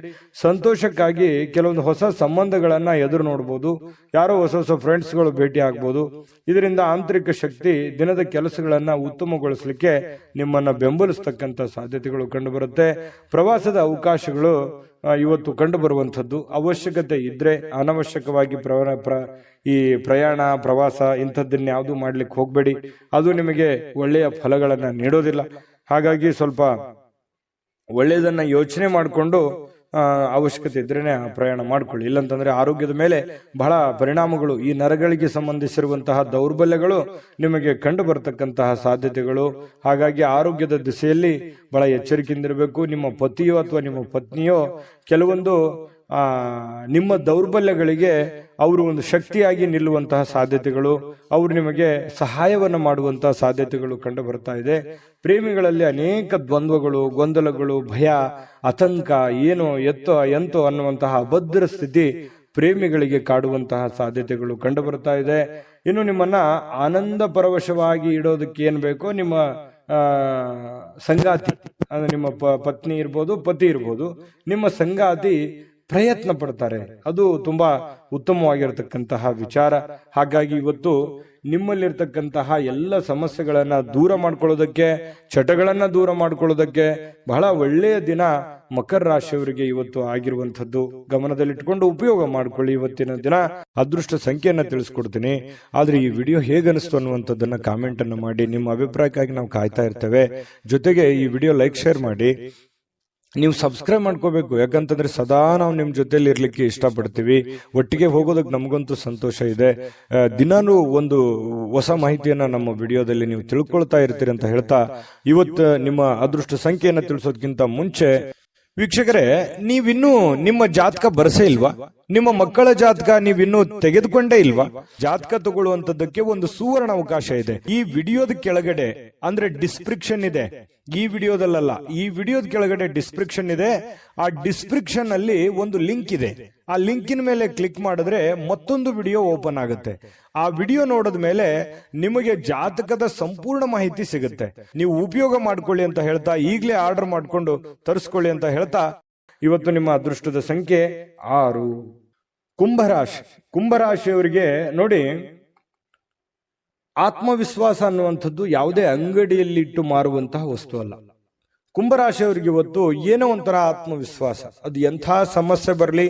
ಸಂತೋಷಕ್ಕಾಗಿ ಕೆಲವೊಂದು ಹೊಸ ಸಂಬಂಧಗಳನ್ನ ಎದುರು ನೋಡ್ಬೋದು. ಯಾರೋ ಹೊಸ ಹೊಸ ಫ್ರೆಂಡ್ಸ್ಗಳು ಭೇಟಿ ಆಗ್ಬೋದು. ಇದರಿಂದ ಆಂತರಿಕ ಶಕ್ತಿ ದಿನದ ಕೆಲಸಗಳನ್ನ ಉತ್ತಮಗೊಳಿಸಲಿಕ್ಕೆ ನಿಮ್ಮನ್ನ ಬೆಂಬಲಿಸತಕ್ಕಂತ ಸಾಧ್ಯತೆಗಳು ಕಂಡು ಬರುತ್ತೆ. ಪ್ರವಾಸದ ಅವಕಾಶಗಳು ಇವತ್ತು ಕಂಡು ಬರುವಂತದ್ದು. ಅವಶ್ಯಕತೆ ಇದ್ರೆ ಅನವಶ್ಯಕವಾಗಿ ಈ ಪ್ರಯಾಣ, ಪ್ರವಾಸ ಇಂಥದ್ದನ್ನ ಯಾವುದು ಮಾಡ್ಲಿಕ್ಕೆ ಹೋಗ್ಬೇಡಿ. ಅದು ನಿಮಗೆ ಒಳ್ಳೆಯ ಫಲಗಳನ್ನ ನೀಡೋದಿಲ್ಲ. ಹಾಗಾಗಿ ಸ್ವಲ್ಪ ಒಳ್ಳೆಯದನ್ನ ಯೋಚನೆ ಮಾಡಿಕೊಂಡು ಅವಶ್ಯಕತೆ ಇದ್ರೇನೆ ಪ್ರಯಾಣ ಮಾಡ್ಕೊಳ್ಳಿ. ಇಲ್ಲಂತಂದ್ರೆ ಆರೋಗ್ಯದ ಮೇಲೆ ಬಹಳ ಪರಿಣಾಮಗಳು, ಈ ನರಗಳಿಗೆ ಸಂಬಂಧಿಸಿರುವಂತಹ ದೌರ್ಬಲ್ಯಗಳು ನಿಮಗೆ ಕಂಡು ಬರತಕ್ಕಂತಹ ಸಾಧ್ಯತೆಗಳು. ಹಾಗಾಗಿ ಆರೋಗ್ಯದ ದಿಸೆಯಲ್ಲಿ ಬಹಳ ಎಚ್ಚರಿಕೆಯಿಂದಿರಬೇಕು. ನಿಮ್ಮ ಪತಿಯೋ ಅಥವಾ ನಿಮ್ಮ ಪತ್ನಿಯೋ ಕೆಲವೊಂದು ನಿಮ್ಮ ದೌರ್ಬಲ್ಯಗಳಿಗೆ ಅವರು ಒಂದು ಶಕ್ತಿಯಾಗಿ ನಿಲ್ಲುವಂತಹ ಸಾಧ್ಯತೆಗಳು, ಅವರು ನಿಮಗೆ ಸಹಾಯವನ್ನು ಮಾಡುವಂತಹ ಸಾಧ್ಯತೆಗಳು ಕಂಡು ಬರ್ತಾ ಇದೆ. ಪ್ರೇಮಿಗಳಲ್ಲಿ ಅನೇಕ ದ್ವಂದ್ವಗಳು, ಗೊಂದಲಗಳು, ಭಯ, ಆತಂಕ, ಏನೋ ಎಂತೋ ಅನ್ನುವಂತಹ ಅಭದ್ರ ಸ್ಥಿತಿ ಪ್ರೇಮಿಗಳಿಗೆ ಕಾಡುವಂತಹ ಸಾಧ್ಯತೆಗಳು ಕಂಡು ಬರ್ತಾ ಇದೆ. ಇನ್ನು ನಿಮ್ಮನ್ನ ಆನಂದ ಪರವಶವಾಗಿ ಇಡೋದಕ್ಕೆ ಏನ್ ಬೇಕೋ ನಿಮ್ಮ ಸಂಗಾತಿ, ಅಂದ್ರೆ ನಿಮ್ಮ ಪತ್ನಿ ಇರ್ಬೋದು, ಪತಿ ಇರ್ಬೋದು, ನಿಮ್ಮ ಸಂಗಾತಿ ಪ್ರಯತ್ನ ಪಡ್ತಾರೆ. ಅದು ತುಂಬಾ ಉತ್ತಮವಾಗಿರತಕ್ಕಂತಹ ವಿಚಾರ. ಹಾಗಾಗಿ ಇವತ್ತು ನಿಮ್ಮಲ್ಲಿರ್ತಕ್ಕಂತಹ ಎಲ್ಲ ಸಮಸ್ಯೆಗಳನ್ನ ದೂರ ಮಾಡ್ಕೊಳ್ಳೋದಕ್ಕೆ, ಚಟಗಳನ್ನ ದೂರ ಮಾಡ್ಕೊಳ್ಳೋದಕ್ಕೆ ಬಹಳ ಒಳ್ಳೆಯ ದಿನ ಮಕರ ರಾಶಿಯವರಿಗೆ ಇವತ್ತು ಆಗಿರುವಂತದ್ದು. ಗಮನದಲ್ಲಿಟ್ಕೊಂಡು ಉಪಯೋಗ ಮಾಡ್ಕೊಳ್ಳಿ. ಇವತ್ತಿನ ದಿನ ಅದೃಷ್ಟ ಸಂಖ್ಯೆಯನ್ನ ತಿಳಿಸ್ಕೊಡ್ತೀನಿ. ಆದ್ರೆ ಈ ವಿಡಿಯೋ ಹೇಗನಿಸ್ತು ಅನ್ನುವಂಥದ್ದನ್ನ ಕಾಮೆಂಟ್ ಅನ್ನು ಮಾಡಿ. ನಿಮ್ಮ ಅಭಿಪ್ರಾಯಕ್ಕಾಗಿ ನಾವು ಕಾಯ್ತಾ ಇರ್ತೇವೆ. ಜೊತೆಗೆ ಈ ವಿಡಿಯೋ ಲೈಕ್, ಶೇರ್ ಮಾಡಿ. ನೀವು ಸಬ್ಸ್ಕ್ರೈಬ್ ಮಾಡ್ಕೋಬೇಕು, ಯಾಕಂತಂದ್ರೆ ಸದಾ ನಾವು ನಿಮ್ ಜೊತೆಲಿ ಇರ್ಲಿಕ್ಕೆ ಇಷ್ಟಪಡ್ತೀವಿ. ಒಟ್ಟಿಗೆ ಹೋಗೋದಕ್ಕೆ ನಮಗಂತೂ ಸಂತೋಷ ಇದೆ. ದಿನಾನು ಒಂದು ಹೊಸ ಮಾಹಿತಿಯನ್ನ ನಮ್ಮ ವಿಡಿಯೋದಲ್ಲಿ ನೀವು ತಿಳ್ಕೊಳ್ತಾ ಇರ್ತೀರಿ ಅಂತ ಹೇಳ್ತಾ, ಇವತ್ತು ನಿಮ್ಮ ಅದೃಷ್ಟ ಸಂಖ್ಯೆಯನ್ನ ತಿಳಿಸೋದಕ್ಕಿಂತ ಮುಂಚೆ ವೀಕ್ಷಕರೇ, ನೀವಿನ್ನೂ ನಿಮ್ಮ ಜಾತಕ ಬರಸೇ ಇಲ್ವಾ? ನಿಮ್ಮ ಮಕ್ಕಳ ಜಾತಕ ನೀವಿನ್ನೂ ತೆಗೆದುಕೊಂಡೇ ಇಲ್ವಾ? ಜಾತಕ ತಗೊಳ್ಳುವಂತದ್ದಕ್ಕೆ ಒಂದು ಸುವರ್ಣ ಅವಕಾಶ ಇದೆ. ಈ ವಿಡಿಯೋದ ಕೆಳಗಡೆ, ಅಂದ್ರೆ ಡಿಸ್ಕ್ರಿಪ್ಷನ್ ಇದೆ, ಈ ವಿಡಿಯೋದಲ್ಲ, ಈ ವಿಡಿಯೋದ ಕೆಳಗಡೆ ಡಿಸ್ಕ್ರಿಪ್ಷನ್ ಇದೆ. ಆ ಡಿಸ್ಕ್ರಿಪ್ಷನ್ ಅಲ್ಲಿ ಒಂದು ಲಿಂಕ್ ಇದೆ. ಆ ಲಿಂಕಿನ ಮೇಲೆ ಕ್ಲಿಕ್ ಮಾಡಿದ್ರೆ ಮತ್ತೊಂದು ವಿಡಿಯೋ ಓಪನ್ ಆಗುತ್ತೆ. ಆ ವಿಡಿಯೋ ನೋಡಿದ ಮೇಲೆ ನಿಮಗೆ ಜಾತಕದ ಸಂಪೂರ್ಣ ಮಾಹಿತಿ ಸಿಗುತ್ತೆ. ನೀವು ಉಪಯೋಗ ಮಾಡ್ಕೊಳ್ಳಿ ಅಂತ ಹೇಳ್ತಾ, ಈಗಲೇ ಆರ್ಡರ್ ಮಾಡ್ಕೊಂಡು ತರಿಸ್ಕೊಳ್ಳಿ ಅಂತ ಹೇಳ್ತಾ, ಇವತ್ತು ನಿಮ್ಮ ಅದೃಷ್ಟದ ಸಂಖ್ಯೆ 6. ಕುಂಭರಾಶಿ. ಕುಂಭರಾಶಿಯವರಿಗೆ ನೋಡಿ, ಆತ್ಮವಿಶ್ವಾಸ ಅನ್ನುವಂಥದ್ದು ಯಾವುದೇ ಅಂಗಡಿಯಲ್ಲಿ ಇಟ್ಟು ಮಾರುವಂತಹ ವಸ್ತು ಅಲ್ಲ. ಕುಂಭರಾಶಿಯವರಿಗೆ ಇವತ್ತು ಏನೋ ಒಂಥರ ಆತ್ಮವಿಶ್ವಾಸ. ಅದು ಎಂಥ ಸಮಸ್ಯೆ ಬರಲಿ,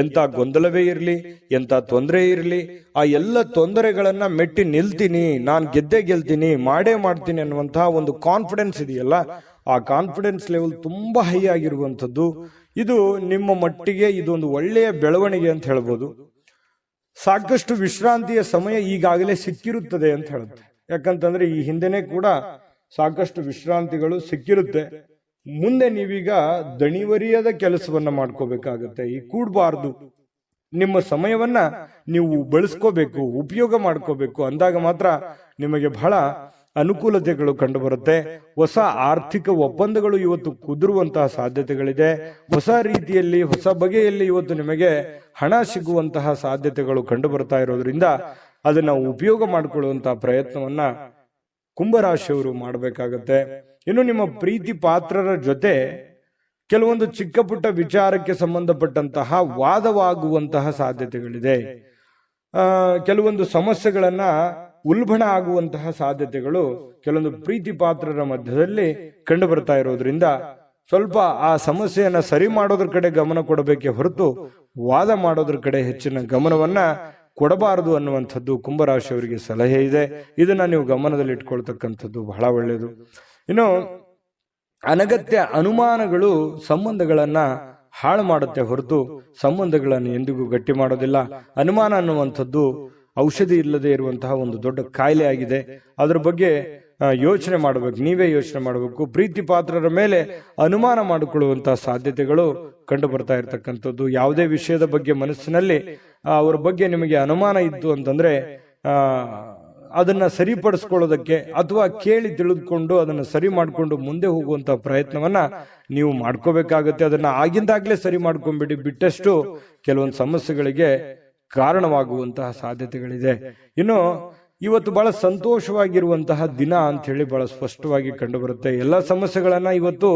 ಎಂಥ ಗೊಂದಲವೇ ಇರಲಿ, ಎಂಥ ತೊಂದರೆ ಇರಲಿ, ಆ ಎಲ್ಲ ತೊಂದರೆಗಳನ್ನ ಮೆಟ್ಟಿ ನಿಲ್ತೀನಿ, ನಾನು ಗೆದ್ದೇ ಗೆಲ್ತೀನಿ, ಮಾಡೇ ಮಾಡ್ತೀನಿ ಅನ್ನುವಂತಹ ಒಂದು ಕಾನ್ಫಿಡೆನ್ಸ್ ಇದೆಯಲ್ಲ, ಆ ಕಾನ್ಫಿಡೆನ್ಸ್ ಲೆವೆಲ್ ತುಂಬಾ ಹೈ ಆಗಿರುವಂಥದ್ದು. ಇದು ನಿಮ್ಮ ಮಟ್ಟಿಗೆ ಇದೊಂದು ಒಳ್ಳೆಯ ಬೆಳವಣಿಗೆ ಅಂತ ಹೇಳ್ಬೋದು. ಸಾಕಷ್ಟು ವಿಶ್ರಾಂತಿಯ ಸಮಯ ಈಗಾಗಲೇ ಸಿಕ್ಕಿರುತ್ತದೆ ಅಂತ ಹೇಳುತ್ತೆ. ಯಾಕಂತಂದ್ರೆ ಈ ಹಿಂದೆನೆ ಕೂಡ ಸಾಕಷ್ಟು ವಿಶ್ರಾಂತಿಗಳು ಸಿಕ್ಕಿರುತ್ತೆ. ಮುಂದೆ ನೀವೀಗ ದಣಿವರಿಯದ ಕೆಲಸವನ್ನ ಮಾಡ್ಕೋಬೇಕಾಗತ್ತೆ. ಈ ಕೂಡಬಾರ್ದು. ನಿಮ್ಮ ಸಮಯವನ್ನ ನೀವು ಬಳಸ್ಕೋಬೇಕು, ಉಪಯೋಗ ಮಾಡ್ಕೋಬೇಕು. ಅಂದಾಗ ಮಾತ್ರ ನಿಮಗೆ ಬಹಳ ಅನುಕೂಲತೆಗಳು ಕಂಡು ಬರುತ್ತೆ. ಹೊಸ ಆರ್ಥಿಕ ಒಪ್ಪಂದಗಳು ಇವತ್ತು ಕುದುರುವಂತಹ ಸಾಧ್ಯತೆಗಳಿದೆ. ಹೊಸ ರೀತಿಯಲ್ಲಿ, ಹೊಸ ಬಗೆಯಲ್ಲಿ ಇವತ್ತು ನಿಮಗೆ ಹಣ ಸಿಗುವಂತಹ ಸಾಧ್ಯತೆಗಳು ಕಂಡು ಬರ್ತಾ ಇರೋದ್ರಿಂದ ಅದನ್ನ ಉಪಯೋಗ ಮಾಡಿಕೊಳ್ಳುವಂತಹ ಪ್ರಯತ್ನವನ್ನ ಕುಂಭರಾಶಿಯವರು ಮಾಡಬೇಕಾಗತ್ತೆ. ಇನ್ನು ನಿಮ್ಮ ಪ್ರೀತಿ ಪಾತ್ರರ ಜೊತೆ ಕೆಲವೊಂದು ಚಿಕ್ಕ ಪುಟ್ಟ ವಿಚಾರಕ್ಕೆ ಸಂಬಂಧಪಟ್ಟಂತಹ ವಾದವಾಗುವಂತಹ ಸಾಧ್ಯತೆಗಳಿದೆ. ಕೆಲವೊಂದು ಸಮಸ್ಯೆಗಳನ್ನ ಉಲ್ಬಣ ಆಗುವಂತಹ ಸಾಧ್ಯತೆಗಳು ಕೆಲವೊಂದು ಪ್ರೀತಿ ಪಾತ್ರರ ಮಧ್ಯದಲ್ಲಿ ಕಂಡು ಬರ್ತಾ ಇರೋದ್ರಿಂದ ಸ್ವಲ್ಪ ಆ ಸಮಸ್ಯೆಯನ್ನ ಸರಿ ಮಾಡೋದ್ರ ಕಡೆ ಗಮನ ಕೊಡಬೇಕೆ ಹೊರತು ವಾದ ಮಾಡೋದ್ರ ಕಡೆ ಹೆಚ್ಚಿನ ಗಮನವನ್ನ ಕೊಡಬಾರದು ಅನ್ನುವಂಥದ್ದು ಕುಂಭರಾಶಿಯವರಿಗೆ ಸಲಹೆ ಇದೆ. ಇದನ್ನ ನೀವು ಗಮನದಲ್ಲಿ ಇಟ್ಕೊಳ್ತಕ್ಕಂಥದ್ದು ಬಹಳ ಒಳ್ಳೆಯದು. ಇನ್ನು ಅನಗತ್ಯ ಅನುಮಾನಗಳು ಸಂಬಂಧಗಳನ್ನ ಹಾಳು ಮಾಡುತ್ತೆ ಹೊರತು ಸಂಬಂಧಗಳನ್ನು ಎಂದಿಗೂ ಗಟ್ಟಿ ಮಾಡೋದಿಲ್ಲ. ಅನುಮಾನ ಅನ್ನುವಂಥದ್ದು ಔಷಧಿ ಇಲ್ಲದೆ ಇರುವಂತಹ ಒಂದು ದೊಡ್ಡ ಕಾಯಿಲೆ ಆಗಿದೆ. ಅದರ ಬಗ್ಗೆ ಯೋಚನೆ ಮಾಡಬೇಕು, ನೀವೇ ಯೋಚನೆ ಮಾಡಬೇಕು. ಪ್ರೀತಿ ಪಾತ್ರರ ಮೇಲೆ ಅನುಮಾನ ಮಾಡಿಕೊಳ್ಳುವಂತಹ ಸಾಧ್ಯತೆಗಳು ಕಂಡು ಬರ್ತಾ ಇರತಕ್ಕಂಥದ್ದು. ಯಾವುದೇ ವಿಷಯದ ಬಗ್ಗೆ ಮನಸ್ಸಿನಲ್ಲಿ ಅವರ ಬಗ್ಗೆ ನಿಮಗೆ ಅನುಮಾನ ಇತ್ತು ಅಂತಂದ್ರೆ ಅದನ್ನ ಸರಿಪಡಿಸ್ಕೊಳ್ಳೋದಕ್ಕೆ ಅಥವಾ ಕೇಳಿ ತಿಳಿದುಕೊಂಡು ಅದನ್ನ ಸರಿ ಮಾಡಿಕೊಂಡು ಮುಂದೆ ಹೋಗುವಂತಹ ಪ್ರಯತ್ನವನ್ನ ನೀವು ಮಾಡ್ಕೋಬೇಕಾಗತ್ತೆ. ಅದನ್ನ ಆಗಿಂದಾಗ್ಲೇ ಸರಿ ಮಾಡ್ಕೊಂಡ್ಬಿಡಿ. ಬಿಟ್ಟಷ್ಟು ಕೆಲವೊಂದು ಸಮಸ್ಯೆಗಳಿಗೆ ಕಾರಣವಾಗುವಂತಹ ಸಾಧ್ಯತೆಗಳಿದೆ. ಇನ್ನು ಇವತ್ತು ಬಹಳ ಸಂತೋಷವಾಗಿರುವಂತಹ ದಿನ ಅಂತ ಹೇಳಿ ಬಹಳ ಸ್ಪಷ್ಟವಾಗಿ ಕಂಡು ಬರುತ್ತೆ. ಎಲ್ಲ ಸಮಸ್ಯೆಗಳನ್ನ ಇವತ್ತು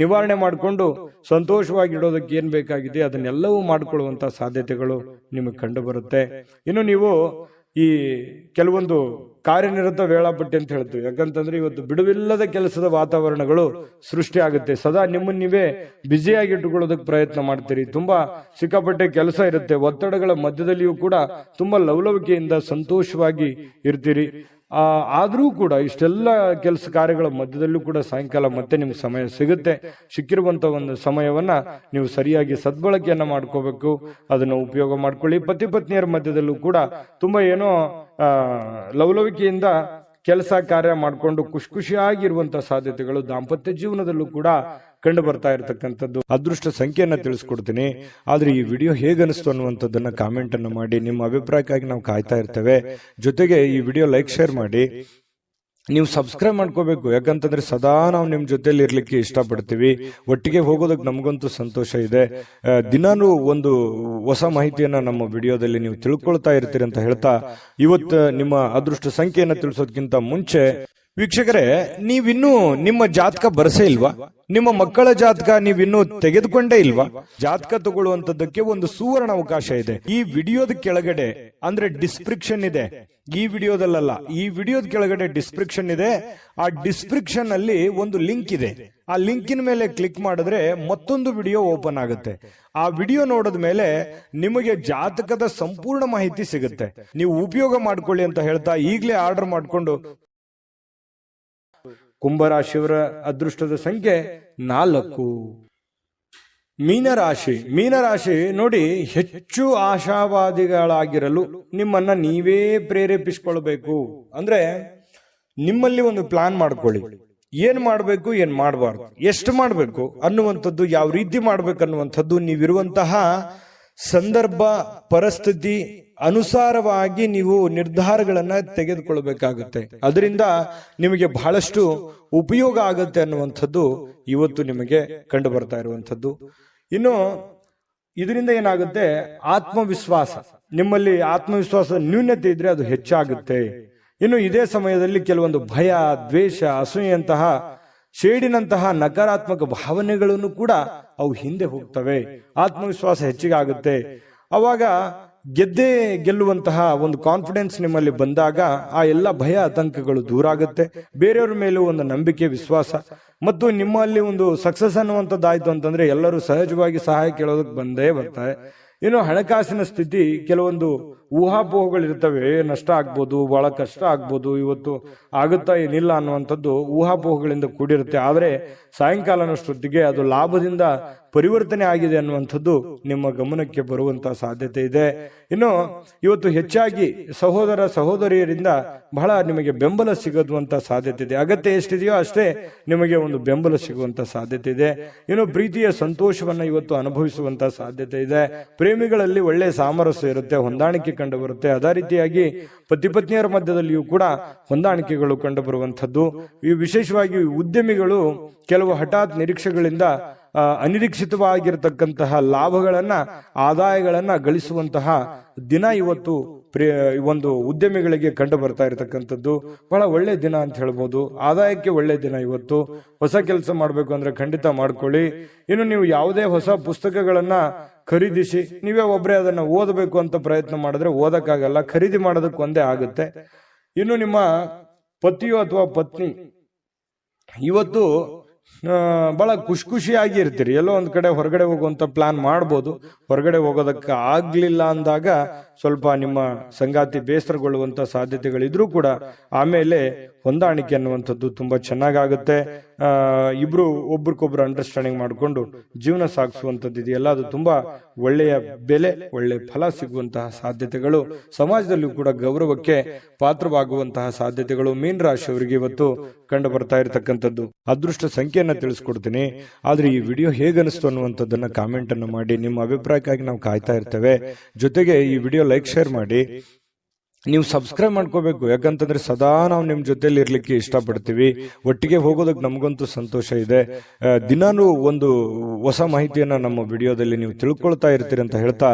ನಿವಾರಣೆ ಮಾಡಿಕೊಂಡು ಸಂತೋಷವಾಗಿಡೋದಕ್ಕೆ ಏನ್ ಬೇಕಾಗಿದೆ ಅದನ್ನೆಲ್ಲವೂ ಮಾಡಿಕೊಳ್ಳುವಂತಹ ಸಾಧ್ಯತೆಗಳು ನಿಮಗೆ ಕಂಡು ಬರುತ್ತೆ. ಇನ್ನು ನೀವು ಈ ಕೆಲವೊಂದು ಕಾರ್ಯನಿರತ ವೇಳಾಪಟ್ಟಿ ಅಂತ ಹೇಳ್ತೀವಿ. ಯಾಕಂತಂದ್ರೆ ಇವತ್ತು ಬಿಡುವಿಲ್ಲದ ಕೆಲಸದ ವಾತಾವರಣಗಳು ಸೃಷ್ಟಿ ಆಗುತ್ತೆ. ಸದಾ ನಿಮ್ಮನ್ನ ನೀವೇ ಬ್ಯುಸಿಯಾಗಿ ಇಟ್ಟುಕೊಳ್ಳೋದಕ್ಕೆ ಪ್ರಯತ್ನ ಮಾಡ್ತೀರಿ. ತುಂಬಾ ಸಿಕ್ಕಾಪಟ್ಟೆ ಕೆಲಸ ಇರುತ್ತೆ. ಒತ್ತಡಗಳ ಮಧ್ಯದಲ್ಲಿಯೂ ಕೂಡ ತುಂಬಾ ಲವಲವಿಕೆಯಿಂದ ಸಂತೋಷವಾಗಿ ಇರ್ತೀರಿ. ಆದ್ರೂ ಕೂಡ ಇಷ್ಟೆಲ್ಲ ಕೆಲಸ ಕಾರ್ಯಗಳ ಮಧ್ಯದಲ್ಲೂ ಕೂಡ ಸಾಯಂಕಾಲ ಮತ್ತೆ ನಿಮ್ಗೆ ಸಮಯ ಸಿಗುತ್ತೆ. ಸಿಕ್ಕಿರುವಂತ ಒಂದು ಸಮಯವನ್ನ ನೀವು ಸರಿಯಾಗಿ ಸದ್ಬಳಕೆಯನ್ನ ಮಾಡ್ಕೋಬೇಕು. ಅದನ್ನ ಉಪಯೋಗ ಮಾಡ್ಕೊಳ್ಳಿ. ಪತಿ ಪತ್ನಿಯರ ಮಧ್ಯದಲ್ಲೂ ಕೂಡ ತುಂಬಾ ಏನೋ ಲವಲವಿಕೆಯಿಂದ ಕೆಲಸ ಕಾರ್ಯ ಮಾಡಿಕೊಂಡು ಖುಷಿಯಾಗಿರುವಂತಹ ಸಾಧ್ಯತೆಗಳು, ದಾಂಪತ್ಯ ಜೀವನದಲ್ಲೂ ಕೂಡ ಕಂಡು ಬರ್ತಾ ಇರತಕ್ಕಂಥದ್ದು. ಅದೃಷ್ಟ ಸಂಖ್ಯೆಯನ್ನ ತಿಳಿಸ್ಕೊಡ್ತೀನಿ. ಆದ್ರೆ ಈ ವಿಡಿಯೋ ಹೇಗನಿಸ್ತು ಅನ್ನುವಂಥದ್ದನ್ನ ಕಾಮೆಂಟ್ ಅನ್ನು ಮಾಡಿ. ನಿಮ್ಮ ಅಭಿಪ್ರಾಯಕ್ಕಾಗಿ ನಾವು ಕಾಯ್ತಾ ಇರ್ತೇವೆ. ಜೊತೆಗೆ ಈ ವಿಡಿಯೋ ಲೈಕ್ ಶೇರ್ ಮಾಡಿ. ನೀವು ಸಬ್ಸ್ಕ್ರೈಬ್ ಮಾಡ್ಕೋಬೇಕು, ಯಾಕಂತಂದ್ರೆ ಸದಾ ನಾವು ನಿಮ್ ಜೊತೆಲಿ ಇರ್ಲಿಕ್ಕೆ ಇಷ್ಟಪಡ್ತೀವಿ. ಒಟ್ಟಿಗೆ ಹೋಗೋದಕ್ಕೆ ನಮಗಂತೂ ಸಂತೋಷ ಇದೆ. ದಿನಾನು ಒಂದು ಹೊಸ ಮಾಹಿತಿಯನ್ನ ನಮ್ಮ ವಿಡಿಯೋದಲ್ಲಿ ನೀವು ತಿಳ್ಕೊಳ್ತಾ ಇರ್ತೀರಿ ಅಂತ ಹೇಳ್ತಾ, ಇವತ್ತು ನಿಮ್ಮ ಅದೃಷ್ಟ ಸಂಖ್ಯೆಯನ್ನ ತಿಳಿಸೋದಕ್ಕಿಂತ ಮುಂಚೆ ವೀಕ್ಷಕರೇ, ನೀವಿನ್ನೂ ನಿಮ್ಮ ಜಾತಕ ಬರಸೇ ಇಲ್ವಾ? ನಿಮ್ಮ ಮಕ್ಕಳ ಜಾತಕ ನೀವಿನ್ನೂ ತೆಗೆದುಕೊಂಡೇ ಇಲ್ವಾ? ಜಾತಕ ತಗೊಳ್ಳುವಂತದ್ದಕ್ಕೆ ಒಂದು ಸುವರ್ಣ ಅವಕಾಶ ಇದೆ. ಈ ವಿಡಿಯೋದ ಕೆಳಗಡೆ ಅಂದ್ರೆ ಡಿಸ್ಕ್ರಿಪ್ಷನ್ ಇದೆ. ಈ ವಿಡಿಯೋದಲ್ಲ, ಈ ವಿಡಿಯೋದ ಕೆಳಗಡೆ ಡಿಸ್ಕ್ರಿಪ್ಷನ್ ಇದೆ. ಆ ಡಿಸ್ಕ್ರಿಪ್ಷನ್ ಅಲ್ಲಿ ಒಂದು ಲಿಂಕ್ ಇದೆ. ಆ ಲಿಂಕಿನ ಮೇಲೆ ಕ್ಲಿಕ್ ಮಾಡಿದ್ರೆ ಮತ್ತೊಂದು ವಿಡಿಯೋ ಓಪನ್ ಆಗುತ್ತೆ. ಆ ವಿಡಿಯೋ ನೋಡಿದ ಮೇಲೆ ನಿಮಗೆ ಜಾತಕದ ಸಂಪೂರ್ಣ ಮಾಹಿತಿ ಸಿಗುತ್ತೆ. ನೀವು ಉಪಯೋಗ ಮಾಡ್ಕೊಳ್ಳಿ ಅಂತ ಹೇಳ್ತಾ ಈಗಲೇ ಆರ್ಡರ್ ಮಾಡಿಕೊಂಡು. ಕುಂಭರಾಶಿಯವರ ಅದೃಷ್ಟದ ಸಂಖ್ಯೆ 4. ಮೀನರಾಶಿ ನೋಡಿ, ಹೆಚ್ಚು ಆಶಾವಾದಿಗಳಾಗಿರಲು ನಿಮ್ಮನ್ನ ನೀವೇ ಪ್ರೇರೇಪಿಸಿಕೊಳ್ಬೇಕು. ಅಂದ್ರೆ ನಿಮ್ಮಲ್ಲಿ ಒಂದು ಪ್ಲಾನ್ ಮಾಡ್ಕೊಳ್ಳಿ. ಏನ್ ಮಾಡ್ಬೇಕು, ಏನ್ ಮಾಡಬಾರ್ದು, ಎಷ್ಟು ಮಾಡ್ಬೇಕು ಅನ್ನುವಂಥದ್ದು, ಯಾವ ರೀತಿ ಮಾಡ್ಬೇಕು ಅನ್ನುವಂಥದ್ದು ನೀವಿರುವಂತಹ ಸಂದರ್ಭ ಪರಿಸ್ಥಿತಿ ಅನುಸಾರವಾಗಿ ನೀವು ನಿರ್ಧಾರಗಳನ್ನ ತೆಗೆದುಕೊಳ್ಬೇಕಾಗುತ್ತೆ. ಅದರಿಂದ ನಿಮಗೆ ಬಹಳಷ್ಟು ಉಪಯೋಗ ಆಗುತ್ತೆ ಅನ್ನುವಂಥದ್ದು ಇವತ್ತು ನಿಮಗೆ ಕಂಡು ಬರ್ತಾ ಇರುವಂಥದ್ದು. ಇನ್ನು ಇದರಿಂದ ಏನಾಗುತ್ತೆ, ಆತ್ಮವಿಶ್ವಾಸ, ನಿಮ್ಮಲ್ಲಿ ಆತ್ಮವಿಶ್ವಾಸದ ನ್ಯೂನತೆ ಇದ್ರೆ ಅದು ಹೆಚ್ಚಾಗುತ್ತೆ. ಇನ್ನು ಇದೇ ಸಮಯದಲ್ಲಿ ಕೆಲವೊಂದು ಭಯ, ದ್ವೇಷ, ಅಸೂಯೆಯಂತಹ ಶೇಡಿನಂತಹ ನಕಾರಾತ್ಮಕ ಭಾವನೆಗಳನ್ನು ಕೂಡ ಅವು ಹಿಂದೆ ಹೋಗ್ತವೆ. ಆತ್ಮವಿಶ್ವಾಸ ಹೆಚ್ಚಿಗೆ ಆಗುತ್ತೆ. ಅವಾಗ ಗೆಲ್ಲುವಂತಹ ಒಂದು ಕಾನ್ಫಿಡೆನ್ಸ್ ನಿಮ್ಮಲ್ಲಿ ಬಂದಾಗ ಆ ಎಲ್ಲ ಭಯ ಆತಂಕಗಳು ದೂರ ಆಗುತ್ತೆ. ಬೇರೆಯವ್ರ ಮೇಲೂ ಒಂದು ನಂಬಿಕೆ, ವಿಶ್ವಾಸ ಮತ್ತು ನಿಮ್ಮಲ್ಲಿ ಒಂದು ಸಕ್ಸಸ್ ಅನ್ನುವಂಥದ್ದಾಯ್ತು ಅಂತಂದ್ರೆ ಎಲ್ಲರೂ ಸಹಜವಾಗಿ ಸಹಾಯ ಕೇಳೋದಕ್ಕೆ ಬಂದೇ ಬರ್ತಾರೆ. ಇನ್ನು ಹಣಕಾಸಿನ ಸ್ಥಿತಿ, ಕೆಲವೊಂದು ಊಹಾಪೋಹಗಳಿರ್ತವೆ. ನಷ್ಟ ಆಗ್ಬೋದು, ಬಹಳ ಕಷ್ಟ ಆಗ್ಬೋದು, ಇವತ್ತು ಆಗುತ್ತಾ ಏನಿಲ್ಲ ಅನ್ನುವಂಥದ್ದು ಊಹಾಪೋಹಗಳಿಂದ ಕೂಡಿರುತ್ತೆ. ಆದರೆ ಸಾಯಂಕಾಲನಷ್ಟೊತ್ತಿಗೆ ಅದು ಲಾಭದಿಂದ ಪರಿವರ್ತನೆ ಆಗಿದೆ ಅನ್ನುವಂಥದ್ದು ನಿಮ್ಮ ಗಮನಕ್ಕೆ ಬರುವಂತಹ ಸಾಧ್ಯತೆ ಇದೆ. ಇನ್ನು ಇವತ್ತು ಹೆಚ್ಚಾಗಿ ಸಹೋದರ ಸಹೋದರಿಯರಿಂದ ಬಹಳ ನಿಮಗೆ ಬೆಂಬಲ ಸಿಗುವಂತ ಸಾಧ್ಯತೆ ಇದೆ. ಅಗತ್ಯ ಎಷ್ಟಿದೆಯೋ ಅಷ್ಟೇ ನಿಮಗೆ ಒಂದು ಬೆಂಬಲ ಸಿಗುವಂತ ಸಾಧ್ಯತೆ ಇದೆ. ಇನ್ನು ಪ್ರೀತಿಯ ಸಂತೋಷವನ್ನ ಇವತ್ತು ಅನುಭವಿಸುವಂತ ಸಾಧ್ಯತೆ ಇದೆ. ಪ್ರೇಮಿಗಳಲ್ಲಿ ಒಳ್ಳೆ ಸಾಮರಸ್ಯ ಇರುತ್ತೆ, ಹೊಂದಾಣಿಕೆ ಕಂಡು ಬರುತ್ತೆ. ಅದೇ ರೀತಿಯಾಗಿ ಪತಿ ಪತ್ನಿಯರ ಮಧ್ಯದಲ್ಲಿಯೂ ಕೂಡ ಹೊಂದಾಣಿಕೆಗಳು ಕಂಡು ಬರುವಂತದ್ದು. ಈ ವಿಶೇಷವಾಗಿ ಉದ್ಯಮಿಗಳು ಕೆಲವು ಹಠಾತ್ ನಿರೀಕ್ಷೆಗಳಿಂದ ಅನಿರೀಕ್ಷಿತವಾಗಿರತಕ್ಕಂತಹ ಲಾಭಗಳನ್ನ, ಆದಾಯಗಳನ್ನ ಗಳಿಸುವಂತಹ ದಿನ ಇವತ್ತು ಒಂದು ಉದ್ಯಮಿಗಳಿಗೆ ಕಂಡು ಬರ್ತಾ ಇರತಕ್ಕಂಥದ್ದು. ಬಹಳ ಒಳ್ಳೆ ದಿನ ಅಂತ ಹೇಳ್ಬೋದು. ಆದಾಯಕ್ಕೆ ಒಳ್ಳೆ ದಿನ ಇವತ್ತು. ಹೊಸ ಕೆಲಸ ಮಾಡ್ಬೇಕು ಅಂದ್ರೆ ಖಂಡಿತ ಮಾಡ್ಕೊಳ್ಳಿ. ಇನ್ನು ನೀವು ಯಾವುದೇ ಹೊಸ ಪುಸ್ತಕಗಳನ್ನ ಖರೀದಿಸಿ ನೀವೇ ಒಬ್ಬರೇ ಅದನ್ನ ಓದಬೇಕು ಅಂತ ಪ್ರಯತ್ನ ಮಾಡಿದ್ರೆ ಓದಕ್ಕಾಗಲ್ಲ, ಖರೀದಿ ಮಾಡೋದಕ್ಕೆ ಒಂದೇ ಆಗುತ್ತೆ. ಇನ್ನು ನಿಮ್ಮ ಪತಿಯೋ ಅಥವಾ ಪತ್ನಿ ಇವತ್ತು ಬಹಳ ಖುಷಿಯಾಗಿ ಇರ್ತೀರಿ. ಎಲ್ಲೋ ಒಂದ್ ಕಡೆ ಹೊರಗಡೆ ಹೋಗುವಂತ ಪ್ಲಾನ್ ಮಾಡ್ಬೋದು. ಹೊರಗಡೆ ಹೋಗೋದಕ್ಕೆ ಆಗ್ಲಿಲ್ಲ ಅಂದಾಗ ಸ್ವಲ್ಪ ನಿಮ್ಮ ಸಂಗಾತಿ ಬೇಸರಗೊಳ್ಳುವಂತ ಸಾಧ್ಯತೆಗಳಿದ್ರೂ ಕೂಡ ಆಮೇಲೆ ಹೊಂದಾಣಿಕೆ ಅನ್ನುವಂಥದ್ದು ತುಂಬಾ ಚೆನ್ನಾಗಾಗುತ್ತೆ. ಇಬ್ರು ಒಬ್ರಿಗೊಬ್ರು ಅಂಡರ್ಸ್ಟ್ಯಾಂಡಿಂಗ್ ಮಾಡಿಕೊಂಡು ಜೀವನ ಸಾಗಿಸುವಂಥದ್ದು ಇದೆಯಲ್ಲ, ಅದು ತುಂಬಾ ಒಳ್ಳೆಯ ಬೆಲೆ, ಒಳ್ಳೆ ಫಲ ಸಿಗುವಂತಹ ಸಾಧ್ಯತೆಗಳು, ಸಮಾಜದಲ್ಲಿಯೂ ಕೂಡ ಗೌರವಕ್ಕೆ ಪಾತ್ರವಾಗುವಂತಹ ಸಾಧ್ಯತೆಗಳು ಮೀನ ರಾಶಿಯವರಿಗೆ ಇವತ್ತು ಕಂಡು ಬರ್ತಾ ಇರತಕ್ಕಂಥದ್ದು. ಅದೃಷ್ಟ ಸಂಖ್ಯೆಯನ್ನ ತಿಳಿಸ್ಕೊಡ್ತೀನಿ. ಆದ್ರೆ ಈ ವಿಡಿಯೋ ಹೇಗನಿಸ್ತು ಅನ್ನುವಂಥದ್ದನ್ನ ಕಾಮೆಂಟ್ ಅನ್ನು ಮಾಡಿ. ನಿಮ್ಮ ಅಭಿಪ್ರಾಯಕ್ಕಾಗಿ ನಾವು ಕಾಯ್ತಾ ಇರ್ತೇವೆ. ಜೊತೆಗೆ ಈ ವಿಡಿಯೋ ಲೈಕ್ ಶೇರ್ ಮಾಡಿ. ನೀವು ಸಬ್ಸ್ಕ್ರೈಬ್ ಮಾಡ್ಕೋಬೇಕು, ಯಾಕಂತಂದ್ರೆ ಸದಾ ನಾವು ನಿಮ್ ಜೊತೆಲಿ ಇರ್ಲಿಕ್ಕೆ ಇಷ್ಟಪಡ್ತೀವಿ. ಒಟ್ಟಿಗೆ ಹೋಗೋದಕ್ಕೆ ನಮಗಂತೂ ಸಂತೋಷ ಇದೆ. ದಿನಾನು ಒಂದು ಹೊಸ ಮಾಹಿತಿಯನ್ನ ನಮ್ಮ ವಿಡಿಯೋದಲ್ಲಿ ನೀವು ತಿಳ್ಕೊಳ್ತಾ ಇರ್ತೀರಿ ಅಂತ ಹೇಳ್ತಾ,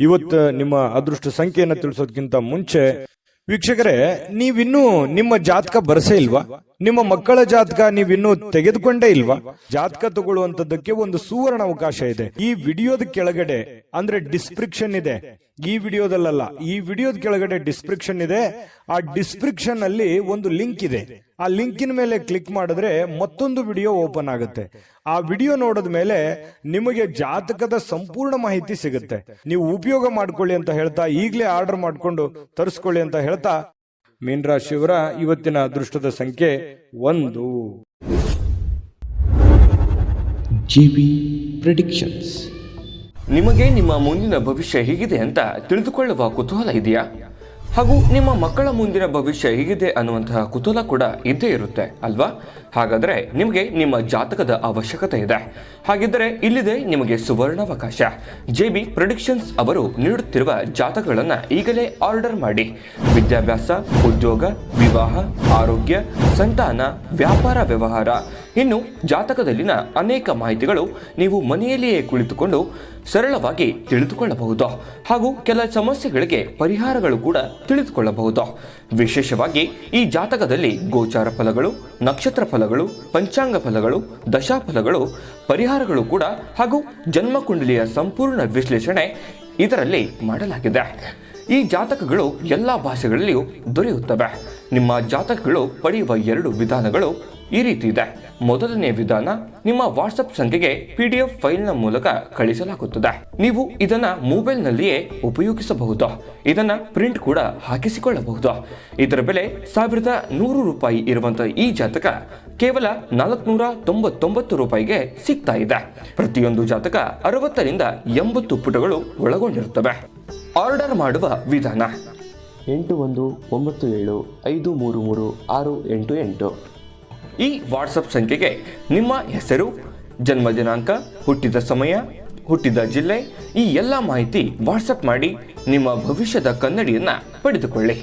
ಇವತ್ತು ನಿಮ್ಮ ಅದೃಷ್ಟ ಸಂಖ್ಯೆಯನ್ನ ತಿಳಿಸೋದಕ್ಕಿಂತ ಮುಂಚೆ ವೀಕ್ಷಕರೇ, ನೀವಿನ್ನೂ ನಿಮ್ಮ ಜಾತಕ ಬರಸೇ ಇಲ್ವಾ? ನಿಮ್ಮ ಮಕ್ಕಳ ಜಾತಕ ನೀವಿನ್ನೂ ತೆಗೆದುಕೊಂಡೇ ಇಲ್ವಾ? ಜಾತಕ ತಗೊಳ್ಳುವಂತದ್ದಕ್ಕೆ ಒಂದು ಸುವರ್ಣ ಅವಕಾಶ ಇದೆ. ಈ ವಿಡಿಯೋದ ಕೆಳಗಡೆ ಅಂದ್ರೆ ಡಿಸ್ಕ್ರಿಪ್ಷನ್ ಇದೆ. ಈ ವಿಡಿಯೋದಲ್ಲ, ಈ ವಿಡಿಯೋದ ಕೆಳಗಡೆ ಡಿಸ್ಕ್ರಿಪ್ಷನ್ ಇದೆ. ಆ ಡಿಸ್ಕ್ರಿಪ್ಷನ್ ಅಲ್ಲಿ ಒಂದು ಲಿಂಕ್ ಇದೆ. ಆ ಲಿಂಕಿನ ಮೇಲೆ ಕ್ಲಿಕ್ ಮಾಡಿದ್ರೆ ಮತ್ತೊಂದು ವಿಡಿಯೋ ಓಪನ್ ಆಗುತ್ತೆ. ಆ ವಿಡಿಯೋ ನೋಡಿದ ಮೇಲೆ ನಿಮಗೆ ಜಾತಕದ ಸಂಪೂರ್ಣ ಮಾಹಿತಿ ಸಿಗುತ್ತೆ. ನೀವು ಉಪಯೋಗ ಮಾಡ್ಕೊಳ್ಳಿ ಅಂತ ಹೇಳ್ತಾ ಈಗಲೇ ಆರ್ಡರ್ ಮಾಡಿಕೊಂಡು ತರಿಸ್ಕೊಳ್ಳಿ ಅಂತ ಹೇಳ್ತಾ, ಮೀನ ರಾಶಿಯವರ ಇವತ್ತಿನ ಅದೃಷ್ಟದ ಸಂಖ್ಯೆ 1. GB predictions. ನಿಮಗೆ ನಿಮ್ಮ ಮುಂದಿನ ಭವಿಷ್ಯ ಹೇಗಿದೆ ಅಂತ ತಿಳಿದುಕೊಳ್ಳುವ ಕುತೂಹಲ ಇದೆಯಾ? ಹಾಗೂ ನಿಮ್ಮ ಮಕ್ಕಳ ಮುಂದಿನ ಭವಿಷ್ಯ ಹೇಗಿದೆ ಅನ್ನುವಂತಹ ಕುತೂಹಲ ಕೂಡ ಇದ್ದೇ ಇರುತ್ತೆ ಅಲ್ವಾ? ಹಾಗಾದರೆ ನಿಮಗೆ ನಿಮ್ಮ ಜಾತಕದ ಅವಶ್ಯಕತೆ ಇದೆ. ಹಾಗಿದ್ದರೆ ಇಲ್ಲಿದೆ ನಿಮಗೆ ಸುವರ್ಣಾವಕಾಶ. JB ಪ್ರೆಡಿಕ್ಷನ್ಸ್ ಅವರು ನೀಡುತ್ತಿರುವ ಜಾತಕಗಳನ್ನು ಈಗಲೇ ಆರ್ಡರ್ ಮಾಡಿ. ವಿದ್ಯಾಭ್ಯಾಸ, ಉದ್ಯೋಗ, ವಿವಾಹ, ಆರೋಗ್ಯ, ಸಂತಾನ, ವ್ಯಾಪಾರ ವ್ಯವಹಾರ, ಇನ್ನು ಜಾತಕದಲ್ಲಿನ ಅನೇಕ ಮಾಹಿತಿಗಳು ನೀವು ಮನೆಯಲ್ಲಿಯೇ ಕುಳಿತುಕೊಂಡು ಸರಳವಾಗಿ ತಿಳಿದುಕೊಳ್ಳಬಹುದು. ಹಾಗೂ ಕೆಲ ಸಮಸ್ಯೆಗಳಿಗೆ ಪರಿಹಾರಗಳು ಕೂಡ ತಿಳಿದುಕೊಳ್ಳಬಹುದು. ವಿಶೇಷವಾಗಿ ಈ ಜಾತಕದಲ್ಲಿ ಗೋಚಾರ ಫಲಗಳು, ನಕ್ಷತ್ರ ಫಲಗಳು, ಪಂಚಾಂಗ ಫಲಗಳು, ದಶಾಫಲಗಳು, ಪರಿಹಾರಗಳು ಕೂಡ ಹಾಗೂ ಜನ್ಮಕುಂಡಲಿಯ ಸಂಪೂರ್ಣ ವಿಶ್ಲೇಷಣೆ ಇದರಲ್ಲಿ ಮಾಡಲಾಗಿದೆ. ಈ ಜಾತಕಗಳು ಎಲ್ಲ ಭಾಷೆಗಳಲ್ಲಿಯೂ ದೊರೆಯುತ್ತವೆ. ನಿಮ್ಮ ಜಾತಕಗಳು ಪಡೆಯುವ 2 ವಿಧಾನಗಳು ಈ ರೀತಿ ಇದೆ. ಮೊದಲನೇ ವಿಧಾನ, ನಿಮ್ಮ ವಾಟ್ಸಪ್ ಸಂಖ್ಯೆಗೆ PDF ಫೈಲ್ನ ಮೂಲಕ ಕಳಿಸಲಾಗುತ್ತದೆ. ನೀವು ಇದನ್ನ ಮೊಬೈಲ್ನಲ್ಲಿಯೇ ಉಪಯೋಗಿಸಬಹುದು. ಇದನ್ನ ಪ್ರಿಂಟ್ ಕೂಡ ಹಾಕಿಸಿಕೊಳ್ಳಬಹುದು. ಇದರ ಬೆಲೆ 1100 ರೂಪಾಯಿ ಇರುವಂತಹ ಈ ಜಾತಕ ಕೇವಲ 499 ರೂಪಾಯಿಗೆ ಸಿಗ್ತಾ ಇದೆ. ಪ್ರತಿಯೊಂದು ಜಾತಕ 60 ರಿಂದ 80 ಪುಟಗಳು ಒಳಗೊಂಡಿರುತ್ತವೆ. ಆರ್ಡರ್ ಮಾಡುವ ವಿಧಾನ 8197533688. ಈ ವಾಟ್ಸಪ್ ಸಂಖ್ಯೆಗೆ ನಿಮ್ಮ ಹೆಸರು, ಜನ್ಮ ದಿನಾಂಕ, ಹುಟ್ಟಿದ ಸಮಯ, ಹುಟ್ಟಿದ ಜಿಲ್ಲೆ, ಈ ಎಲ್ಲ ಮಾಹಿತಿ ವಾಟ್ಸಪ್ ಮಾಡಿ ನಿಮ್ಮ ಭವಿಷ್ಯದ ಕನ್ನಡಿಯನ್ನು ಪಡೆದುಕೊಳ್ಳಿ.